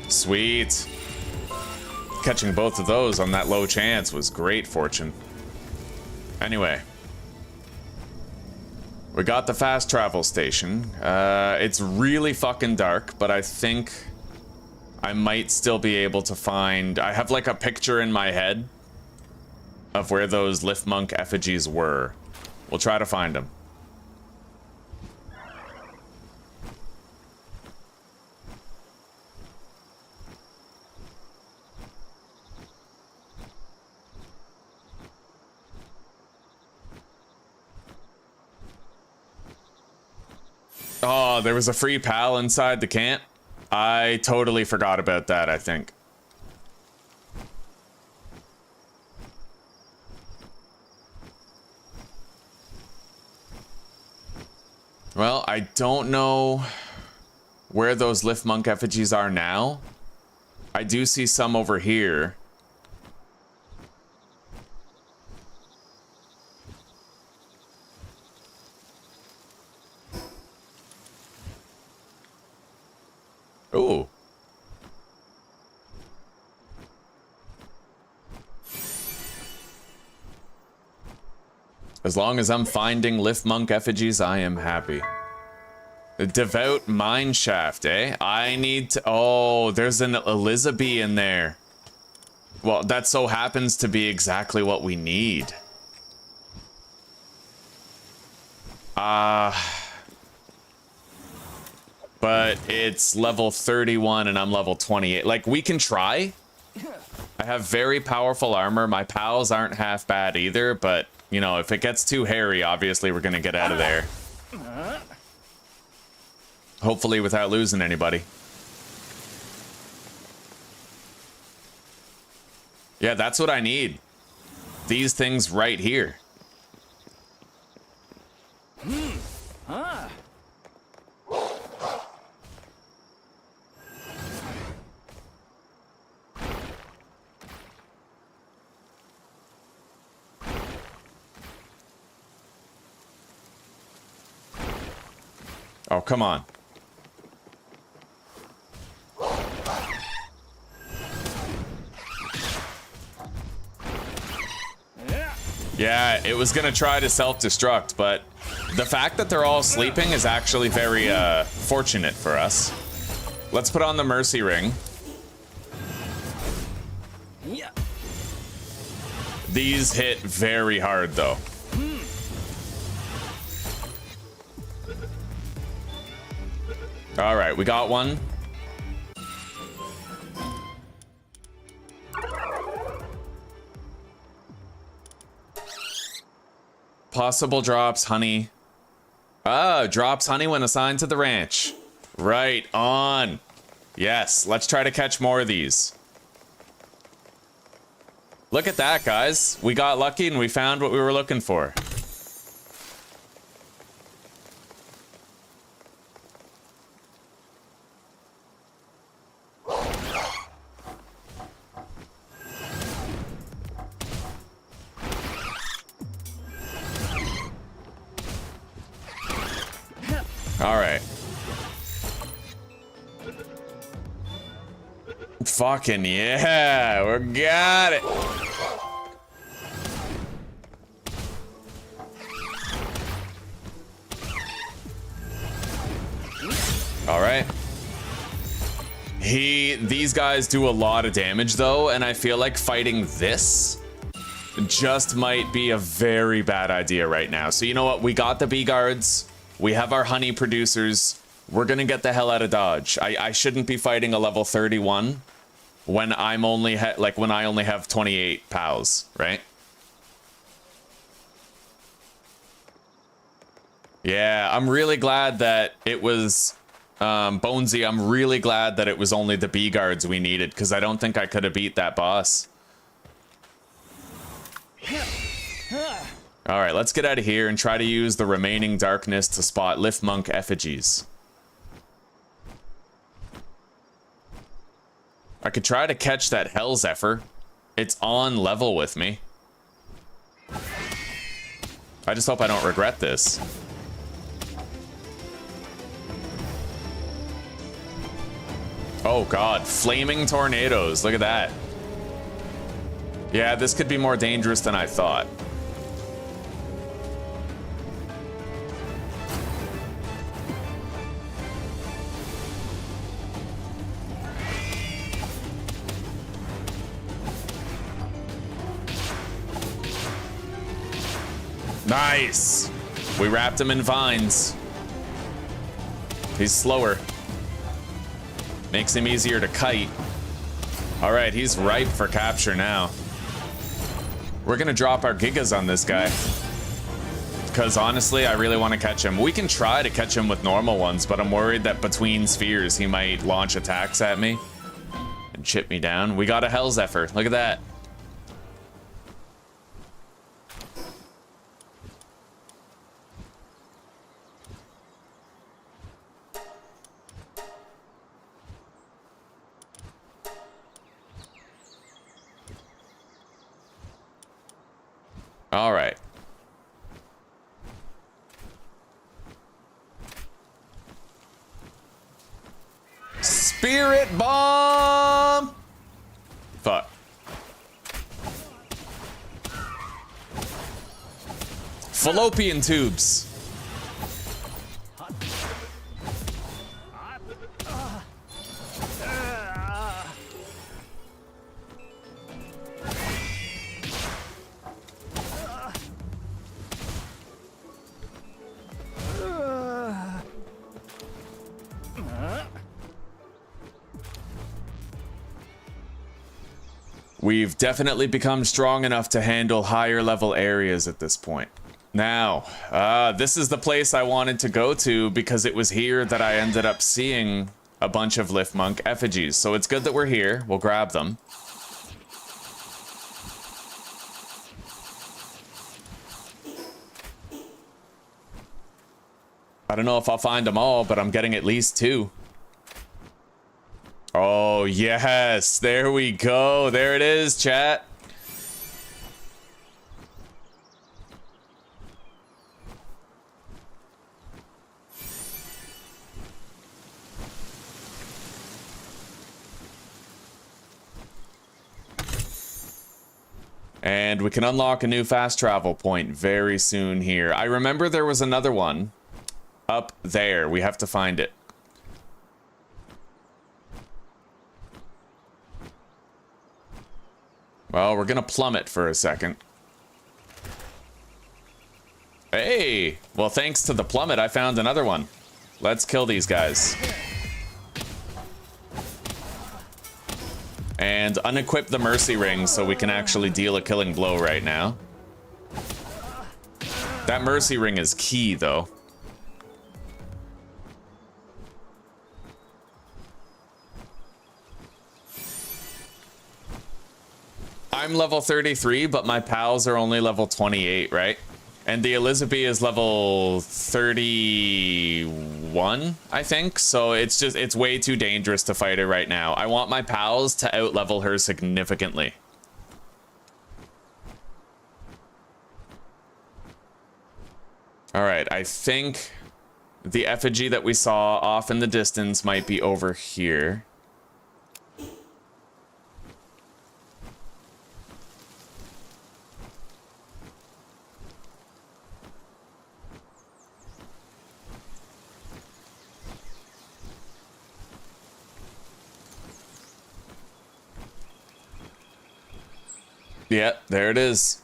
Sweet. Catching both of those on that low chance was great fortune. Anyway. We got the fast travel station. It's really fucking dark, but I think I might still be able to find... I have like a picture in my head of where those Lift Monk effigies were. We'll try to find them. Oh, there was a free pal inside the camp. I totally forgot about that, I think. Well, I don't know where those Lift Monk effigies are now. I do see some over here. Ooh. As long as I'm finding Lift Monk effigies, I am happy. The Devout Mine Shaft, eh? I need to... Oh, there's an Elizabeth in there. Well, that so happens to be exactly what we need. But it's level 31 and I'm level 28. Like, we can try. I have very powerful armor. My pals aren't half bad either, but, you know, if it gets too hairy, obviously we're gonna get out of there. Hopefully without losing anybody. Yeah, that's what I need. These things right here. Oh, come on. Yeah, it was gonna try to self-destruct, but the fact that they're all sleeping is actually very fortunate for us. Let's put on the Mercy Ring. These hit very hard, though. All right, we got one. Possible drops, honey. Ah, drops honey when assigned to the ranch. Right on. Yes, let's try to catch more of these. Look at that, guys. We got lucky and we found what we were looking for. All right. Fucking yeah, we got it. All right. These guys do a lot of damage though, and I feel like fighting this just might be a very bad idea right now. So you know what? We got the bee guards. We have our honey producers. We're gonna get the hell out of Dodge. I shouldn't be fighting a level 31 when I'm only when I only have 28 pals, right? Yeah, I'm really glad that it was Bonesy. I'm really glad that it was only the bee guards we needed, because I don't think I could have beat that boss. All right, let's get out of here and try to use the remaining darkness to spot Lift Monk effigies. I could try to catch that Hell Zephyr. It's on level with me. I just hope I don't regret this. Oh god, flaming tornadoes. Look at that. Yeah, this could be more dangerous than I thought. Nice. We wrapped him in vines. He's slower. Makes him easier to kite. All right, he's ripe for capture now. We're gonna drop our gigas on this guy. Because honestly, I really want to catch him. We can try to catch him with normal ones, but I'm worried that between spheres, he might launch attacks at me and chip me down. We got a Hell Zephyr. Look at that. All right. Spirit bomb! Fuck. Fallopian tubes. We've definitely become strong enough to handle higher level areas at this point. Now, this is the place I wanted to go to because it was here that I ended up seeing a bunch of Lift Monk effigies. So it's good that we're here. We'll grab them. I don't know if I'll find them all, but I'm getting at least 2. Oh, yes. There we go. There it is, chat. And we can unlock a new fast travel point very soon here. I remember there was another one up there. We have to find it. Well, we're gonna plummet for a second. Hey! Well, thanks to the plummet, I found another one. Let's kill these guys. And unequip the mercy ring so we can actually deal a killing blow right now. That mercy ring is key, though. I'm level 33, but my pals are only level 28, right? And the Elizabeth is level 31, I think. So it's way too dangerous to fight her right now. I want my pals to outlevel her significantly. All right, I think the effigy that we saw off in the distance might be over here. Yeah, there it is.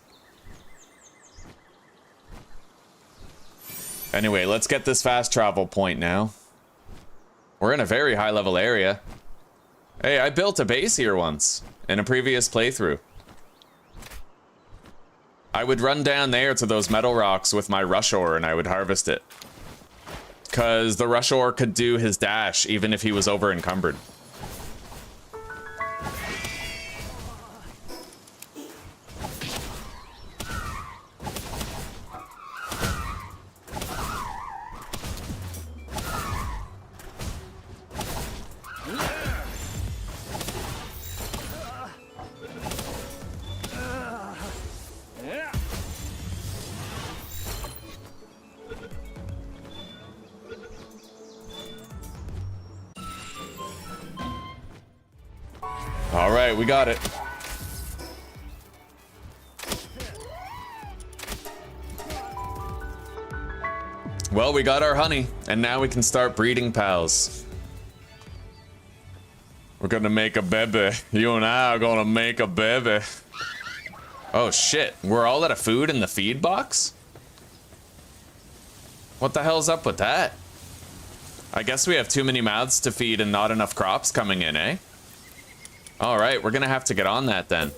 Anyway, let's get this fast travel point now. We're in a very high level area. Hey, I built a base here once in a previous playthrough. I would run down there to those metal rocks with my rush ore and I would harvest it. Because the rush ore could do his dash even if he was over encumbered. We got it. Well, we got our honey, and now we can start breeding pals. We're gonna make a baby. You and I are gonna make a baby. Oh shit, we're all out of food in the feed box? What the hell's up with that? I guess we have too many mouths to feed and not enough crops coming in, eh? All right, we're gonna have to get on that then.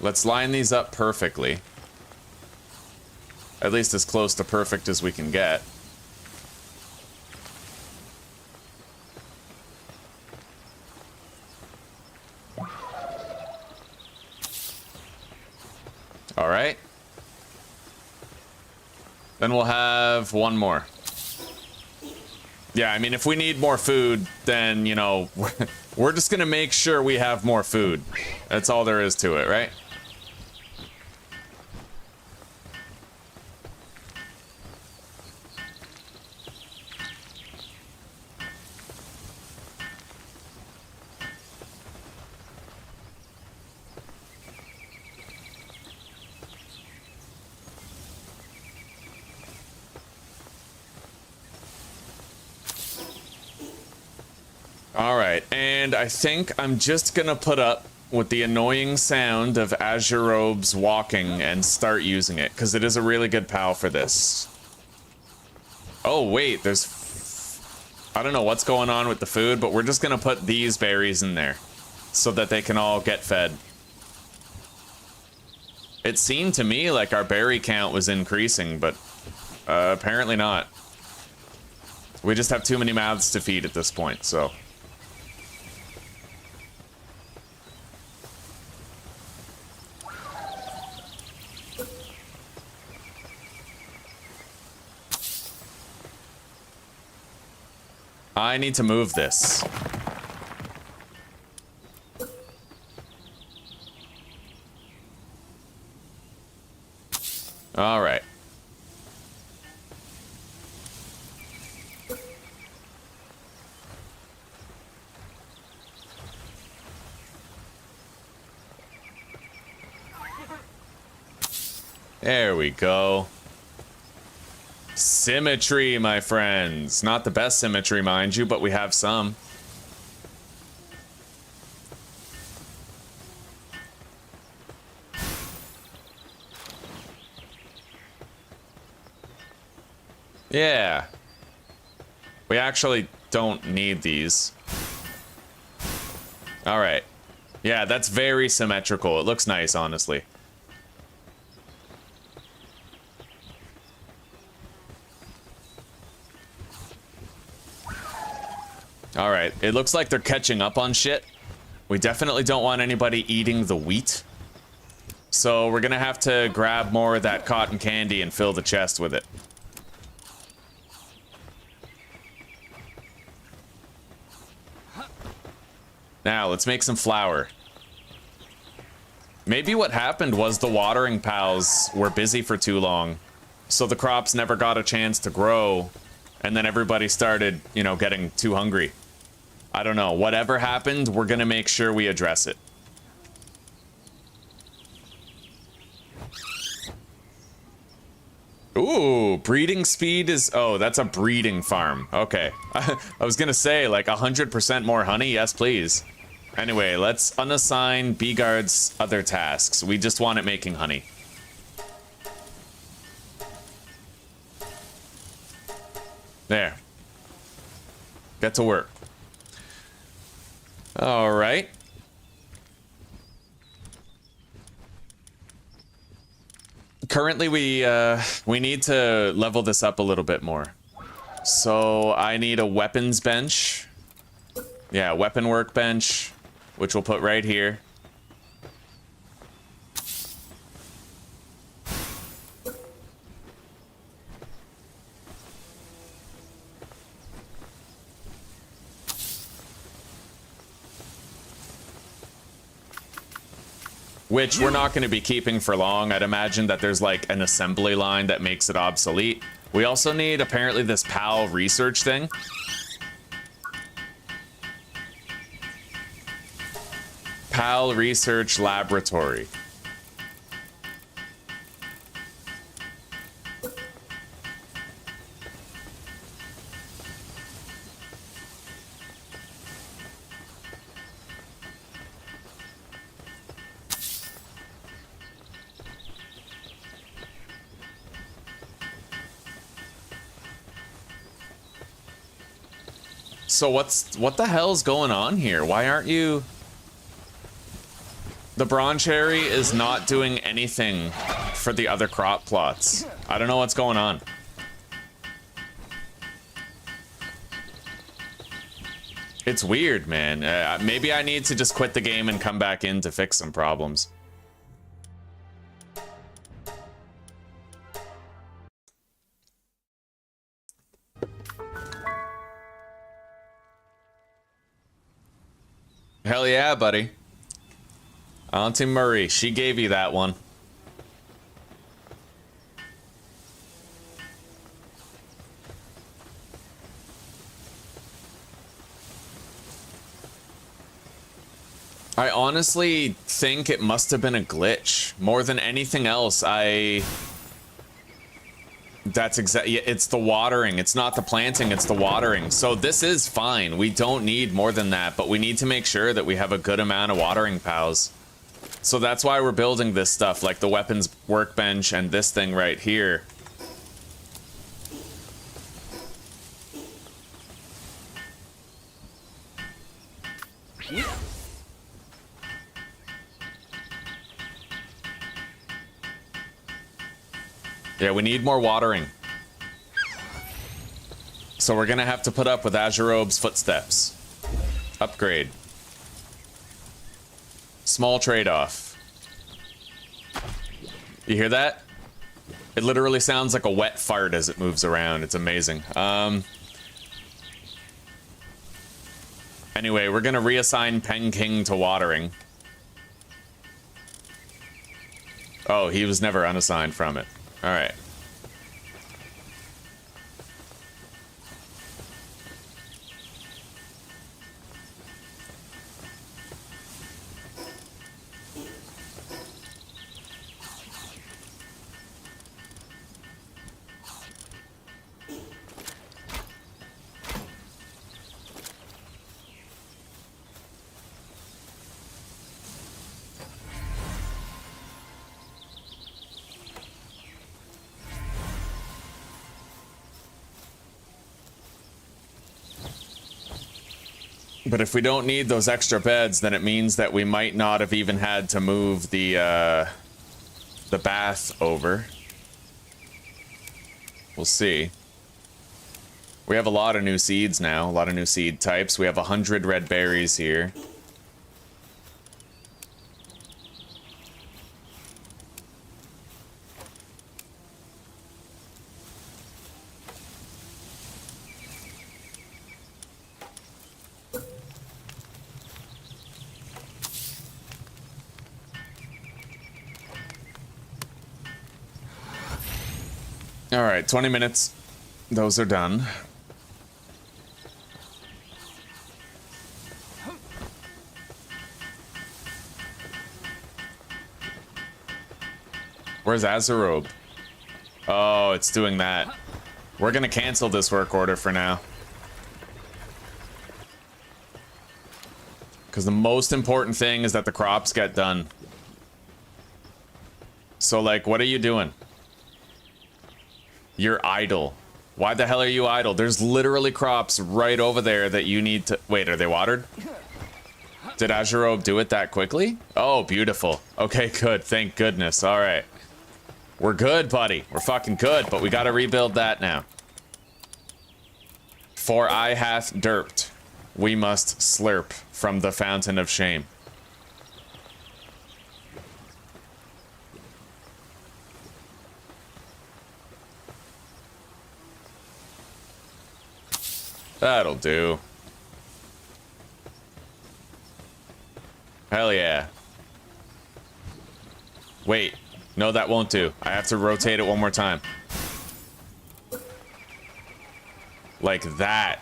Let's line these up perfectly. At least as close to perfect as we can get. All right. Then we'll have one more. Yeah, I mean, if we need more food, then, you know, we're just gonna make sure we have more food. That's all there is to it, right? Alright, and I think I'm just gonna put up with the annoying sound of Azure Robes walking and start using it, because it is a really good pal for this. Oh wait, there's... I don't know what's going on with the food, but we're just gonna put these berries in there, so that they can all get fed. It seemed to me like our berry count was increasing, but apparently not. We just have too many mouths to feed at this point, so... I need to move this. All right. There we go. Symmetry, my friends. Not the best symmetry, mind you, but we have some. Yeah. We actually don't need these. All right. Yeah, that's very symmetrical. It looks nice, honestly. All right, it looks like they're catching up on shit. We definitely don't want anybody eating the wheat. So we're gonna have to grab more of that cotton candy and fill the chest with it. Now, let's make some flour. Maybe what happened was the watering pals were busy for too long, so the crops never got a chance to grow, and then everybody started, you know, getting too hungry. I don't know. Whatever happened, we're gonna make sure we address it. Ooh, breeding speed is... Oh, that's a breeding farm. Okay. I was gonna say, like, 100% more honey? Yes, please. Anyway, let's unassign B-Guard's other tasks. We just want it making honey. There. Get to work. All right. Currently, we need to level this up a little bit more. So I need a weapons bench. Yeah, weapon workbench, which we'll put right here. Which we're not going to be keeping for long. I'd imagine that there's like an assembly line that makes it obsolete. We also need apparently this PAL research thing. PAL Research Laboratory. So what the hell's going on here? Why aren't you... The Bronze Cherry is not doing anything for the other crop plots. I don't know what's going on. It's weird, man. Maybe I need to just quit the game and come back in to fix some problems. Hell yeah, buddy. AuntieMurry, she gave you that one. I honestly think it must have been a glitch. More than anything else, That's exactly... It's the watering. It's not the planting, it's the watering. So this is fine. We don't need more than that, but we need to make sure that we have a good amount of watering pals. So that's why we're building this stuff, like the weapons workbench and this thing right here. Yeah, we need more watering. So we're gonna have to put up with Azurobe's footsteps. Upgrade. Small trade-off. You hear that? It literally sounds like a wet fart as it moves around. It's amazing. Anyway, we're gonna reassign Pen King to watering. Oh, he was never unassigned from it. Alright. But if we don't need those extra beds, then it means that we might not have even had to move the bath over. We'll see. We have a lot of new seeds now, a lot of new seed types. We have 100 red berries here. All right, 20 minutes. Those are done. Where's Azurobe? Oh, it's doing that. We're gonna cancel this work order for now. Because the most important thing is that the crops get done. So, like, what are you doing? You're idle. Why the hell are you idle? There's literally crops right over there that you need to... Wait, are they watered? Did Azurobe do it that quickly? Oh, beautiful. Okay, good. Thank goodness. All right. We're good, buddy. We're fucking good, but we gotta rebuild that now. For I hath derped, we must slurp from the fountain of shame. That'll do. Hell yeah. Wait. No, that won't do. I have to rotate it one more time. Like that.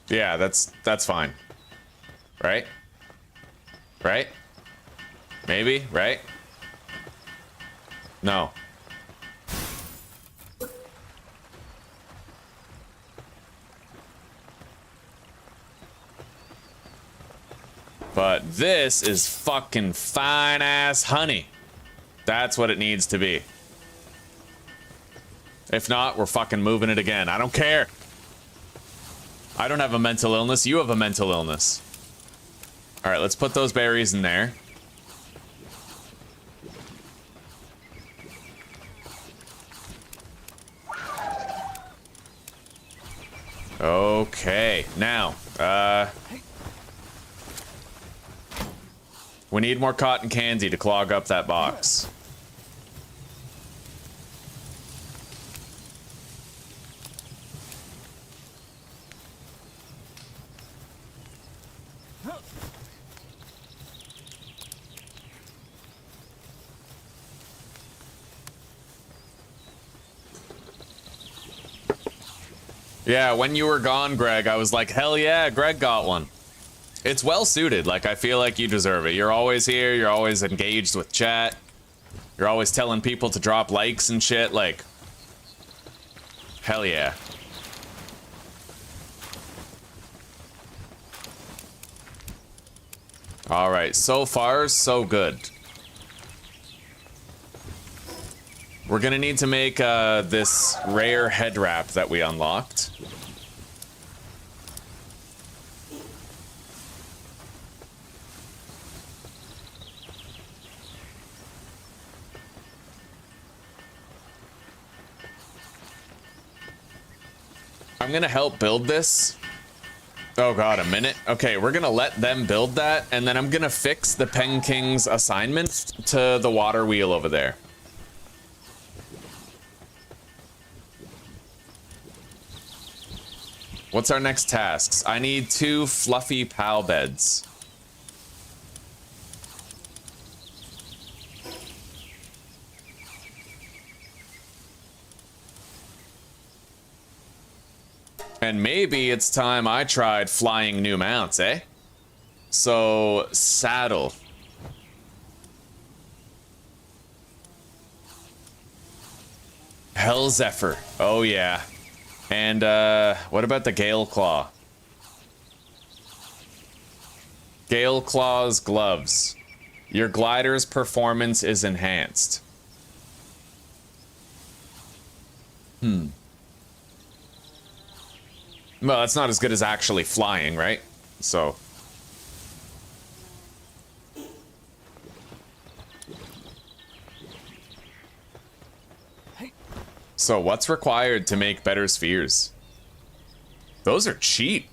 Yeah, that's fine. Right? Right? Maybe, right? No. But this is fucking fine-ass honey. That's what it needs to be. If not, we're fucking moving it again. I don't care. I don't have a mental illness. You have a mental illness. All right, let's put those berries in there. Okay, now, we need more cotton candy to clog up that box. Yeah, when you were gone, Greg, I was like, hell yeah, Greg got one. It's well suited. Like, I feel like you deserve it. You're always here. You're always engaged with chat. You're always telling people to drop likes and shit. Like, hell yeah. All right, so far, so good. We're gonna need to make this rare head wrap that we unlocked. I'm gonna help build this. Oh god, a minute. Okay, we're gonna let them build that, and then I'm gonna fix the Pen King's assignment to the water wheel over there. What's our next tasks? I need 2 fluffy pal beds. And maybe it's time I tried flying new mounts, eh? So, saddle. Hell Zephyr. Oh yeah. And, what about the Gale Claw? Gale Claw's gloves. Your glider's performance is enhanced. Well, that's not as good as actually flying, right? So. So what's required to make better spheres? Those are cheap.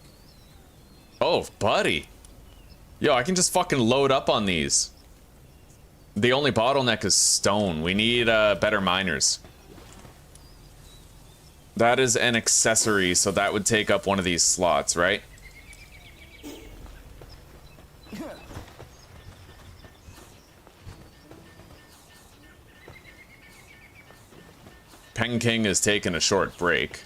Oh, buddy. Yo, I can just fucking load up on these. The only bottleneck is stone. We need better miners. That is an accessory, so that would take up one of these slots, right? Pen King is taking a short break.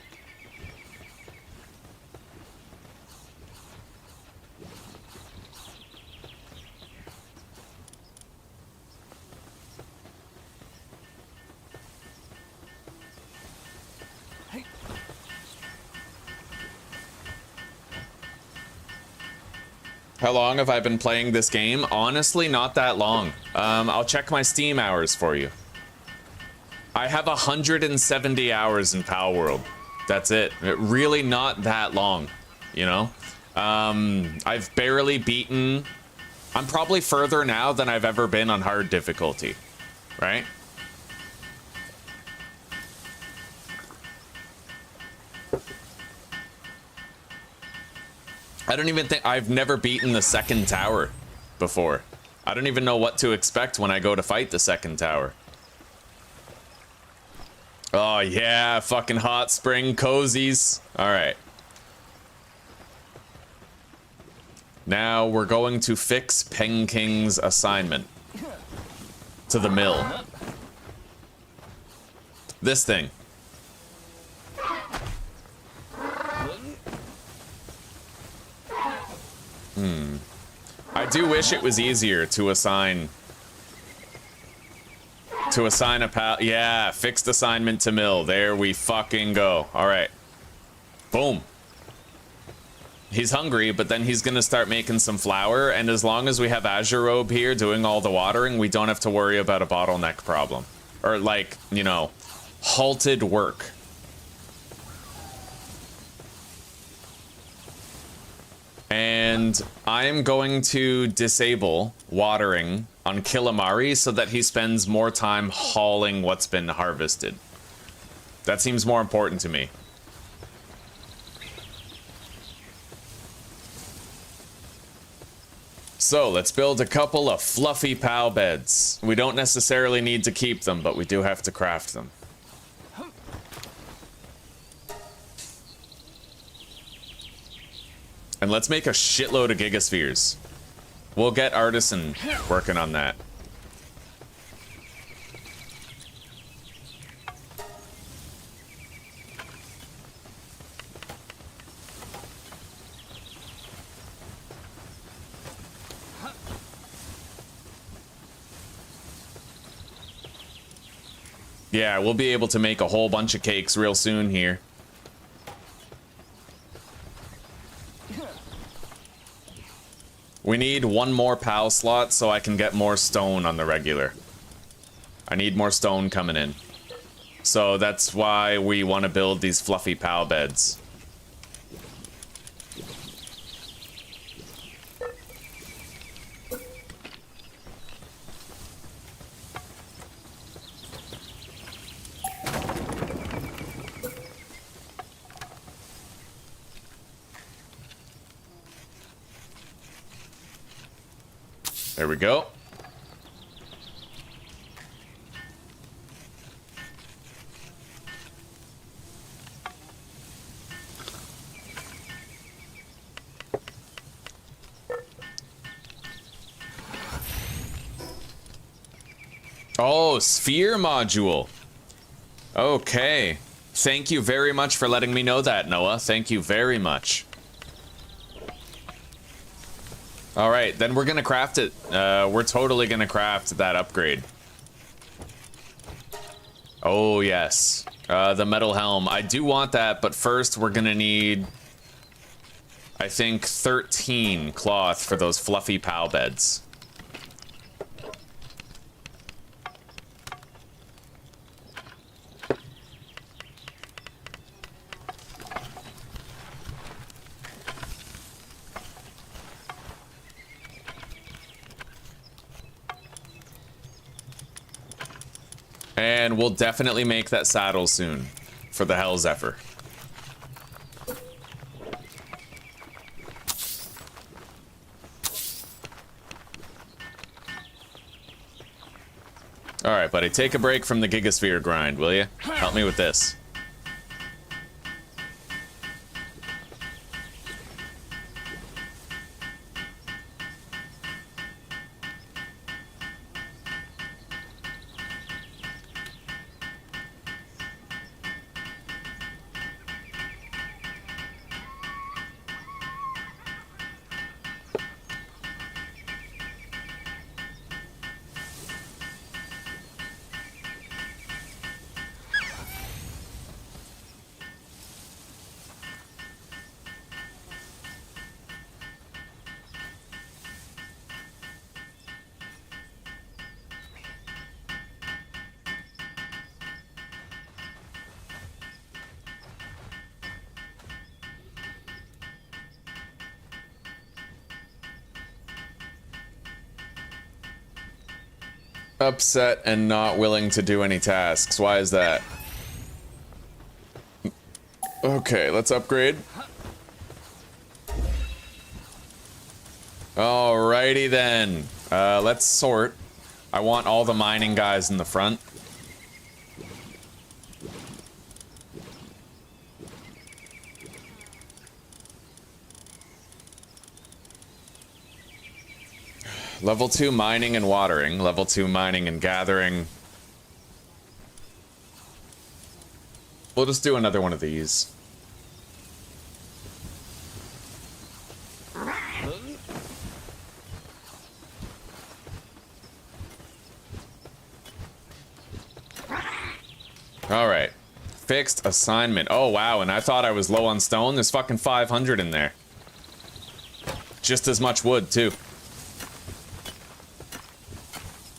How long have I been playing this game? Honestly, not that long. I'll check my Steam hours for you. I have 170 hours in Palworld. That's it. Really not that long, you know? I've barely beaten... I'm probably further now than I've ever been on hard difficulty, right? I don't even think... I've never beaten the second tower before. I don't even know what to expect when I go to fight the second tower. Oh yeah, fucking hot spring cozies. All right. Now we're going to fix Pen King's assignment to the mill. This thing. I do wish it was easier to assign a pal. Yeah, fixed assignment to mill. There we fucking go. All right. Boom. He's hungry, but then he's gonna start making some flour, and as long as we have Azure Robe here doing all the watering, we don't have to worry about a bottleneck problem. Or, like, you know, halted work. And I'm going to disable watering on Killamari so that he spends more time hauling what's been harvested. That seems more important to me. So let's build a couple of fluffy POW beds. We don't necessarily need to keep them, but we do have to craft them. And let's make a shitload of gigaspheres. We'll get Artisan working on that. Yeah, we'll be able to make a whole bunch of cakes real soon here. We need one more POW slot so I can get more stone on the regular. I need more stone coming in. So that's why we want to build these fluffy POW beds. There we go. Oh, sphere module. Okay. Thank you very much for letting me know that, Noah. Thank you very much. All right, then we're gonna craft it. We're totally gonna craft that upgrade. Oh, yes. The metal helm. I do want that, but first we're gonna need, I think, 13 cloth for those fluffy POW beds. And we'll definitely make that saddle soon for the Hell Zephyr. Alright, buddy, take a break from the Gigasphere grind, will you? Help me with this. Upset and not willing to do any tasks. Why is that? Okay, let's upgrade. Alrighty then. Let's sort. I want all the mining guys in the front. Level 2 mining and watering. Level 2 mining and gathering. We'll just do another one of these. Alright. Fixed assignment. Oh, wow, and I thought I was low on stone. There's fucking 500 in there. just as much wood, too.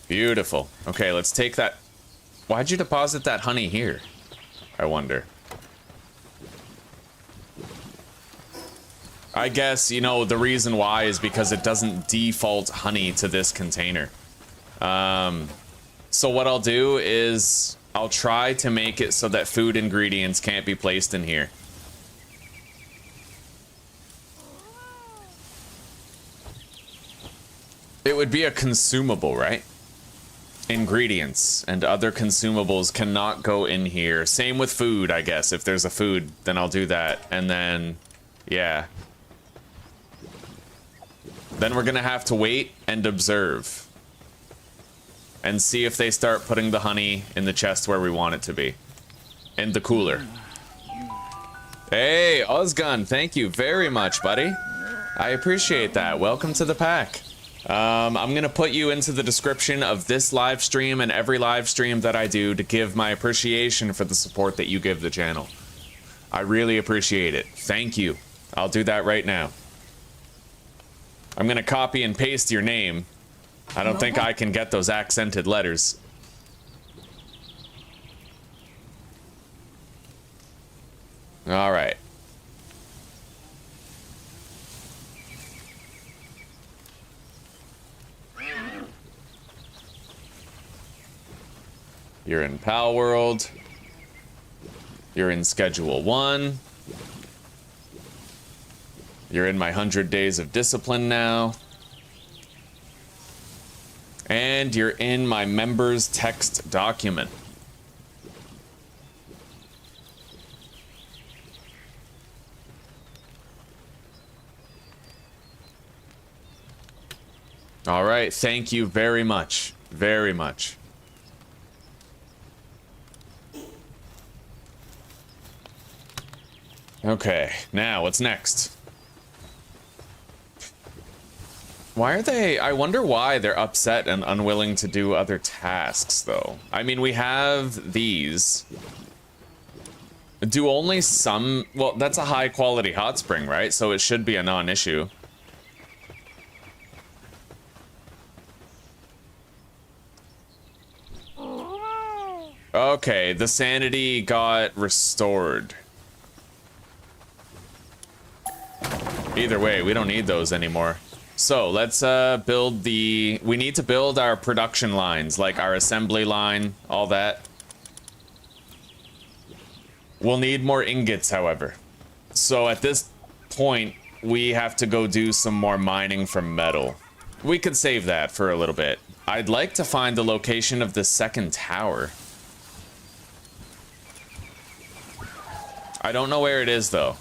Beautiful. Okay, let's take that. Why'd you deposit that honey here? I wonder. I guess, you know, the reason why is because it doesn't default honey to this container. So what I'll do is I'll try to make it so that food ingredients can't be placed in here. It would be a consumable, right? Ingredients and other consumables cannot go in here. Same with food, I guess. If there's a food, then I'll do that. And then, yeah. Then we're gonna have to wait and observe. And see if they start putting the honey in the chest where we want it to be. In the cooler. Hey, Özgün, thank you very much, buddy. I appreciate that. Welcome to the pack. I'm gonna put you into the description of this live stream and every live stream that I do to give my appreciation for the support that you give the channel. I really appreciate it. Thank you. I'll do that right now. I'm gonna copy and paste your name. I don't think I can get those accented letters. All right. You're in Palworld. You're in Schedule 1. You're in my 100 Days of Discipline now. And you're in my members text document. All right, thank you very much. Very much. Okay, now what's next? Why are they... I wonder why they're upset and unwilling to do other tasks, though. I mean, we have these. Do only some... Well, that's a high-quality hot spring, right? So it should be a non-issue. Okay, the sanity got restored. Either way, we don't need those anymore. So let's build the... We need to build our production lines, like our assembly line, all that. We'll need more ingots, however. So at this point, we have to go do some more mining for metal. We could save that for a little bit. I'd like to find the location of the second tower. I don't know where it is, though.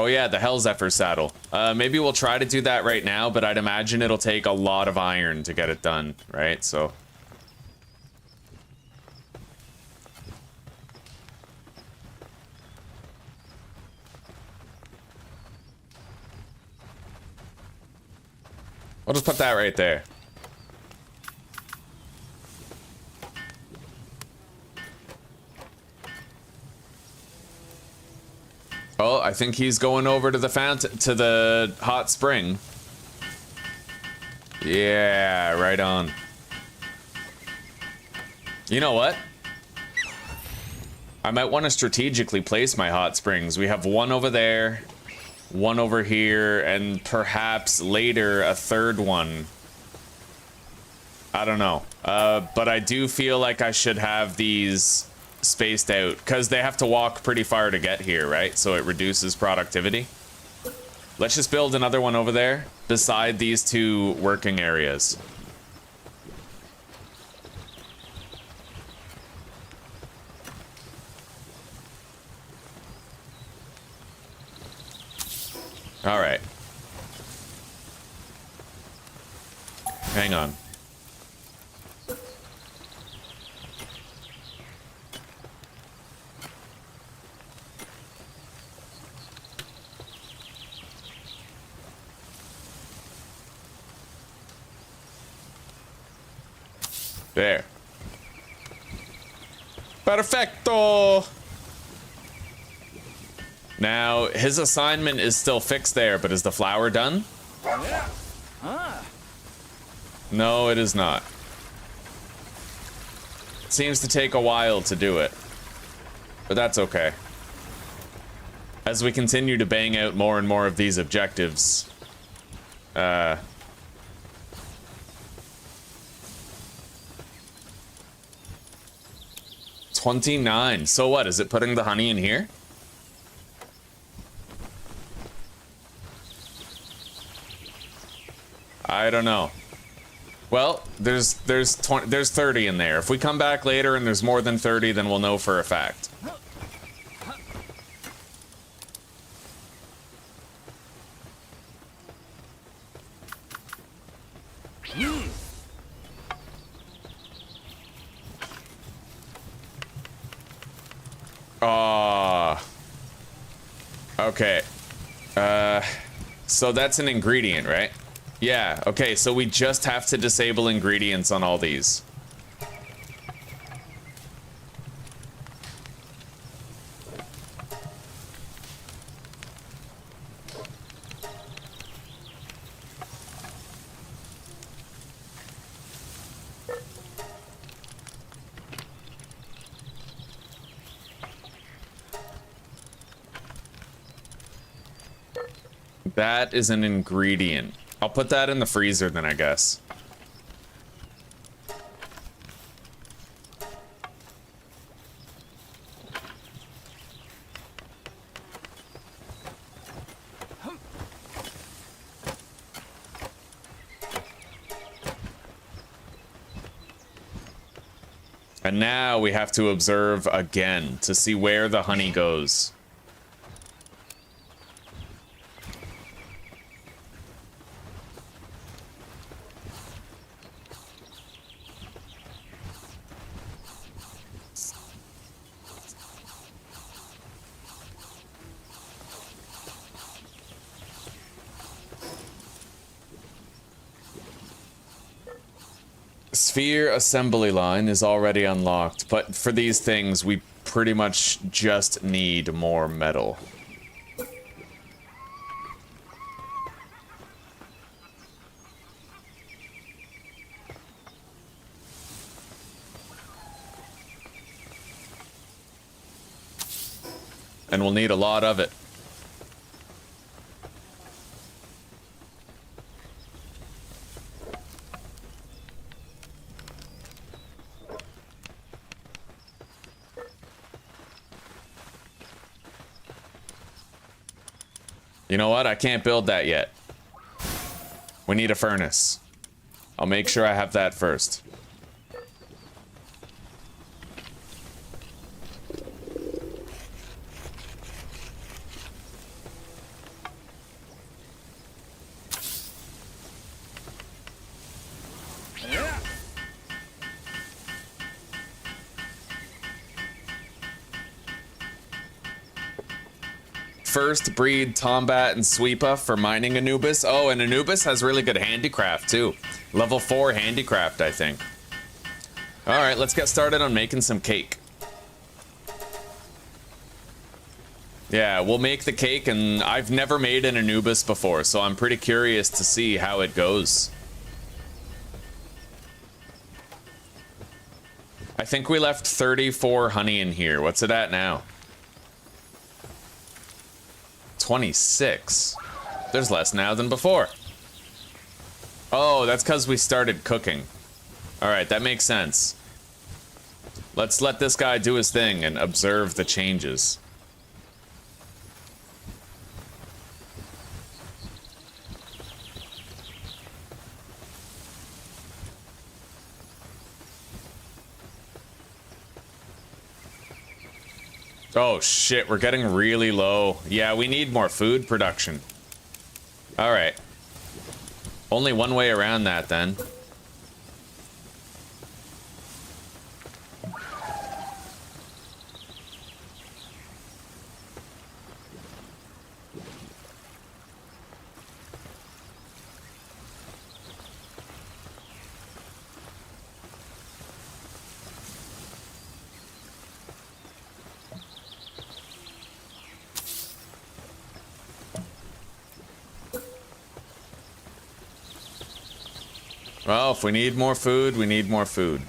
Oh yeah, the Hell Zephyr saddle. Maybe we'll try to do that right now, but I'd imagine it'll take a lot of iron to get it done, right? So... I'll just put that right there. Oh, I think he's going over to the fountain, to the hot spring. Yeah, right on. You know what? I might want to strategically place my hot springs. We have one over there, one over here, and perhaps later a third one. I don't know. But I do feel like I should have these spaced out, because they have to walk pretty far to get here, right? So it reduces productivity. Let's just build another one over there beside these two working areas. All right. Hang on. There. Perfecto! Now, his assignment is still fixed there, but is the flower done? No, it is not. It seems to take a while to do it. But that's okay. As we continue to bang out more and more of these objectives. 29. So what? Is it putting the honey in here? I don't know. Well, there's 30 in there. If we come back later and there's more than 30, then we'll know for a fact. Okay. So that's an ingredient, right? Yeah, okay, so we just have to disable ingredients on all these. That is an ingredient. I'll put that in the freezer then, I guess. And now we have to observe again to see where the honey goes. Sphere assembly line is already unlocked, but for these things, we pretty much just need more metal. And we'll need a lot of it. You know what? I can't build that yet. We need a furnace. I'll make sure I have that first. First breed Tombat and Sweepa for mining Anubis. Oh, and Anubis has really good handicraft too. Level 4 handicraft, I think. Alright, let's get started on making some cake. Yeah, we'll make the cake, and I've never made an Anubis before, so I'm pretty curious to see how it goes. I think we left 34 honey in here. What's it at now? 26. There's less now than before. Oh, that's because we started cooking. Alright, that makes sense. Let's let this guy do his thing and observe the changes. Oh shit, we're getting really low. Yeah, we need more food production. Alright. Only one way around that then. Well, if we need more food, we need more food.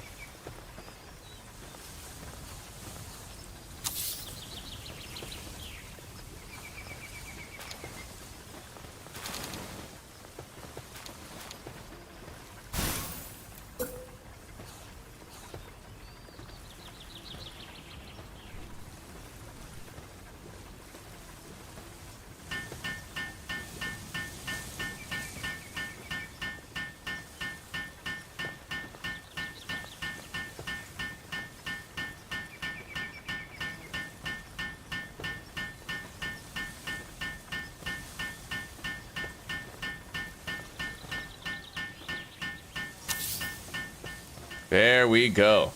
There we go.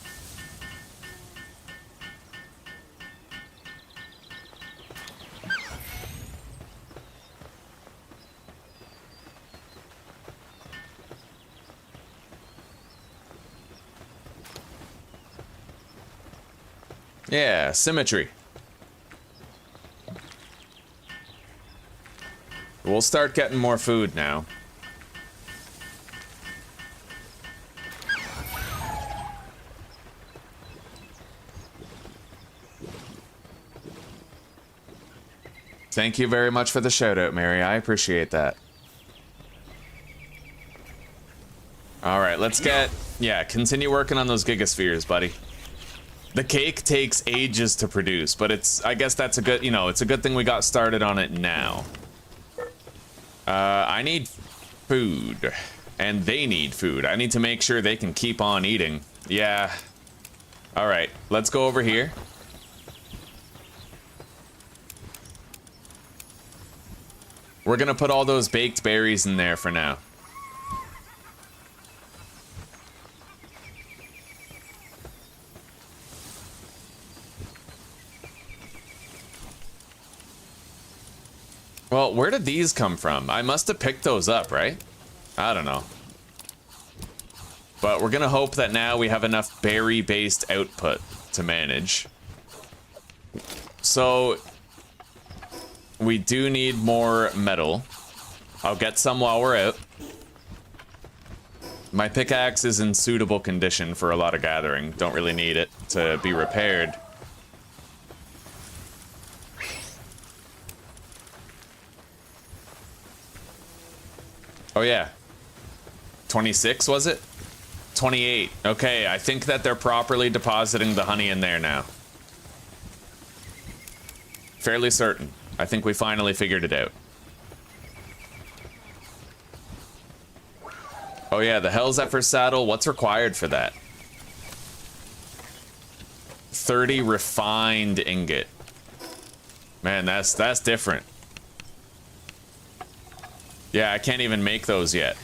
Yeah, symmetry. We'll start getting more food now. Thank you very much for the shout out, Mary. I appreciate that. All right, let's continue working on those gigaspheres, buddy. The cake takes ages to produce, but I guess that's a good, it's a good thing we got started on it now. I need food, and they need food. I need to make sure they can keep on eating. Yeah. All right, let's go over here. We're gonna put all those baked berries in there for now. Well, where did these come from? I must have picked those up, right? I don't know. But we're gonna hope that now we have enough berry-based output to manage. So we do need more metal. I'll get some while we're out. My pickaxe is in suitable condition for a lot of gathering. Don't really need it to be repaired. Oh yeah. 26 was it? 28. Okay, I think that they're properly depositing the honey in there now. Fairly certain. I think we finally figured it out. Oh yeah, the Hellzephyr saddle, what's required for that? 30 refined ingot. Man, that's different. Yeah, I can't even make those yet.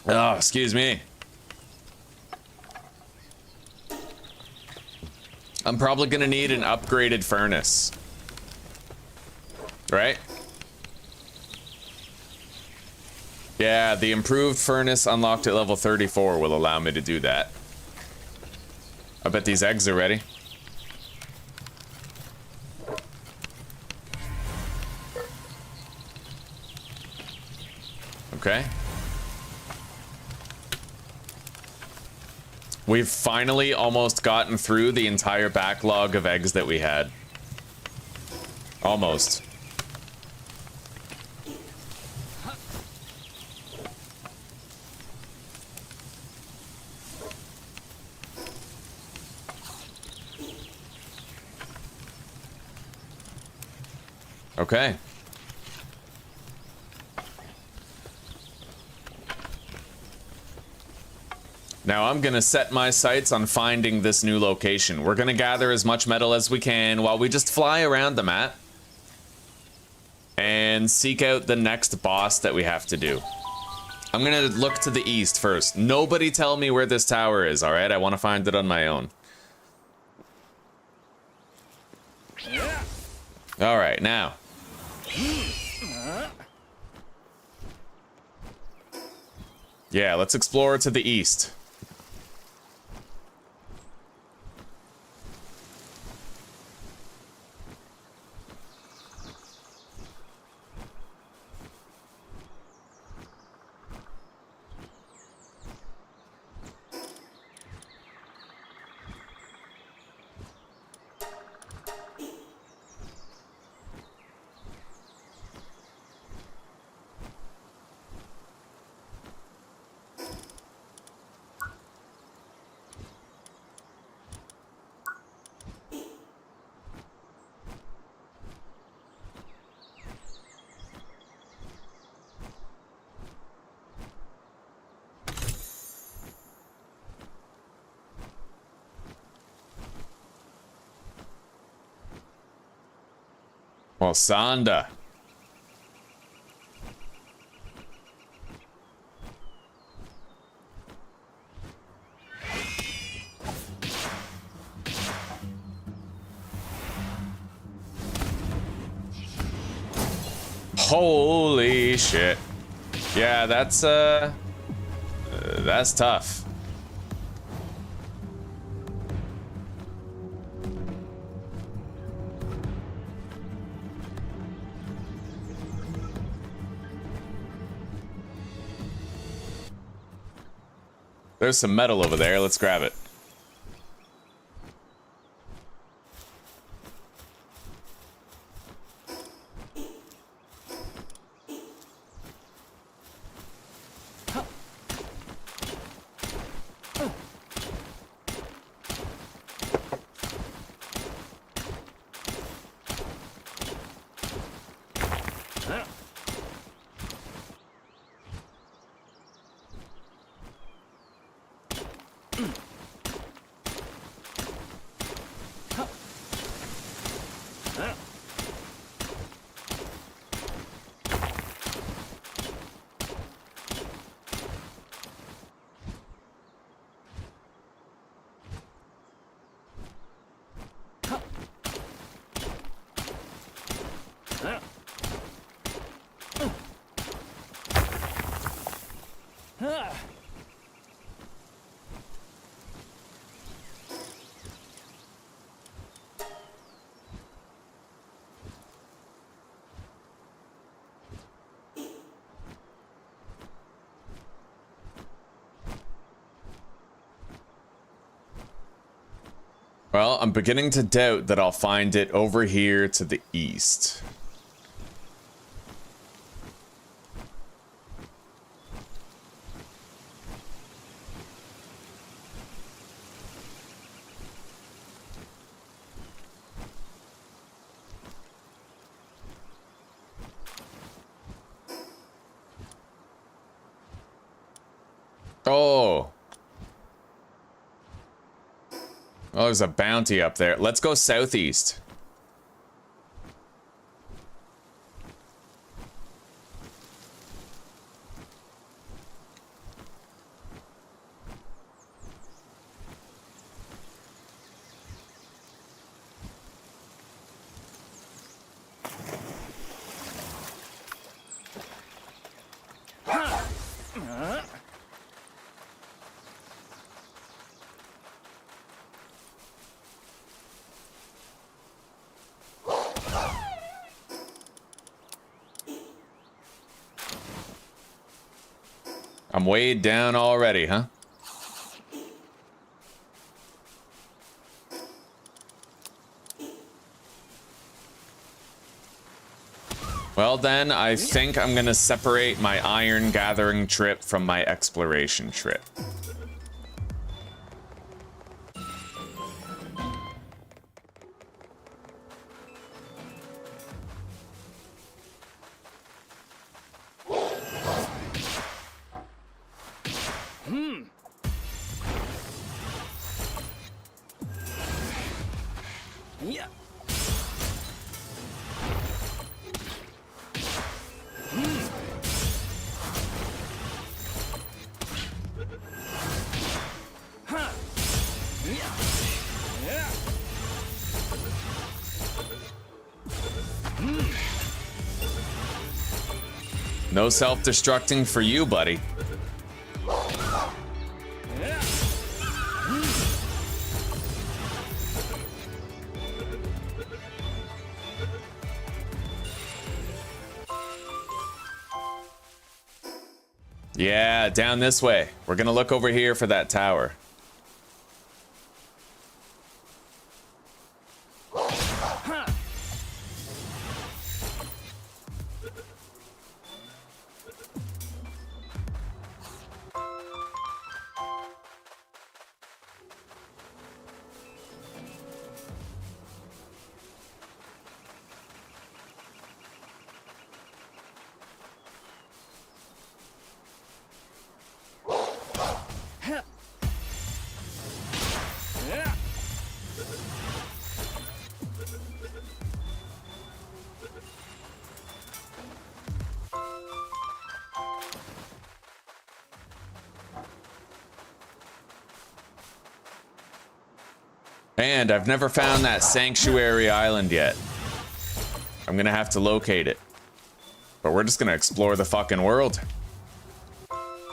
Oh, excuse me. I'm probably gonna need an upgraded furnace. Right? Yeah, the improved furnace unlocked at level 34 will allow me to do that. I bet these eggs are ready. Okay. We've finally almost gotten through the entire backlog of eggs that we had. Almost. Okay. Now I'm gonna set my sights on finding this new location. We're gonna gather as much metal as we can while we just fly around the map and seek out the next boss that we have to do. I'm gonna look to the east first. Nobody tell me where this tower is, alright? I wanna find it on my own. Alright, now. Yeah, let's explore to the east. Well, Sanda. Holy shit. Yeah, that's tough. There's some metal over there. Let's grab it. Well, I'm beginning to doubt that I'll find it over here to the east. Oh. Oh, there's a bounty up there. Let's go southeast. I'm weighed down already, huh? Well then, I think I'm gonna separate my iron gathering trip from my exploration trip. No self-destructing for you, buddy. Yeah, down this way. We're gonna look over here for that tower. And I've never found that sanctuary island yet. I'm gonna have to locate it. But we're just gonna explore the fucking world.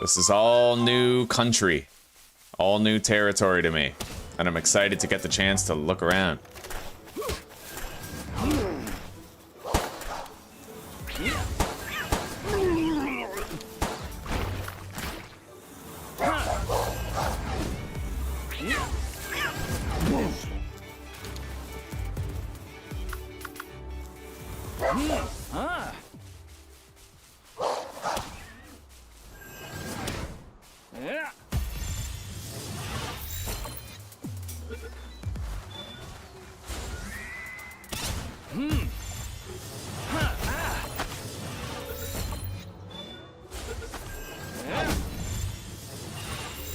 This is all new country. All new territory to me. And I'm excited to get the chance to look around.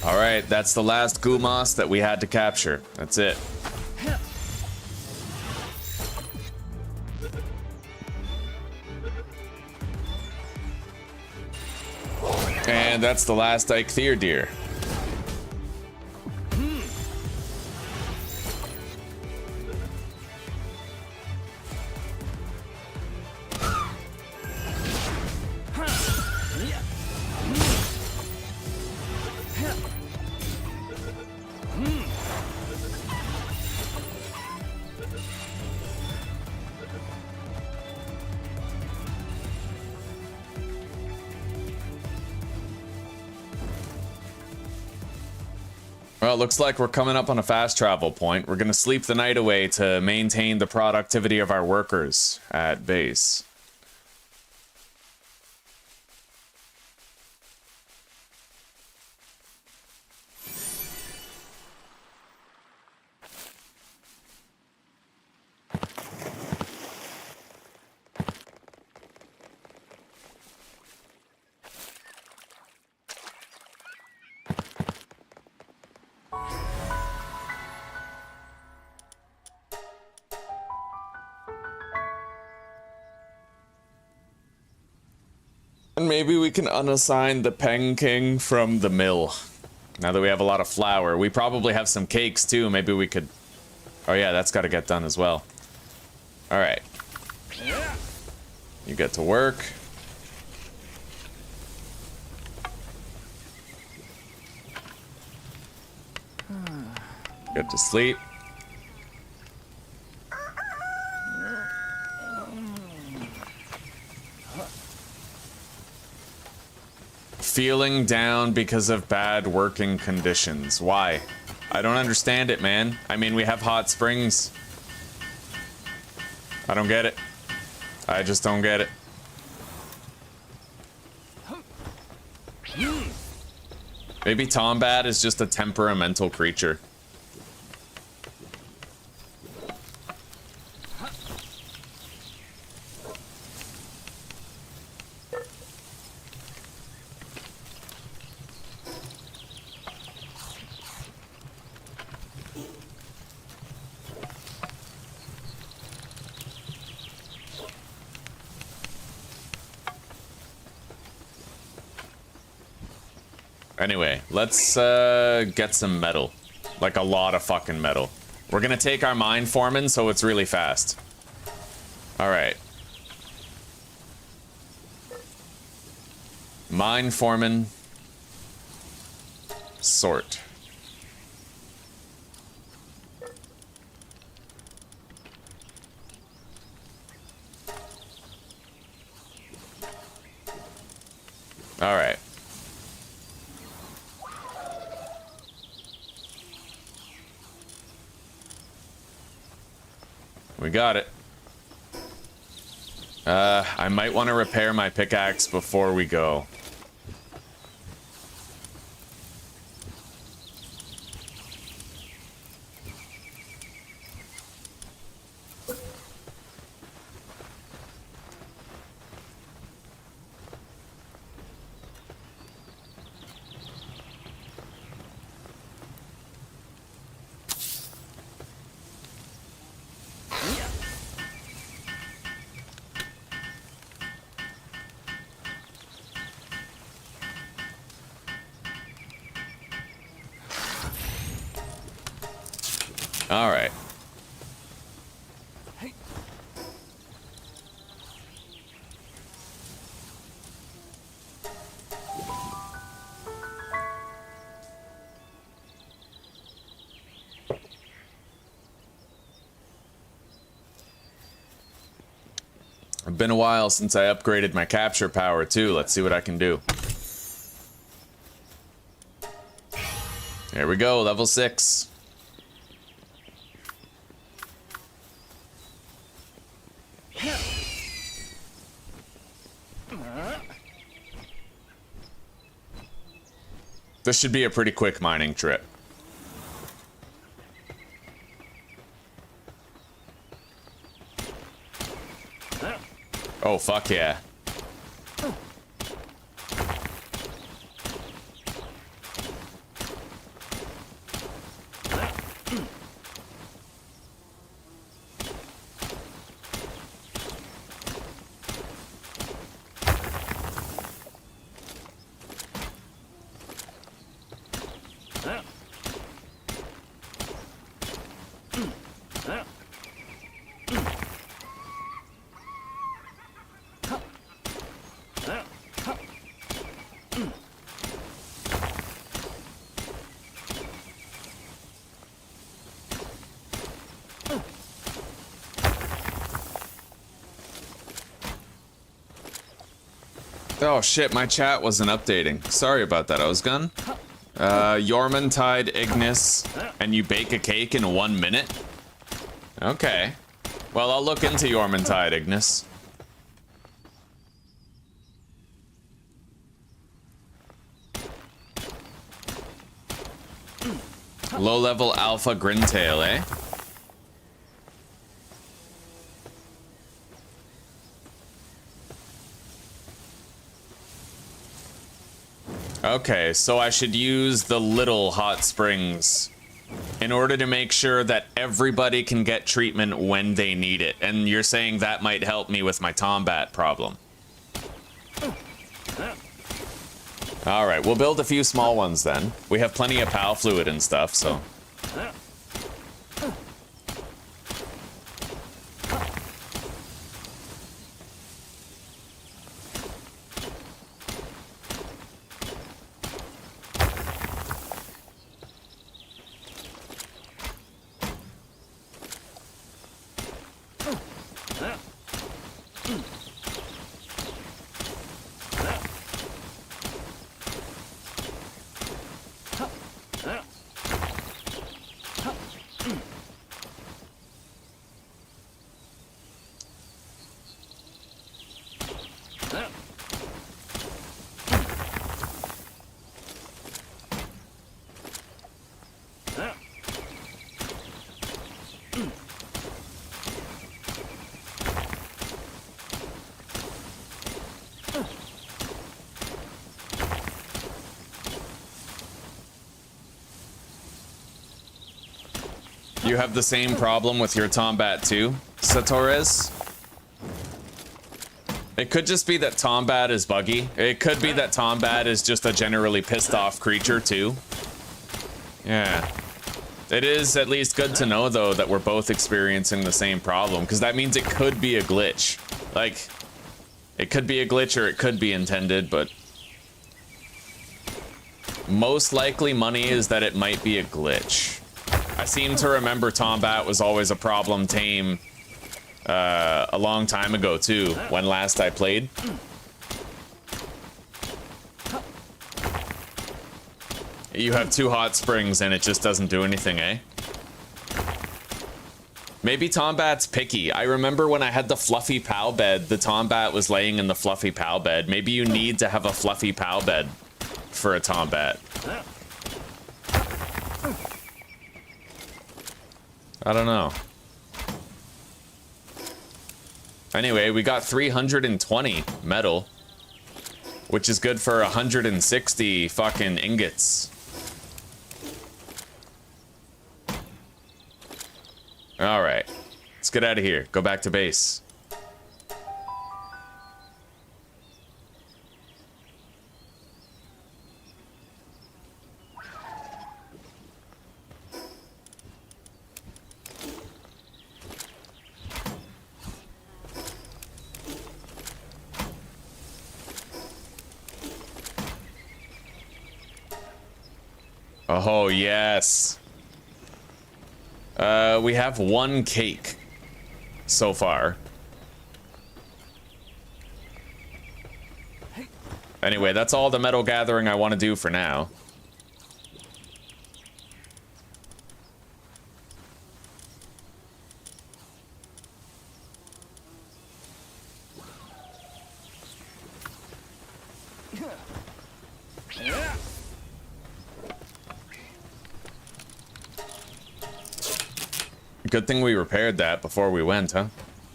Alright, that's the last Gumas that we had to capture. That's it. And that's the last Eikthyr deer. Well, it looks like we're coming up on a fast travel point. We're going to sleep the night away to maintain the productivity of our workers at base. And maybe we can unassign the Peng King from the mill. Now that we have a lot of flour. We probably have some cakes too. Maybe we could... Oh yeah, that's got to get done as well. Alright. You get to work. Get to sleep. Feeling down because of bad working conditions. Why? I don't understand it, man. I mean, we have hot springs. I don't get it. I just don't get it. Maybe Tombat is just a temperamental creature. Anyway, let's get some metal. Like a lot of fucking metal. We're gonna take our mine foreman, so it's really fast. Alright. Mine foreman. Sort. Alright. We got it. I might want to repair my pickaxe before we go. All right. It's been a while since I upgraded my capture power too. Let's see what I can do. Here we go, level 6. This should be a pretty quick mining trip. Oh, fuck yeah. Oh shit, my chat wasn't updating. Sorry about that, Özgün. Jormuntide Ignis, and you bake a cake in 1 minute? Okay. Well, I'll look into Jormuntide Ignis. Low-level alpha grintail, eh? Okay, so I should use the little hot springs in order to make sure that everybody can get treatment when they need it. And you're saying that might help me with my Tombat problem. Alright, we'll build a few small ones then. We have plenty of PAL fluid and stuff, so... You have the same problem with your Tombat too, Satores? It could just be that Tombat is buggy. It could be that Tombat is just a generally pissed off creature too. Yeah. It is at least good to know though that we're both experiencing the same problem, because that means it could be a glitch. Like, it could be a glitch or it could be intended, but most likely money is that it might be a glitch. I seem to remember Tombat was always a problem tame a long time ago too, when last I played. You have 2 hot springs and it just doesn't do anything, eh? Maybe Tombat's picky. I remember when I had the fluffy PAL bed, the Tombat was laying in the fluffy PAL bed. Maybe you need to have a fluffy PAL bed for a Tombat. I don't know. Anyway, we got 320 metal, which is good for 160 fucking ingots. All right, let's get out of here. Go back to base. Oh, yes. We have one cake so far. Anyway, that's all the metal gathering I want to do for now. Good thing we repaired that before we went, huh?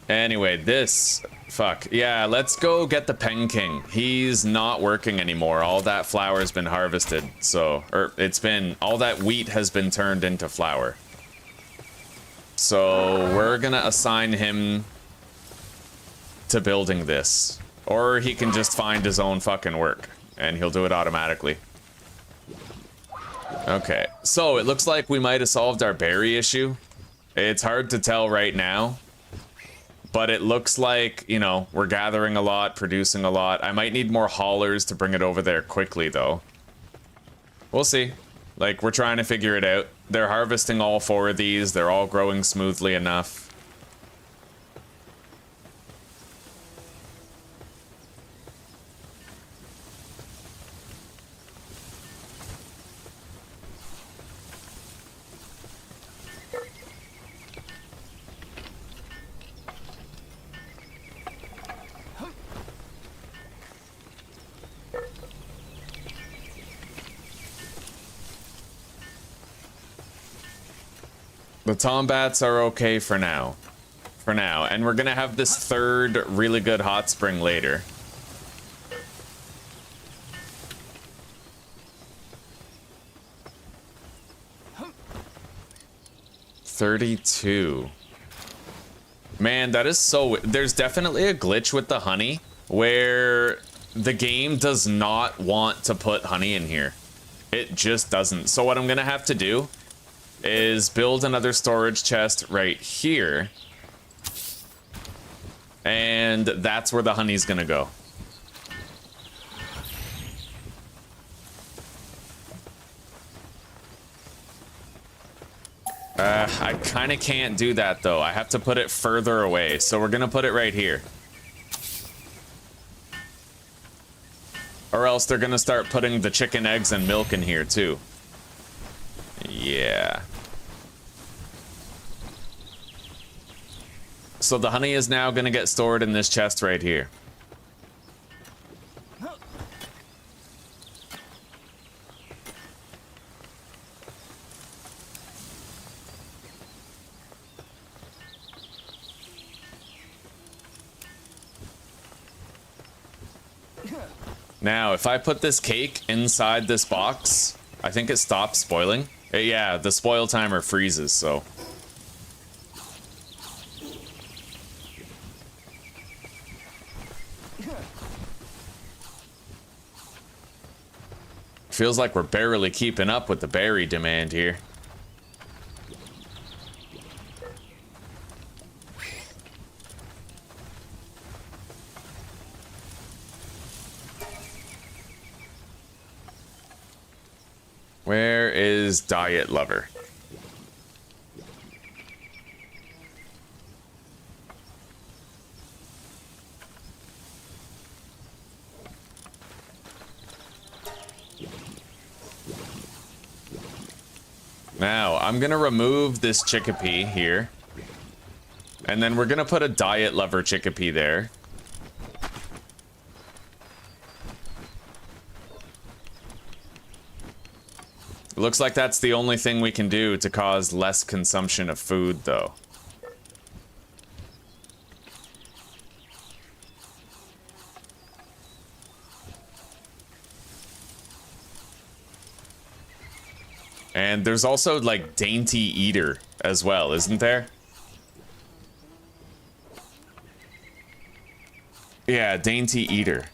Anyway, this... Fuck. Yeah, let's go get the Pen King. He's not working anymore. All that flour's been harvested, so... it's been... All that wheat has been turned into flour. So, we're gonna assign him to building this. Or he can just find his own fucking work, and he'll do it automatically. Okay, so it looks like we might have solved our berry issue. It's hard to tell right now, but it looks like, you know, we're gathering a lot, producing a lot. I might need more haulers to bring it over there quickly, though. We'll see. Like, we're trying to figure it out. They're harvesting all 4 of these. They're all growing smoothly enough. The Tombats are okay for now. And we're gonna have this 3rd really good hot spring later. $32. Man, that is so... There's definitely a glitch with the honey where the game does not want to put honey in here. It just doesn't. So what I'm gonna have to do is build another storage chest right here. And that's where the honey's gonna go. I kinda can't do that though. I have to put it further away. So we're gonna put it right here. Or else they're gonna start putting the chicken eggs and milk in here too. Yeah. So the honey is now gonna get stored in this chest right here. Now, if I put this cake inside this box, I think it stops spoiling. Yeah, the spoil timer freezes, so... Feels like we're barely keeping up with the berry demand here. Where is Diet Lover? Now, I'm gonna remove this chickpea here. And then we're gonna put a Diet Lover chickpea there. Looks like that's the only thing we can do to cause less consumption of food, though. And there's also, like, Dainty Eater as well, isn't there? Yeah, Dainty Eater.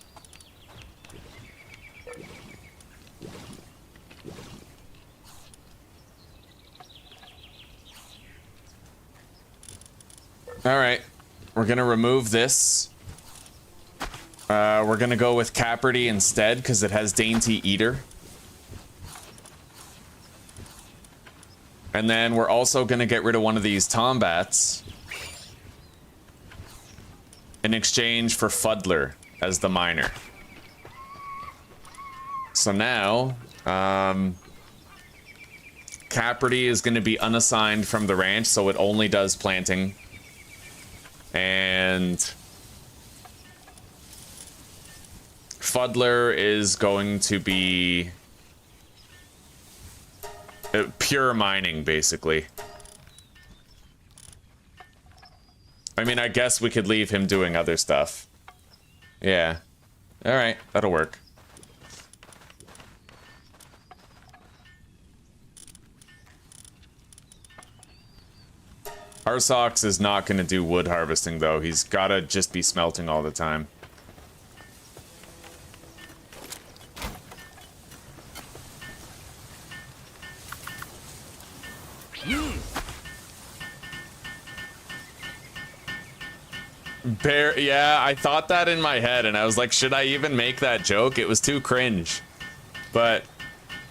Alright, we're gonna remove this. We're gonna go with Caperty instead, because it has Dainty Eater. And then we're also going to get rid of one of these tombats in exchange for Fuddler as the miner. So now, Capridy is going to be unassigned from the ranch, so it only does planting. And Fuddler is going to be pure mining, basically. I mean, I guess we could leave him doing other stuff. Yeah. Alright, that'll work. Arsox is not going to do wood harvesting, though. He's got to just be smelting all the time. Yeah, I thought that in my head, and I was like, should I even make that joke? It was too cringe. But,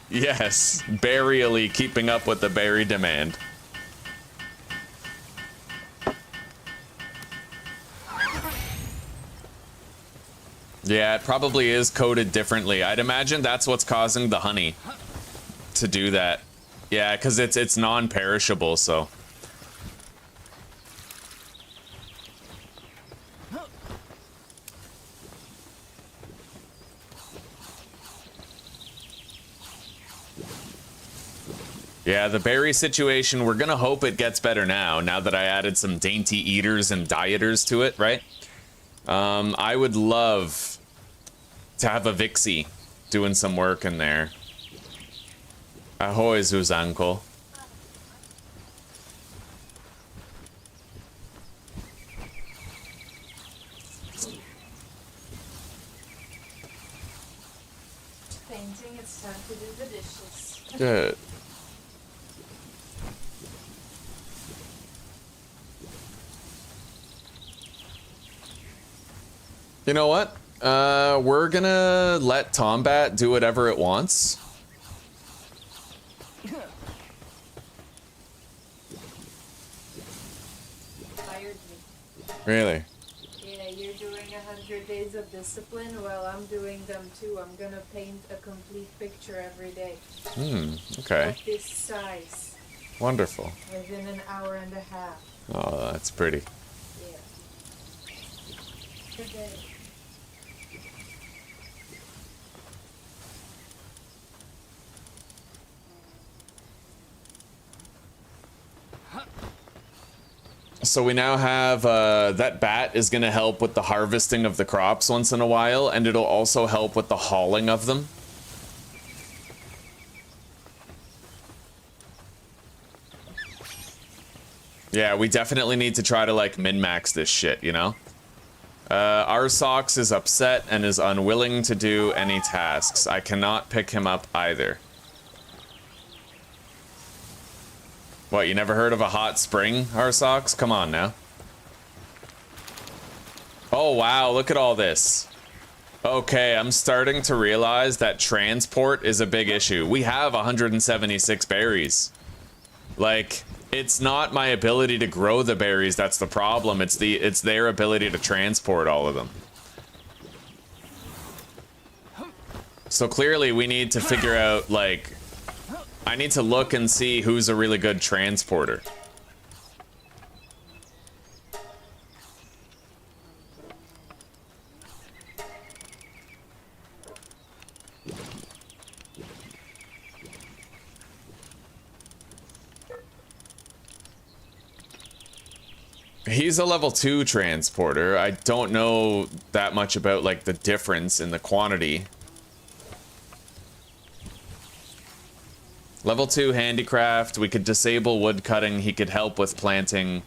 yes, burially keeping up with the berry demand. Yeah, it probably is coded differently. I'd imagine that's what's causing the honey to do that. Yeah, because it's non-perishable, so... Yeah, the berry situation, we're gonna hope it gets better now that I added some dainty eaters and dieters to it, right? I would love to have a Vixie doing some work in there. Ahoy, Zuzanko. Painting, it's time to do the dishes. Good. You know what? We're gonna let Tombat do whatever it wants. Fired me. Really? Yeah, you're doing 100 days of discipline. Well, I'm doing them too. I'm gonna paint a complete picture every day. Okay. Of this size. Wonderful. Within an hour and a half. Oh, that's pretty. Yeah. Good day. So we now have, that bat is going to help with the harvesting of the crops once in a while, and it'll also help with the hauling of them. Yeah, we definitely need to try to, like, min-max this shit, you know? Arsox is upset and is unwilling to do any tasks. I cannot pick him up either. What, you never heard of a hot spring, Arsox? Come on now. Oh, wow, look at all this. Okay, I'm starting to realize that transport is a big issue. We have 176 berries. Like, it's not my ability to grow the berries that's the problem. It's their ability to transport all of them. So clearly we need to figure out, like, I need to look and see who's a really good transporter. He's a level 2 transporter. I don't know that much about, like, the difference in the quantity. Level 2 handicraft, we could disable wood cutting, he could help with planting.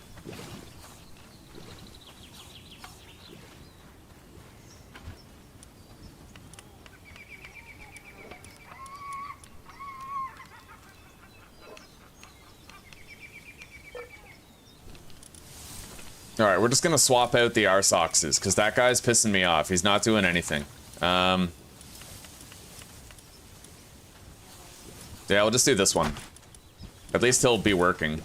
Alright, we're just gonna swap out the Arsoxes, because that guy's pissing me off. He's not doing anything. Yeah, we'll just do this one. At least he'll be working.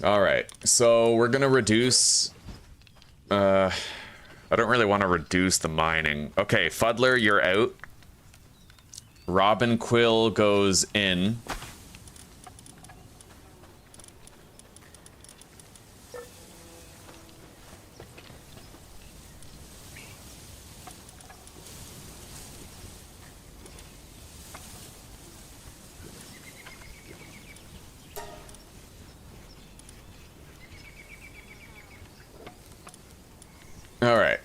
Alright, so we're gonna reduce... I don't really want to reduce the mining. Okay, Fuddler, you're out. Robin Quill goes in. All right.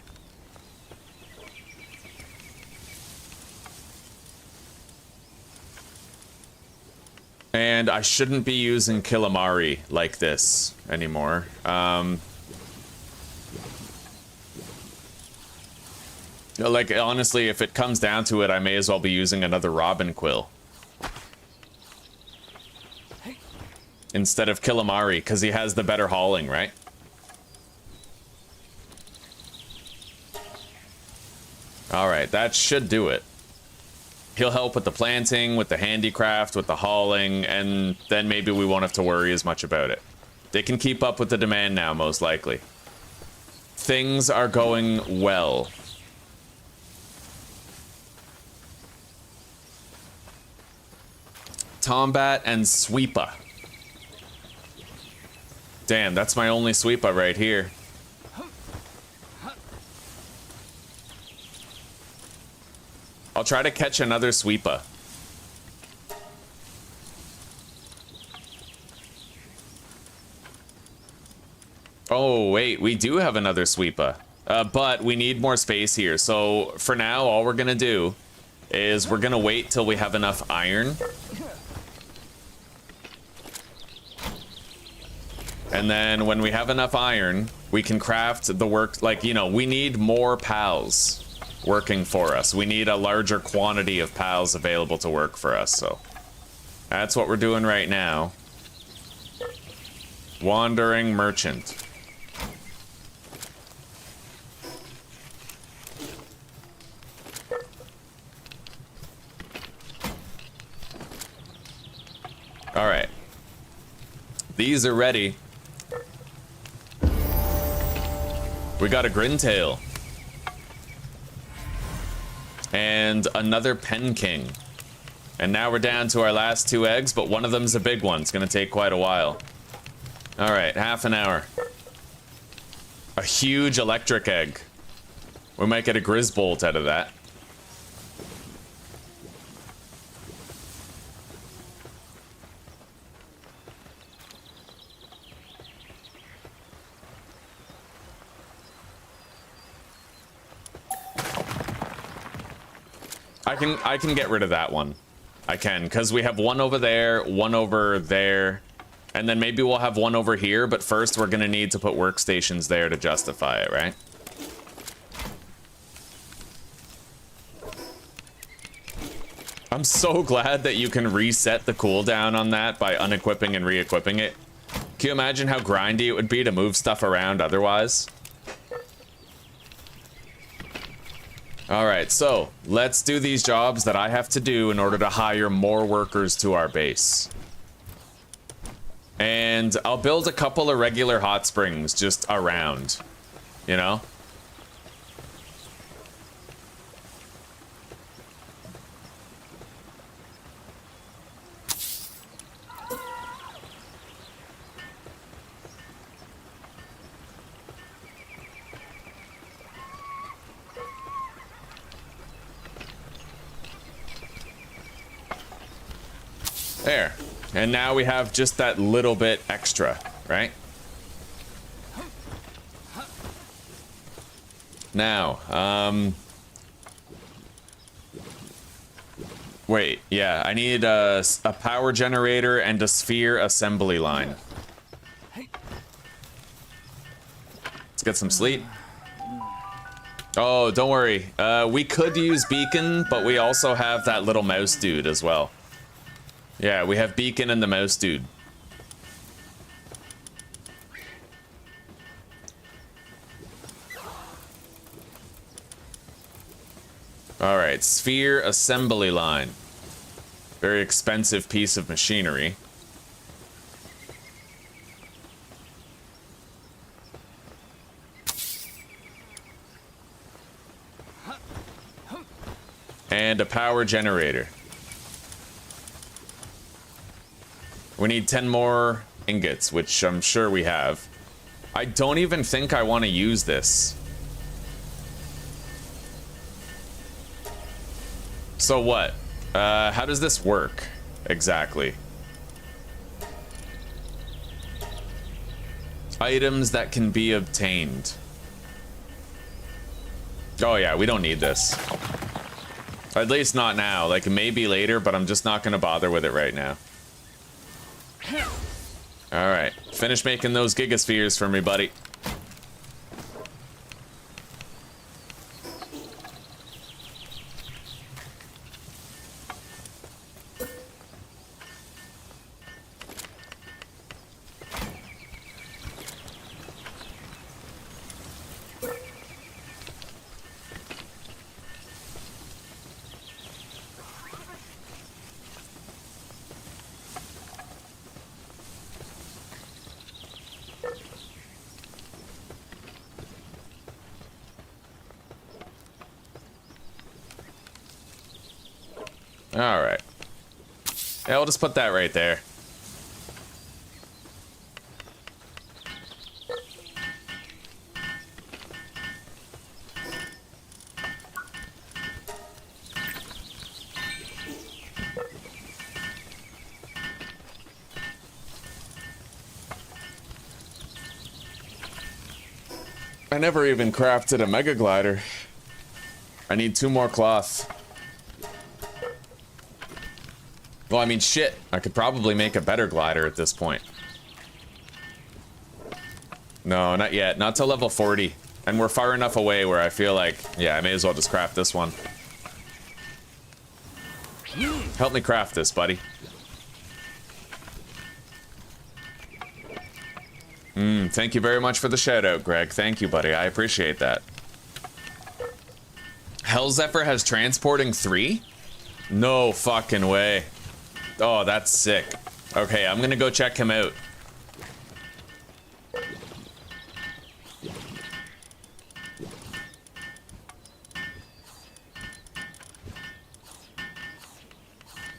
And I shouldn't be using Killamari like this anymore. Like, honestly, if it comes down to it, I may as well be using another Robin Quill. Instead of Killamari, because he has the better hauling, right? Alright, that should do it. He'll help with the planting, with the handicraft, with the hauling, and then maybe we won't have to worry as much about it. They can keep up with the demand now, most likely. Things are going well. Tombat and Sweepa. Damn, that's my only Sweepa right here. I'll try to catch another Sweepa. Oh, wait, we do have another Sweepa. But we need more space here. So, for now, all we're gonna do is we're gonna wait till we have enough iron. And then when we have enough iron, we can craft the work, like, you know, we need more pals working for us. We need a larger quantity of pals available to work for us, so that's what we're doing right now. Wandering merchant. All right. These are ready. We got a Grintail. And another Pen King. And now we're down to our last 2 eggs, but one of them's a big one. It's gonna take quite a while. Alright, half an hour. A huge electric egg. We might get a Grizzbolt out of that. I can get rid of that one. I can, because we have one over there, one over there, and then maybe we'll have one over here, but first we're gonna need to put workstations there to justify it, right? I'm so glad that you can reset the cooldown on that by unequipping and re-equipping it. Can you imagine how grindy it would be to move stuff around otherwise? Alright, so let's do these jobs that I have to do in order to hire more workers to our base. And I'll build a couple of regular hot springs just around, you know? There. And now we have just that little bit extra, right? Now, wait, yeah, I need a power generator and a sphere assembly line. Let's get some sleep. Oh, don't worry. We could use Beacon, but we also have that little mouse dude as well. Yeah, we have Beacon and the mouse dude. All right, sphere assembly line. Very expensive piece of machinery. And a power generator. We need 10 more ingots, which I'm sure we have. I don't even think I want to use this. So what? How does this work exactly? Items that can be obtained. Oh yeah, we don't need this. At least not now. Like, maybe later, but I'm just not going to bother with it right now. Alright, finish making those gigaspheres for me, buddy. Alright. Yeah, we'll just put that right there. I never even crafted a mega glider. I need 2 more cloth. Well, I mean, shit. I could probably make a better glider at this point. No, not yet. Not till level 40. And we're far enough away where I feel like, yeah, I may as well just craft this one. Help me craft this, buddy. Thank you very much for the shout out, Greg. Thank you, buddy. I appreciate that. Hell Zephyr has transporting 3? No fucking way. Oh, that's sick. Okay, I'm gonna go check him out.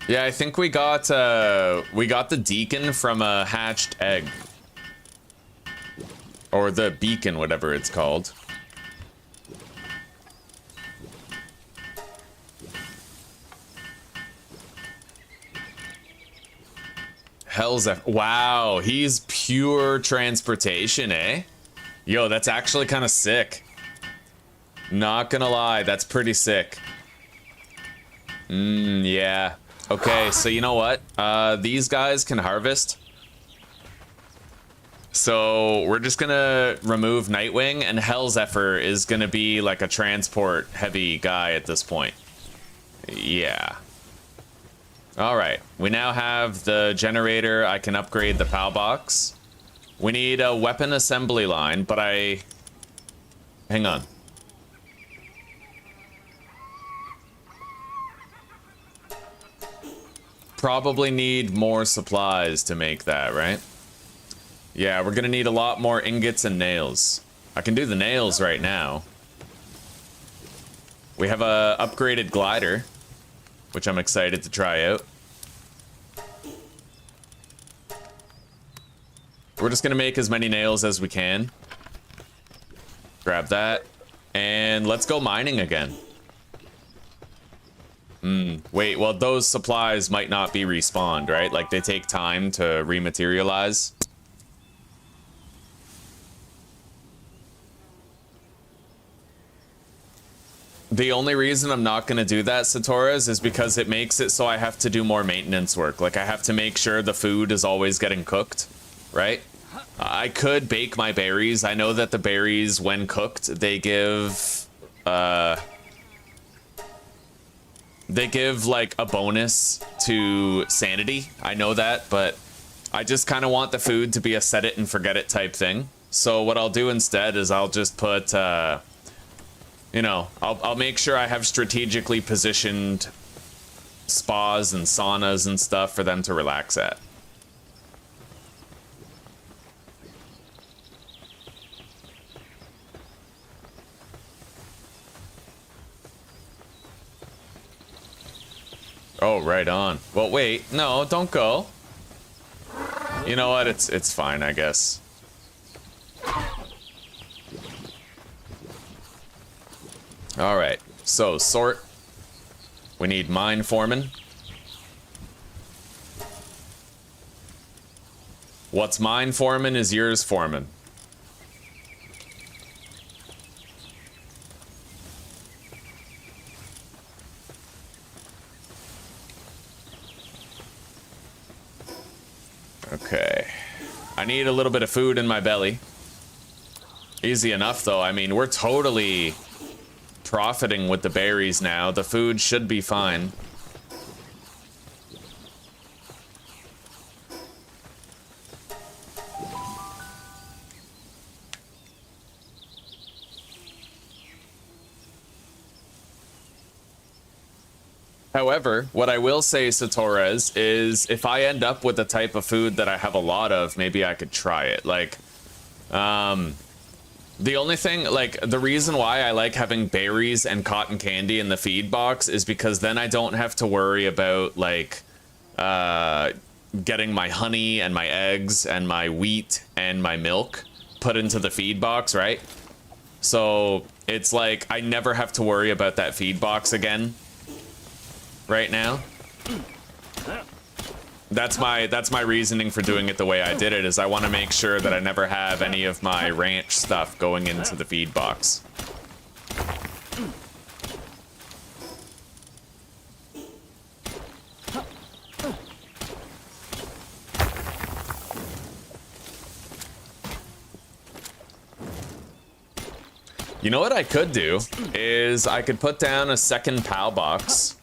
Yeah, I think we got the deacon from a hatched egg. Or the beacon, whatever it's called. Hell's F. Wow, he's pure transportation, eh? Yo, that's actually kind of sick. Not gonna lie, that's pretty sick. Yeah. Okay, so you know what? These guys can harvest. So we're just gonna remove Nightwing, and Hell Zephyr is gonna be like a transport heavy guy at this point. Yeah. Alright, we now have the generator. I can upgrade the PAL box. We need a weapon assembly line, but hang on. Probably need more supplies to make that, right? Yeah, we're gonna need a lot more ingots and nails. I can do the nails right now. We have a upgraded glider, which I'm excited to try out. We're just gonna make as many nails as we can. Grab that. And let's go mining again. Wait, well, those supplies might not be respawned, right? Like, they take time to rematerialize. The only reason I'm not going to do that, Satoras, is because it makes it so I have to do more maintenance work. Like, I have to make sure the food is always getting cooked, right? I could bake my berries. I know that the berries, when cooked, they give, like, a bonus to sanity. I know that, but I just kind of want the food to be a set-it-and-forget-it type thing. So what I'll do instead is I'll just put, you know, I'll make sure I have strategically positioned spas and saunas and stuff for them to relax at. Oh, right on. Well, wait. No, don't go. You know what? It's fine, I guess. All right. So, sort. We need mine foreman. What's mine foreman is yours foreman. Okay. I need a little bit of food in my belly. Easy enough, though. I mean, we're totally profiting with the berries now. The food should be fine. However, what I will say, Satores, is if I end up with the type of food that I have a lot of, maybe I could try it. Like, the only thing, like, the reason why I like having berries and cotton candy in the feed box is because then I don't have to worry about, like, getting my honey and my eggs and my wheat and my milk put into the feed box, right? So it's like I never have to worry about that feed box again. Right now, that's my reasoning for doing it the way I did it, is I want to make sure that I never have any of my ranch stuff going into the feed box. You know what I could do is I could put down a second PAL box.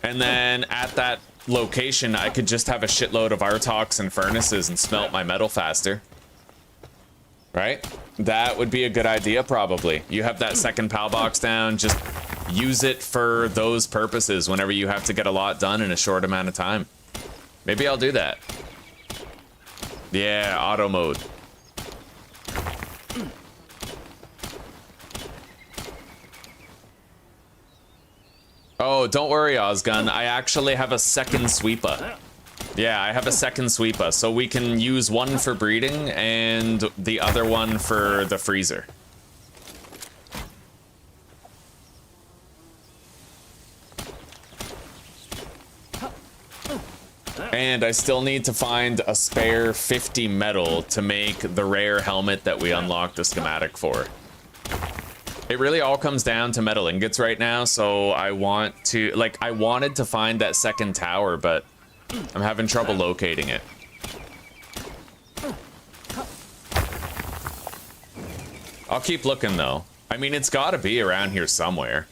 And then at that location, I could just have a shitload of Artox and furnaces and smelt my metal faster. Right? That would be a good idea, probably. You have that second PAL box down, just use it for those purposes whenever you have to get a lot done in a short amount of time. Maybe I'll do that. Yeah, auto mode. Oh, don't worry, Özgün. I actually have a second sweeper. Yeah, I have a second sweeper, so we can use one for breeding and the other one for the freezer. And I still need to find a spare 50 metal to make the rare helmet that we unlocked the schematic for. It really all comes down to metal ingots right now, so I want to, like, I wanted to find that second tower, but I'm having trouble locating it. I'll keep looking, though. I mean, it's gotta be around here somewhere.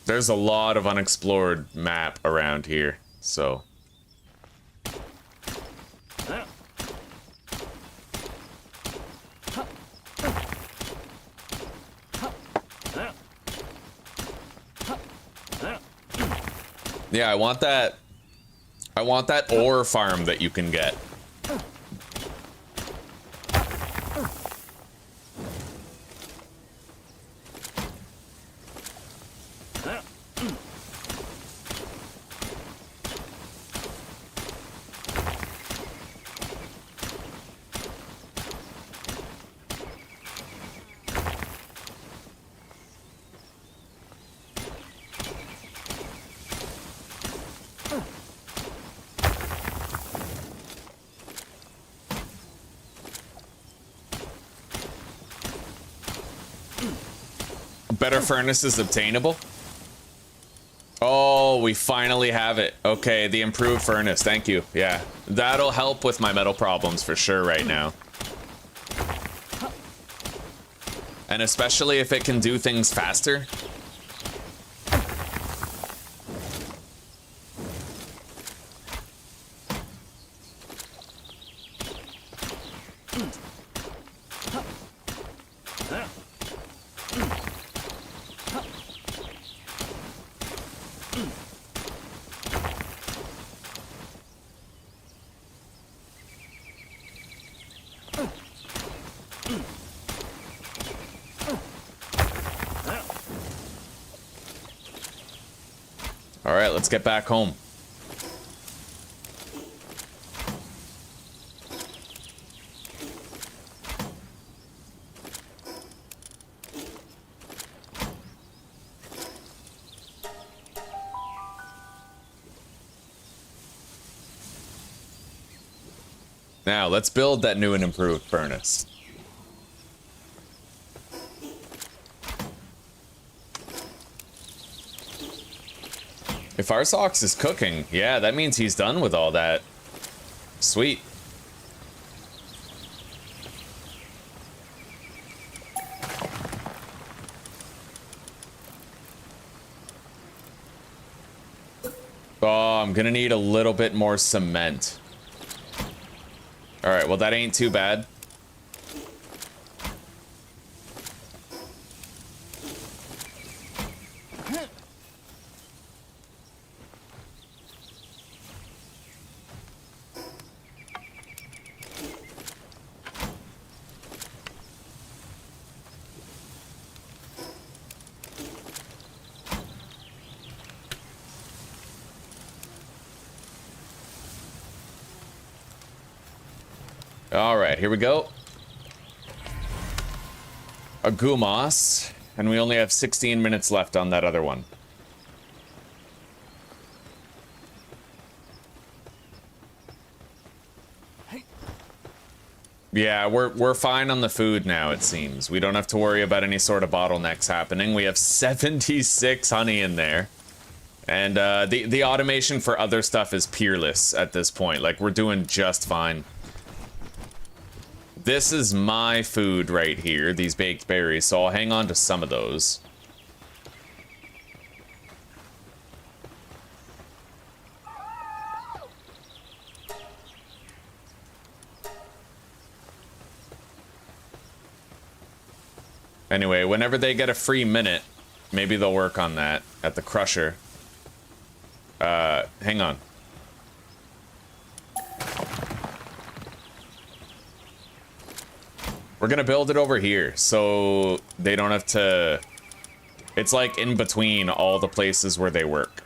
There's a lot of unexplored map around here, so... Yeah, I want that ore farm that you can get. Better furnace is obtainable. Oh, we finally have it. Okay, the improved furnace. Thank you. Yeah, that'll help with my metal problems for sure right now. And especially if it can do things faster. All right, let's get back home. Now, let's build that new and improved furnace. If our socks is cooking, yeah, that means he's done with all that. Sweet. Oh, I'm gonna need a little bit more cement. Alright, well that ain't too bad. Alright, here we go. A Gumos, and we only have 16 minutes left on that other one. Yeah, we're fine on the food now, it seems. We don't have to worry about any sort of bottlenecks happening. We have 76 honey in there. And the automation for other stuff is peerless at this point. Like, we're doing just fine. This is my food right here, these baked berries, so I'll hang on to some of those. Anyway, whenever they get a free minute, maybe they'll work on that at the crusher. Hang on. We're gonna build it over here, so they don't have to... It's like in between all the places where they work.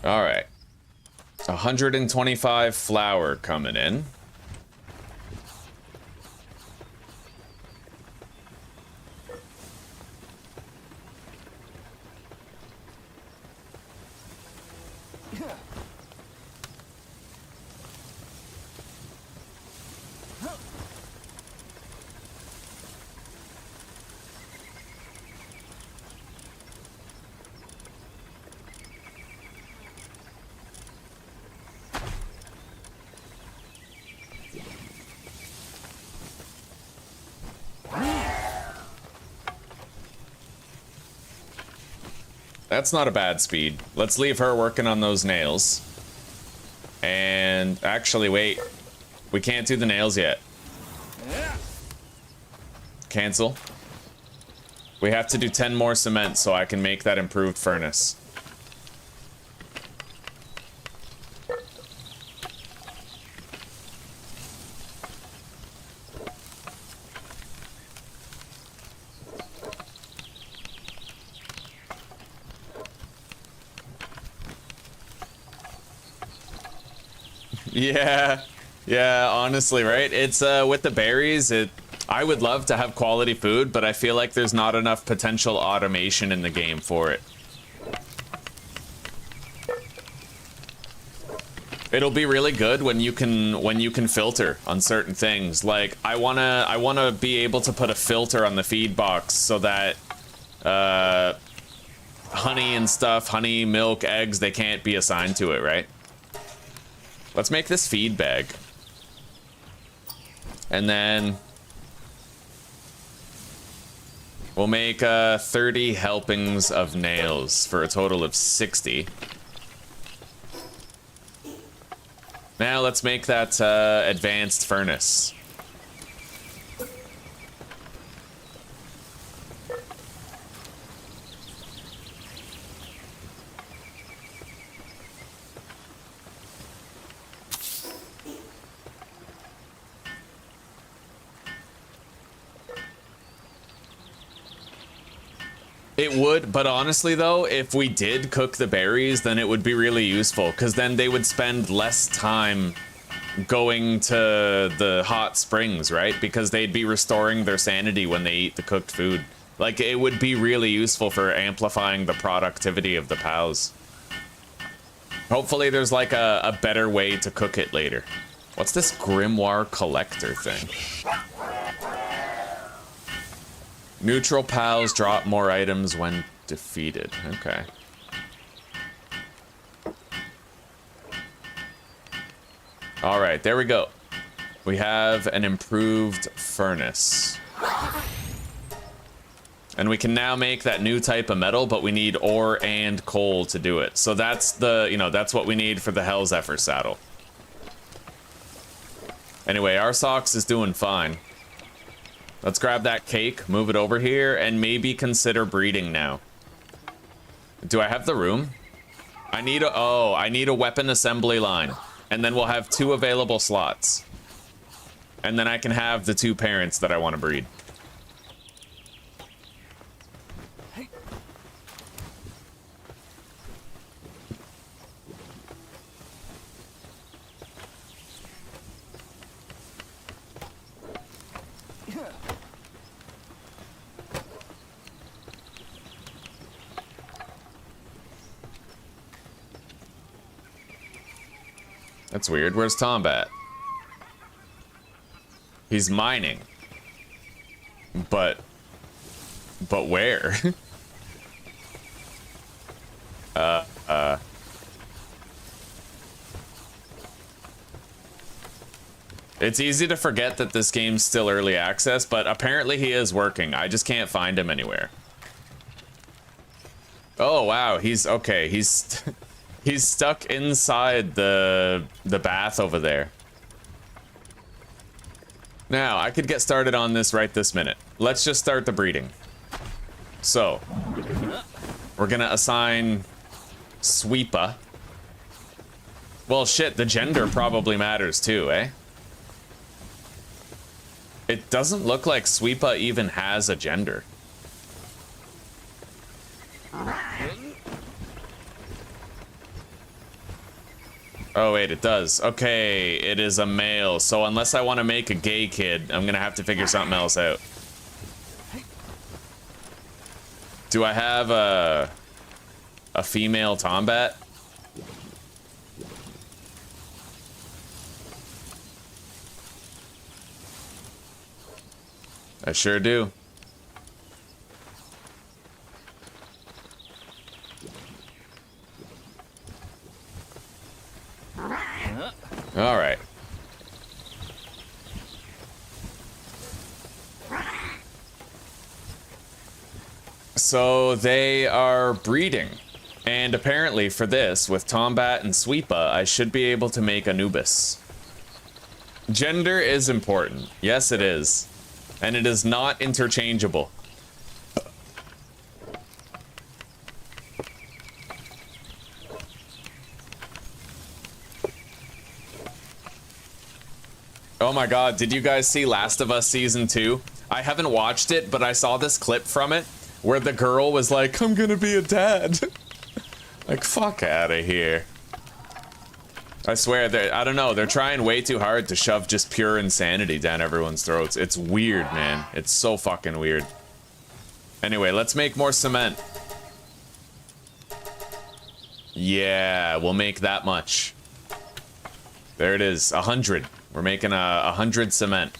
Alright. 125 flour coming in. That's not a bad speed. Let's leave her working on those nails. And actually, wait. We can't do the nails yet. Cancel. We have to do 10 more cement so I can make that improved furnace. Yeah, honestly, right? It's with the berries, I would love to have quality food, but I feel like there's not enough potential automation in the game for it. It'll be really good when you can filter on certain things. Like I wanna be able to put a filter on the feed box so that honey and stuff, honey, milk, eggs, they can't be assigned to it, right? Let's make this feed bag. And then We'll make 30 helpings of nails for a total of 60. Now let's make that advanced furnace. It would, but honestly though, if we did cook the berries, then it would be really useful, because then they would spend less time going to the hot springs, right? Because they'd be restoring their sanity when they eat the cooked food. Like, it would be really useful for amplifying the productivity of the pals. Hopefully there's like a better way to cook it later. What's this grimoire collector thing? Neutral pals drop more items when defeated. Okay. All right, there we go. We have an improved furnace. And we can now make that new type of metal, but we need ore and coal to do it. So that's the, you know, that's what we need for the Hell's Zephyr saddle. Anyway, our socks is doing fine. Let's grab that cake, move it over here, and maybe consider breeding now. Do I have the room? I need a weapon assembly line. And then we'll have 2 available slots. And then I can have the 2 parents that I want to breed. That's weird. Where's Tombat? He's mining. But where? It's easy to forget that this game's still early access, but apparently he is working. I just can't find him anywhere. Oh, wow. He's okay. He's he's stuck inside the bath over there. Now, I could get started on this right this minute. Let's just start the breeding. So, we're gonna assign Sweepa. Well, shit, the gender probably matters too, eh? It doesn't look like Sweepa even has a gender. Oh, wait, it does. Okay, it is a male. So unless I want to make a gay kid, I'm going to have to figure something else out. Do I have a female Tombat? I sure do. All right. So they are breeding. And apparently for this, with Tombat and Sweepa, I should be able to make Anubis. Gender is important. Yes, it is. And it is not interchangeable. Oh my god, did you guys see Last of Us Season 2? I haven't watched it, but I saw this clip from it where the girl was like, I'm gonna be a dad. Like, fuck out of here. I swear, I don't know, they're trying way too hard to shove just pure insanity down everyone's throats. It's weird, man. It's so fucking weird. Anyway, let's make more cement. Yeah, we'll make that much. There it is, 100. We're making 100 cement.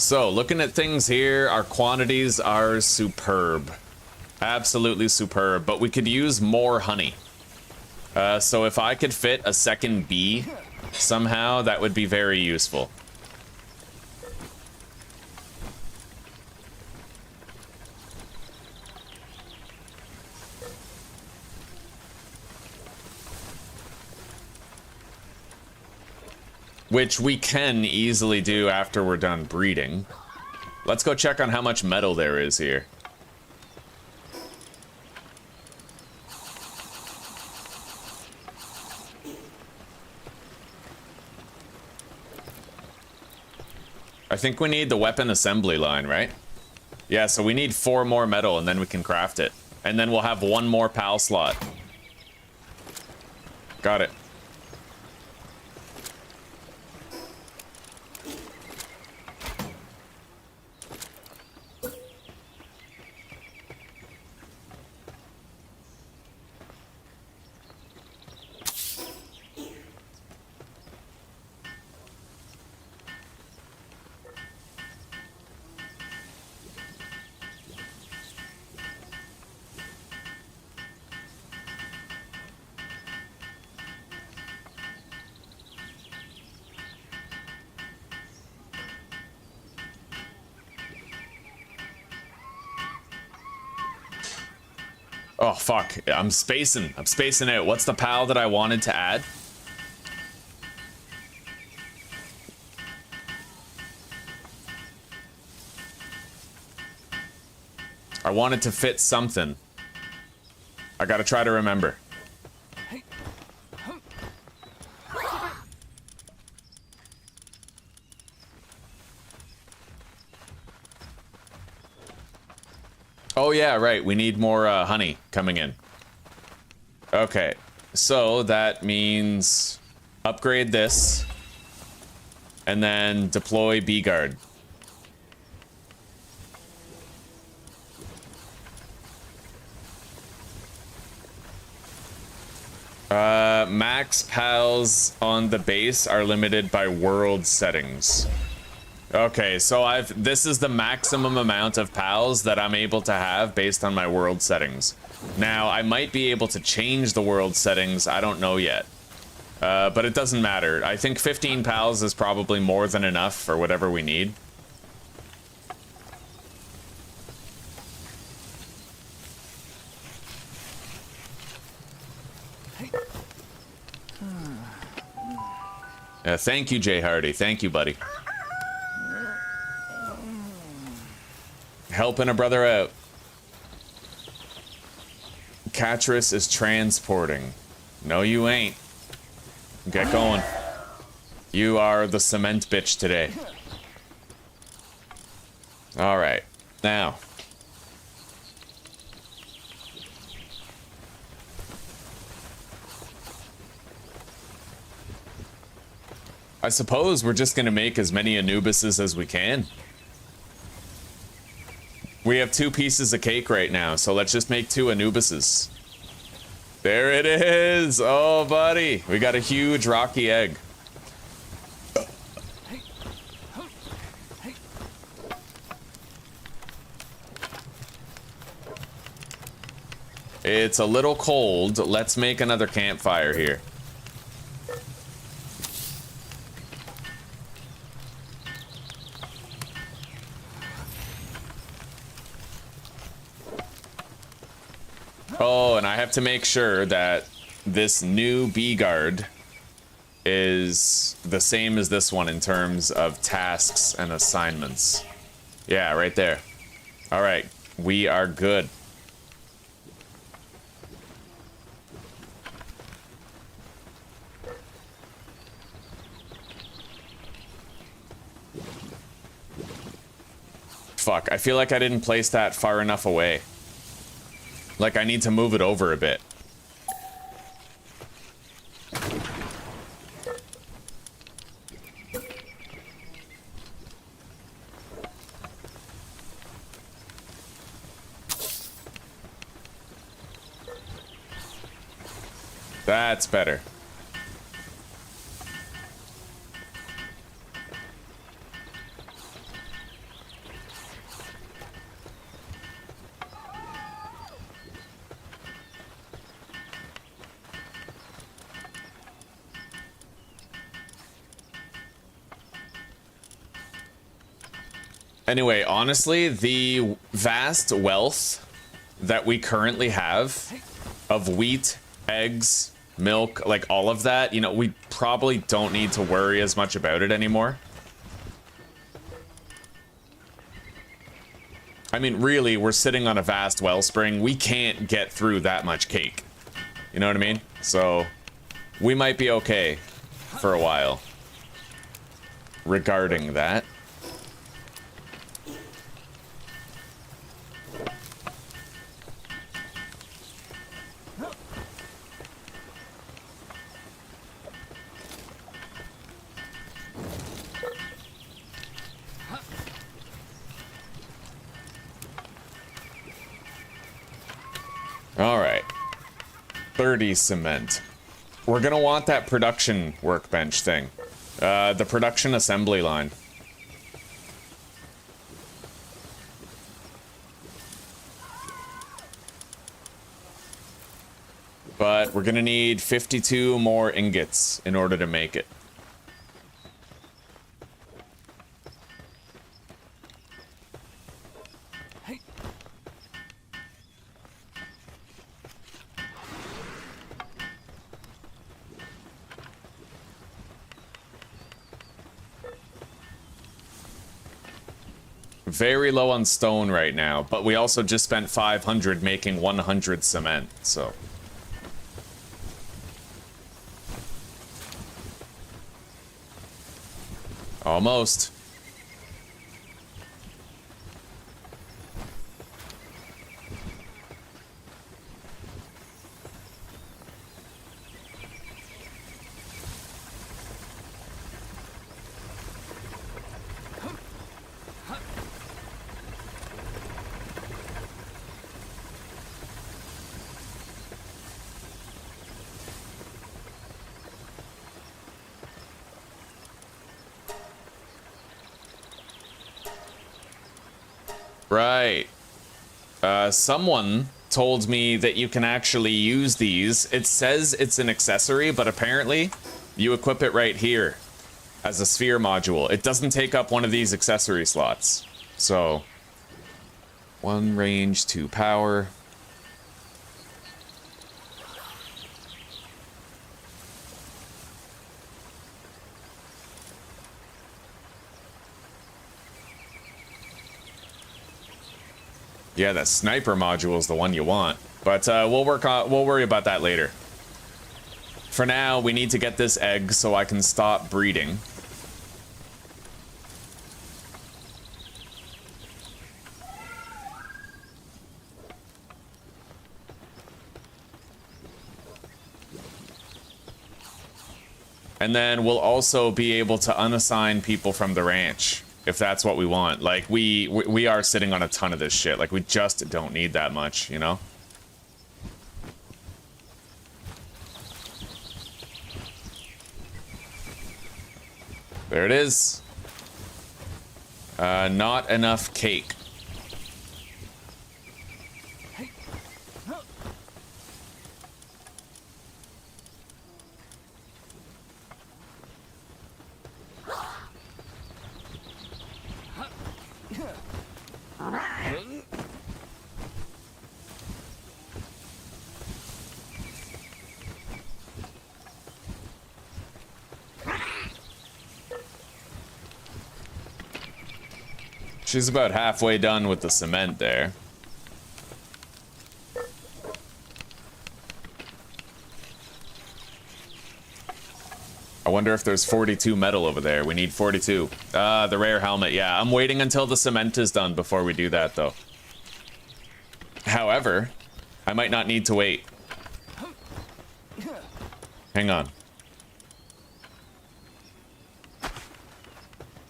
So, looking at things here, our quantities are superb. Absolutely superb, but we could use more honey. So if I could fit a second bee somehow, that would be very useful. Which we can easily do after we're done breeding. Let's go check on how much metal there is here. I think we need the weapon assembly line, right? Yeah, so we need 4 more metal and then we can craft it. And then we'll have 1 more PAL slot. Got it. Oh, fuck. I'm spacing out. What's the PAL that I wanted to add? I wanted to fit something. I gotta try to remember. Oh yeah, right. We need more honey coming in. Okay, so that means upgrade this and then deploy bee guard. Max PALs on the base are limited by world settings. Okay, so this is the maximum amount of PALs that I'm able to have based on my world settings. Now, I might be able to change the world settings, I don't know yet. But it doesn't matter. I think 15 PALs is probably more than enough for whatever we need. Thank you, Jay Hardy. Thank you, buddy. Helping a brother out. Cathrine is transporting. No, you ain't. Get going. You are the cement bitch today. Alright. Now. I suppose we're just gonna make as many Anubises as we can. We have 2 pieces of cake right now, so let's just make 2 Anubises. There it is! Oh, buddy! We got a huge rocky egg. It's a little cold. Let's make another campfire here. Oh, and I have to make sure that this new bee guard is the same as this one in terms of tasks and assignments. Yeah, right there. All right, we are good. Fuck, I feel like I didn't place that far enough away. Like, I need to move it over a bit. That's better. Anyway, honestly, the vast wealth that we currently have of wheat, eggs, milk, like all of that, you know, we probably don't need to worry as much about it anymore. I mean, really, we're sitting on a vast wellspring. We can't get through that much cake. You know what I mean? So, we might be okay for a while regarding that. All right, 30 cement. We're gonna want that production workbench thing. The production assembly line. But we're gonna need 52 more ingots in order to make it. Very low on stone right now, but we also just spent 500 making 100 cement, so. Almost. Right. Someone told me that you can actually use these. It says it's an accessory, but apparently you equip it right here as a sphere module. It doesn't take up one of these accessory slots. So, 1 range, 2 power. Yeah, the sniper module is the one you want, but we'll worry about that later. For now, we need to get this egg so I can stop breeding. And then we'll also be able to unassign people from the ranch. If that's what we want. Like, we are sitting on a ton of this shit. Like, we just don't need that much, you know? There it is. Not enough cake. She's about halfway done with the cement there. I wonder if there's 42 metal over there. We need 42. The rare helmet. Yeah, I'm waiting until the cement is done before we do that, though. However, I might not need to wait. Hang on.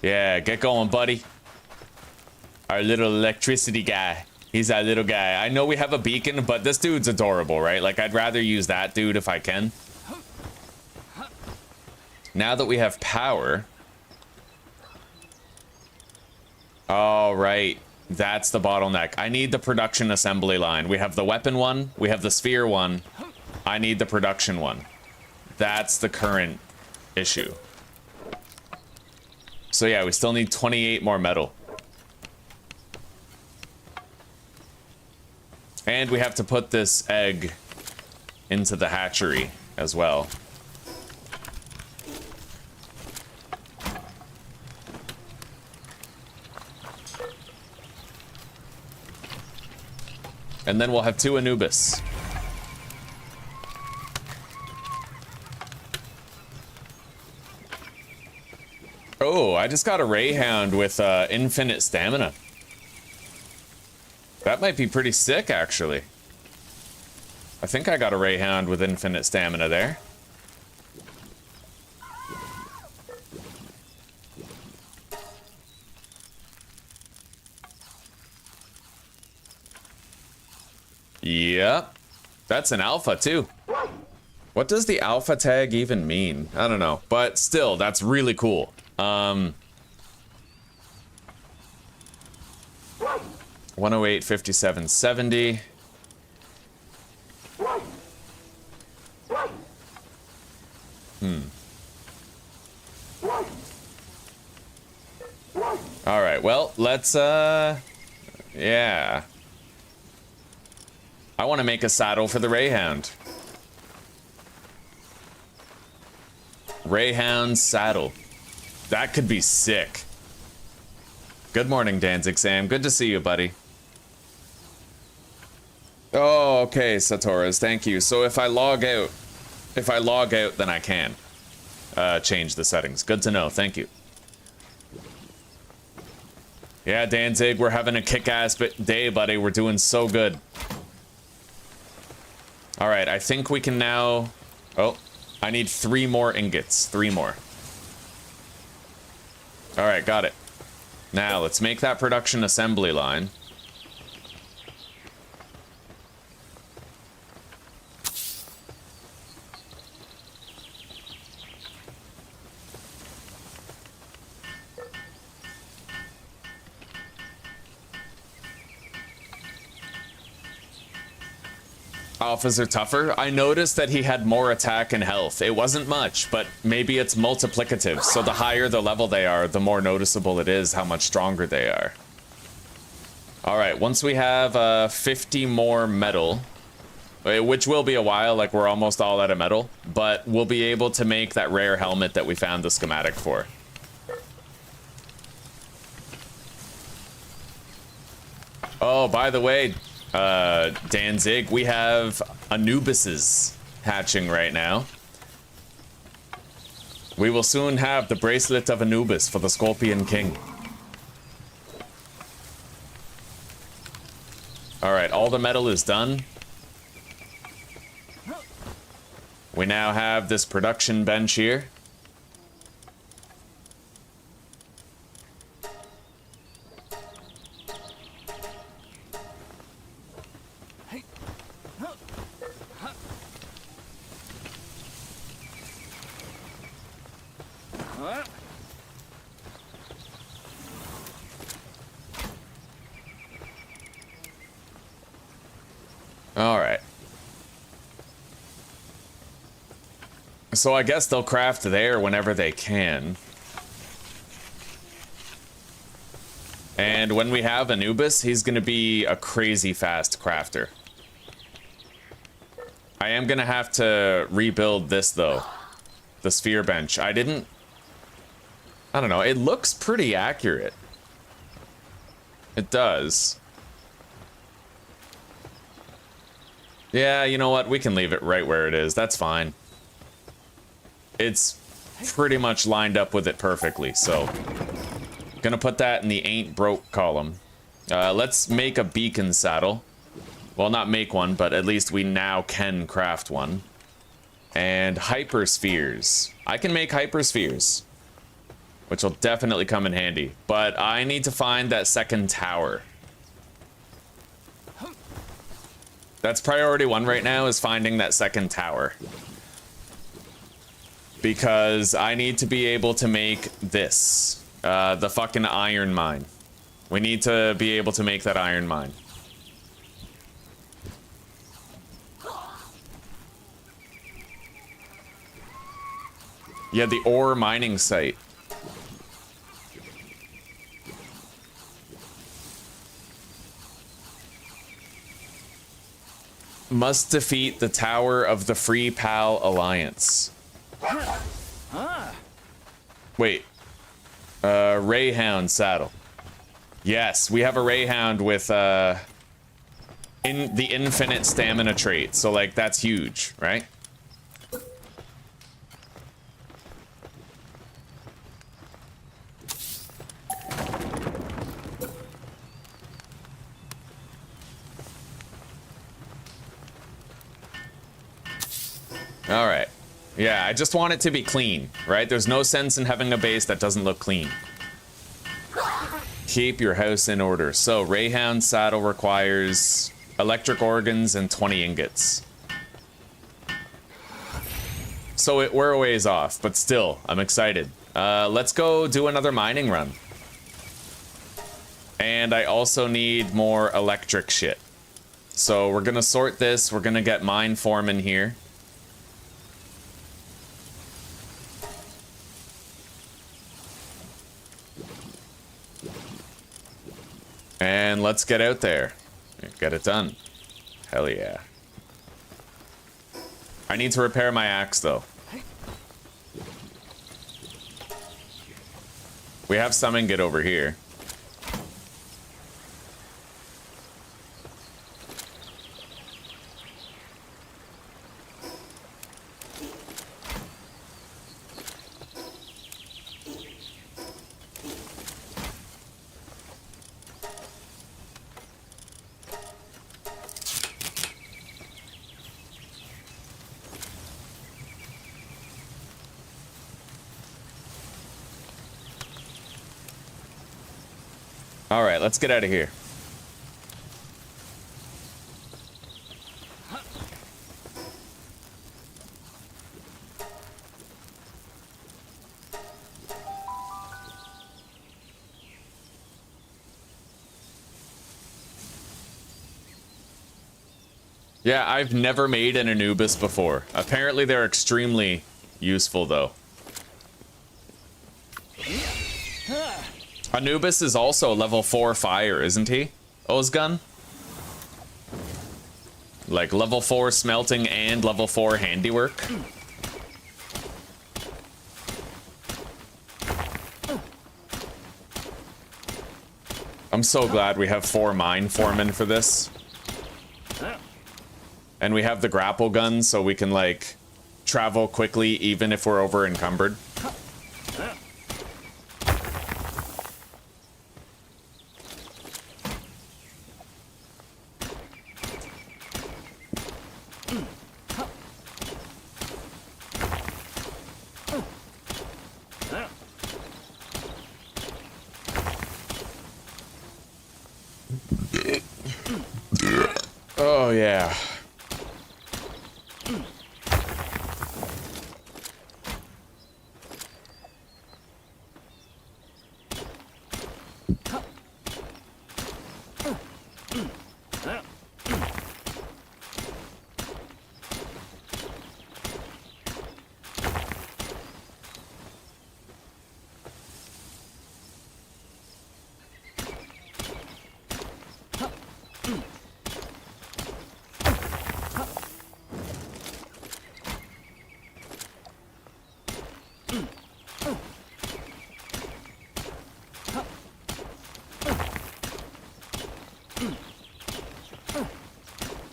Yeah, get going, buddy. Our little electricity guy. He's our little guy. I know we have a beacon, but this dude's adorable, right? Like, I'd rather use that dude if I can. Now that we have power... All right. That's the bottleneck. I need the production assembly line. We have the weapon one. We have the sphere one. I need the production one. That's the current issue. So yeah, we still need 28 more metal. And we have to put this egg into the hatchery as well. And then we'll have 2 Anubis. Oh, I just got a Rayhound with infinite stamina. That might be pretty sick, actually. I think I got a Rayhound with infinite stamina there. Yep. That's an alpha, too. What does the alpha tag even mean? I don't know. But still, that's really cool. 108, 57, 70. All right, well, let's, yeah. I want to make a saddle for the Rayhound. Rayhound saddle. That could be sick. Good morning, Danzig Sam. Good to see you, buddy. Oh, okay, Satoras. Thank you. So if I log out, then I can change the settings. Good to know. Thank you. Yeah, Danzig, we're having a kick-ass day, buddy. We're doing so good. All right, I think we can now... Oh, I need 3 more ingots. 3 more. All right, got it. Now, let's make that production assembly line. Alphas are tougher. I noticed that he had more attack and health. It wasn't much, but maybe it's multiplicative. So the higher the level they are, the more noticeable it is how much stronger they are. All right, once we have 50 more metal, which will be a while, like we're almost all out of metal, but we'll be able to make that rare helmet that we found the schematic for. Oh, by the way, Danzig, we have Anubises hatching right now. We will soon have the bracelet of Anubis for the Scorpion King. Alright, all the metal is done. We now have this production bench here. Alright. So I guess they'll craft there whenever they can. And when we have Anubis, he's going to be a crazy fast crafter. I am going to have to rebuild this, though. The sphere bench. I don't know. It looks pretty accurate. It does. Yeah, you know what? We can leave it right where it is. That's fine. It's pretty much lined up with it perfectly, so... Gonna put that in the ain't broke column. Let's make a beacon saddle. Well, not make one, but at least we now can craft one. And hyperspheres. I can make hyperspheres, which will definitely come in handy. But I need to find that second tower. That's priority 1 right now, is finding that second tower. Because I need to be able to make this. The fucking iron mine. We need to be able to make that iron mine. Yeah, the ore mining site. Must defeat the Tower of the Free Pal Alliance. Wait. Rayhound saddle. Yes, we have a Rayhound with in the infinite stamina trait. So like that's huge, right? All right. Yeah, I just want it to be clean, right? There's no sense in having a base that doesn't look clean. Keep your house in order. So, Rayhound saddle requires electric organs and 20 ingots. So we're a ways off, but still, I'm excited. Let's go do another mining run. And I also need more electric shit. So we're gonna sort this. We're gonna get mine foreman here. And let's get out there. Get it done. Hell yeah. I need to repair my axe, though. We have some ingot over here. All right, let's get out of here. Yeah, I've never made an Anubis before. Apparently they're extremely useful, though. Anubis is also level 4 fire, isn't he? Özgün? Like level 4 smelting and level 4 handiwork? I'm so glad we have 4 mine foremen for this. And we have the grapple gun so we can like travel quickly even if we're over encumbered. Oh, yeah.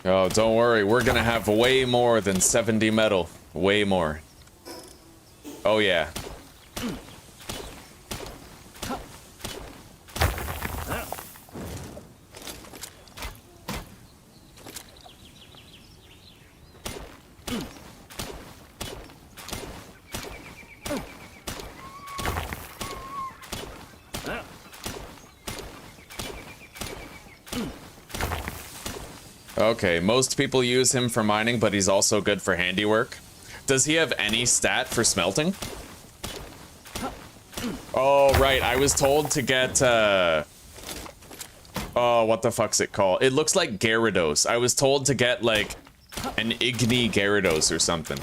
Oh, don't worry. We're gonna have way more than 70 metal. Way more. Oh, yeah. Okay, most people use him for mining, but he's also good for handiwork. Does he have any stat for smelting? Oh, right, I was told to get, oh, what the fuck's it called? It looks like Gyarados. I was told to get, like, an Igni Gyarados or something.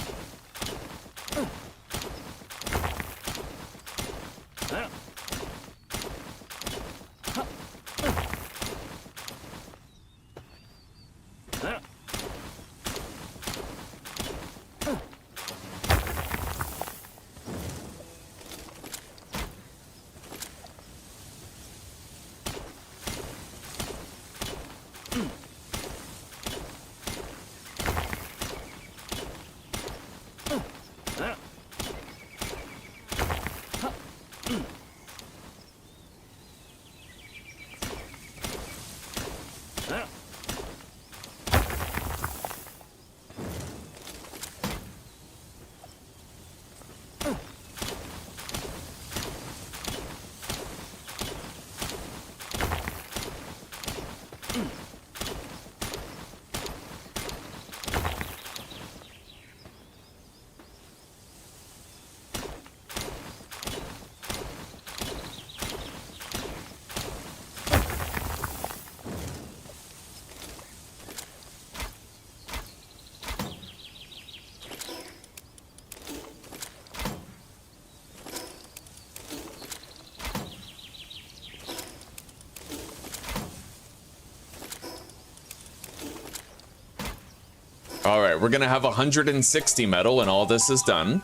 All right, we're gonna have 160 metal when all this is done.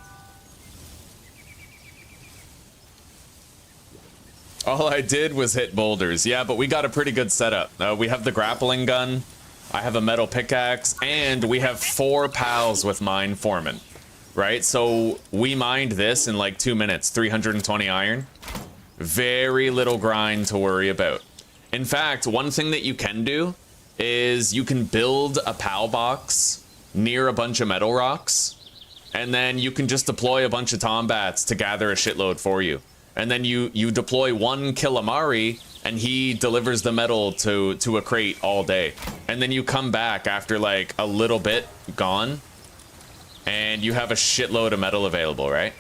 All I did was hit boulders. Yeah, but we got a pretty good setup. We have the grappling gun, I have a metal pickaxe, and we have 4 pals with mine foreman, right? So we mined this in like 2 minutes, 320 iron. Very little grind to worry about. In fact, one thing that you can do is you can build a pal box near a bunch of metal rocks, and then you can just deploy a bunch of tombats to gather a shitload for you. And then you deploy 1 Killamari, and he delivers the metal to a crate all day. And then you come back after like a little bit gone, and you have a shitload of metal available, right?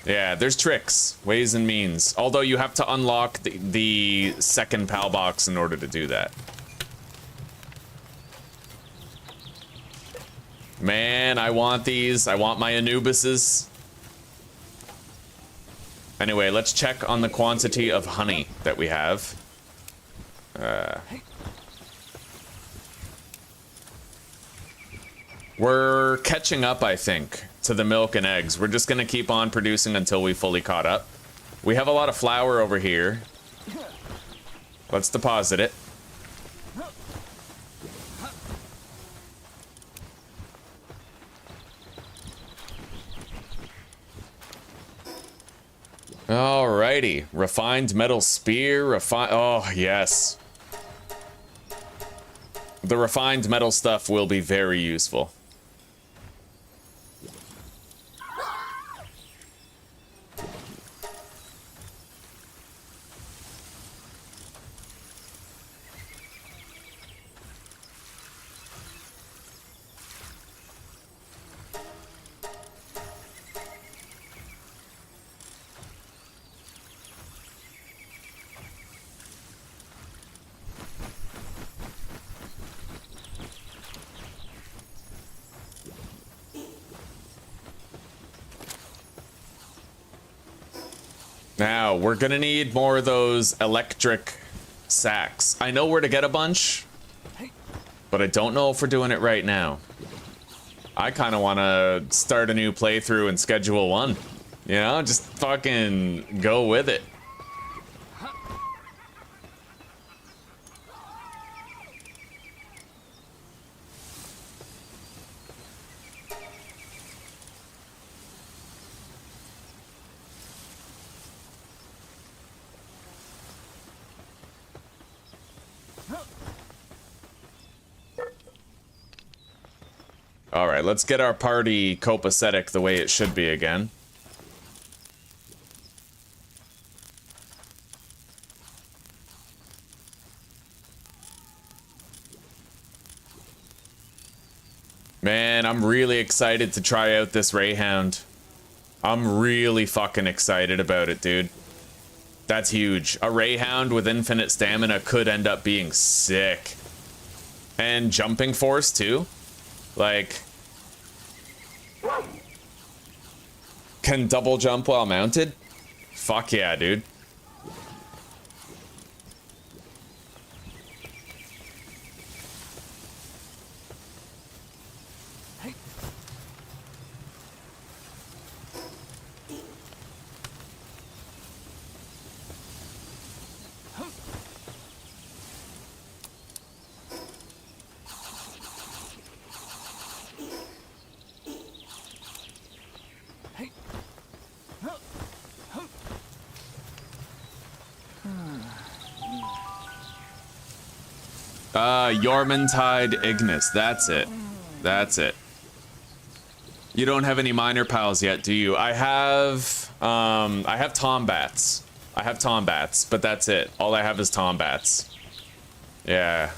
Yeah, there's tricks, ways and means. Although you have to unlock the second pal box in order to do that. Man, I want these. I want my Anubises. Anyway, let's check on the quantity of honey that we have. We're catching up, I think, to the milk and eggs. We're just gonna keep on producing until we fully caught up. We have a lot of flour over here. Let's deposit it. Alrighty, refined metal spear, oh yes. The refined metal stuff will be very useful. Now, we're gonna need more of those electric sacks. I know where to get a bunch, but I don't know if we're doing it right now. I kind of want to start a new playthrough and schedule one. You know, just fucking go with it. Alright, let's get our party copacetic the way it should be again. Man, I'm really excited to try out this Rayhound. I'm really fucking excited about it, dude. That's huge. A Rayhound with infinite stamina could end up being sick. And jumping force, too. Like, can double jump while mounted? Fuck yeah, dude. Jormuntide Ignis. That's it. That's it. You don't have any minor pals yet, do you? I have Tombats. I have Tombats, but that's it. All I have is Tombats. Yeah.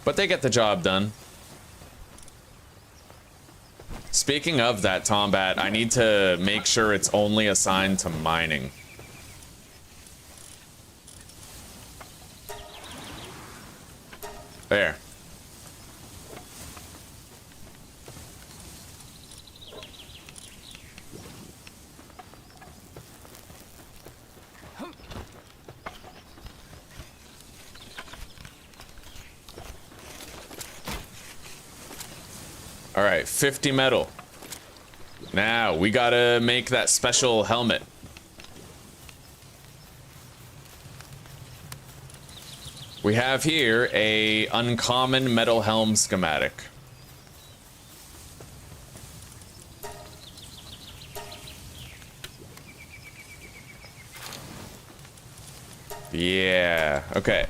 But they get the job done. Speaking of that Tombat, I need to make sure it's only assigned to mining. There. All right, 50 metal. Now, we gotta make that special helmet. We have here a uncommon metal helm schematic. Yeah, okay.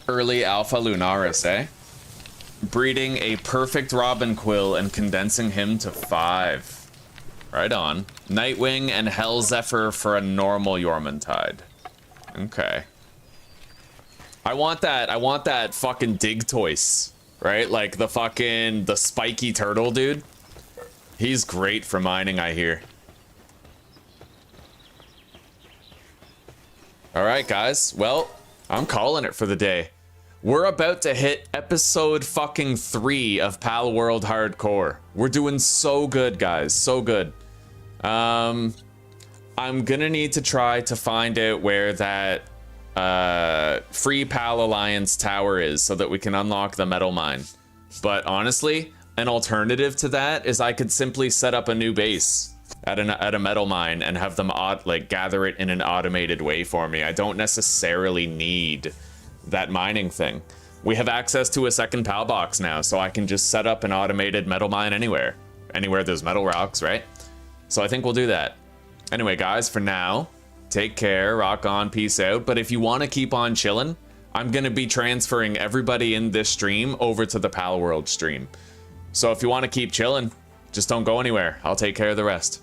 Early Alpha Lunaris, eh? Breeding a perfect Robin Quill and condensing him to 5. Right on. Nightwing and Hell Zephyr for a normal Jormuntide. Okay. I want that fucking Digtoise, right? Like the spiky turtle dude. He's great for mining, I hear. All right, guys. Well, I'm calling it for the day. We're about to hit episode fucking 3 of Palworld Hardcore. We're doing so good, guys. So good. I'm gonna need to try to find out where that Free Pal Alliance tower is so that we can unlock the metal mine. But honestly, an alternative to that is I could simply set up a new base at a metal mine and have them gather it in an automated way for me. I don't necessarily need that mining thing. We have access to a second PAL box now, so I can just set up an automated metal mine anywhere there's metal rocks, right? So I think we'll do that. Anyway, guys, for now, take care, rock on, peace out. But if you want to keep on chilling, I'm gonna be transferring everybody in this stream over to the Palworld stream. So if you want to keep chilling, just don't go anywhere. I'll take care of the rest.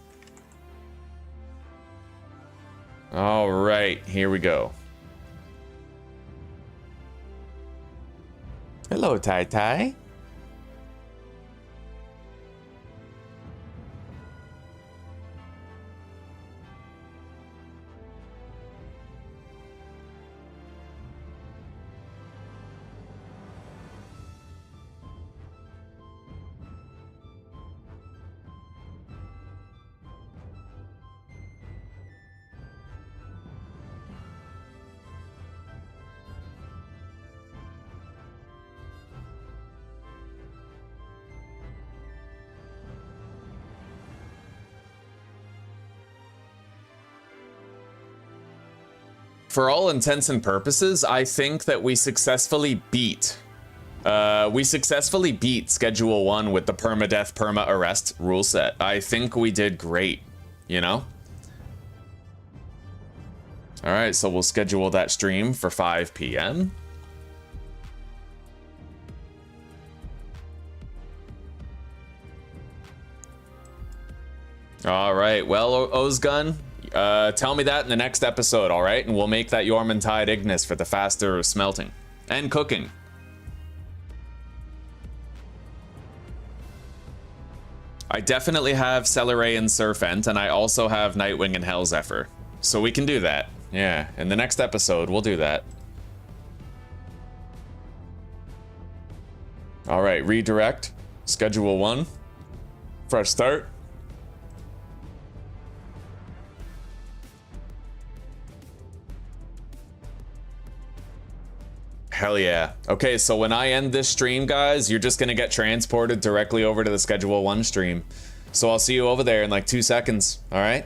All right, here we go. Hello, Tai Tai. For all intents and purposes, I think that we successfully beat Schedule 1 with the Permadeath Perma-Arrest rule set. I think we did great, you know? Alright, so we'll schedule that stream for 5 p.m. Alright, well, Özgün, tell me that in the next episode, all right? And we'll make that Jormuntide Ignis for the faster smelting and cooking. I definitely have Celeray and Serpent, and I also have Nightwing and Hell Zephyr. So we can do that. Yeah, in the next episode, we'll do that. All right, redirect. Schedule 1. Fresh start. Hell yeah. Okay, so when I end this stream, guys, you're just gonna get transported directly over to the Schedule 1 stream. So I'll see you over there in like 2 seconds, alright?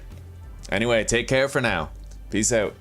Anyway, take care for now. Peace out.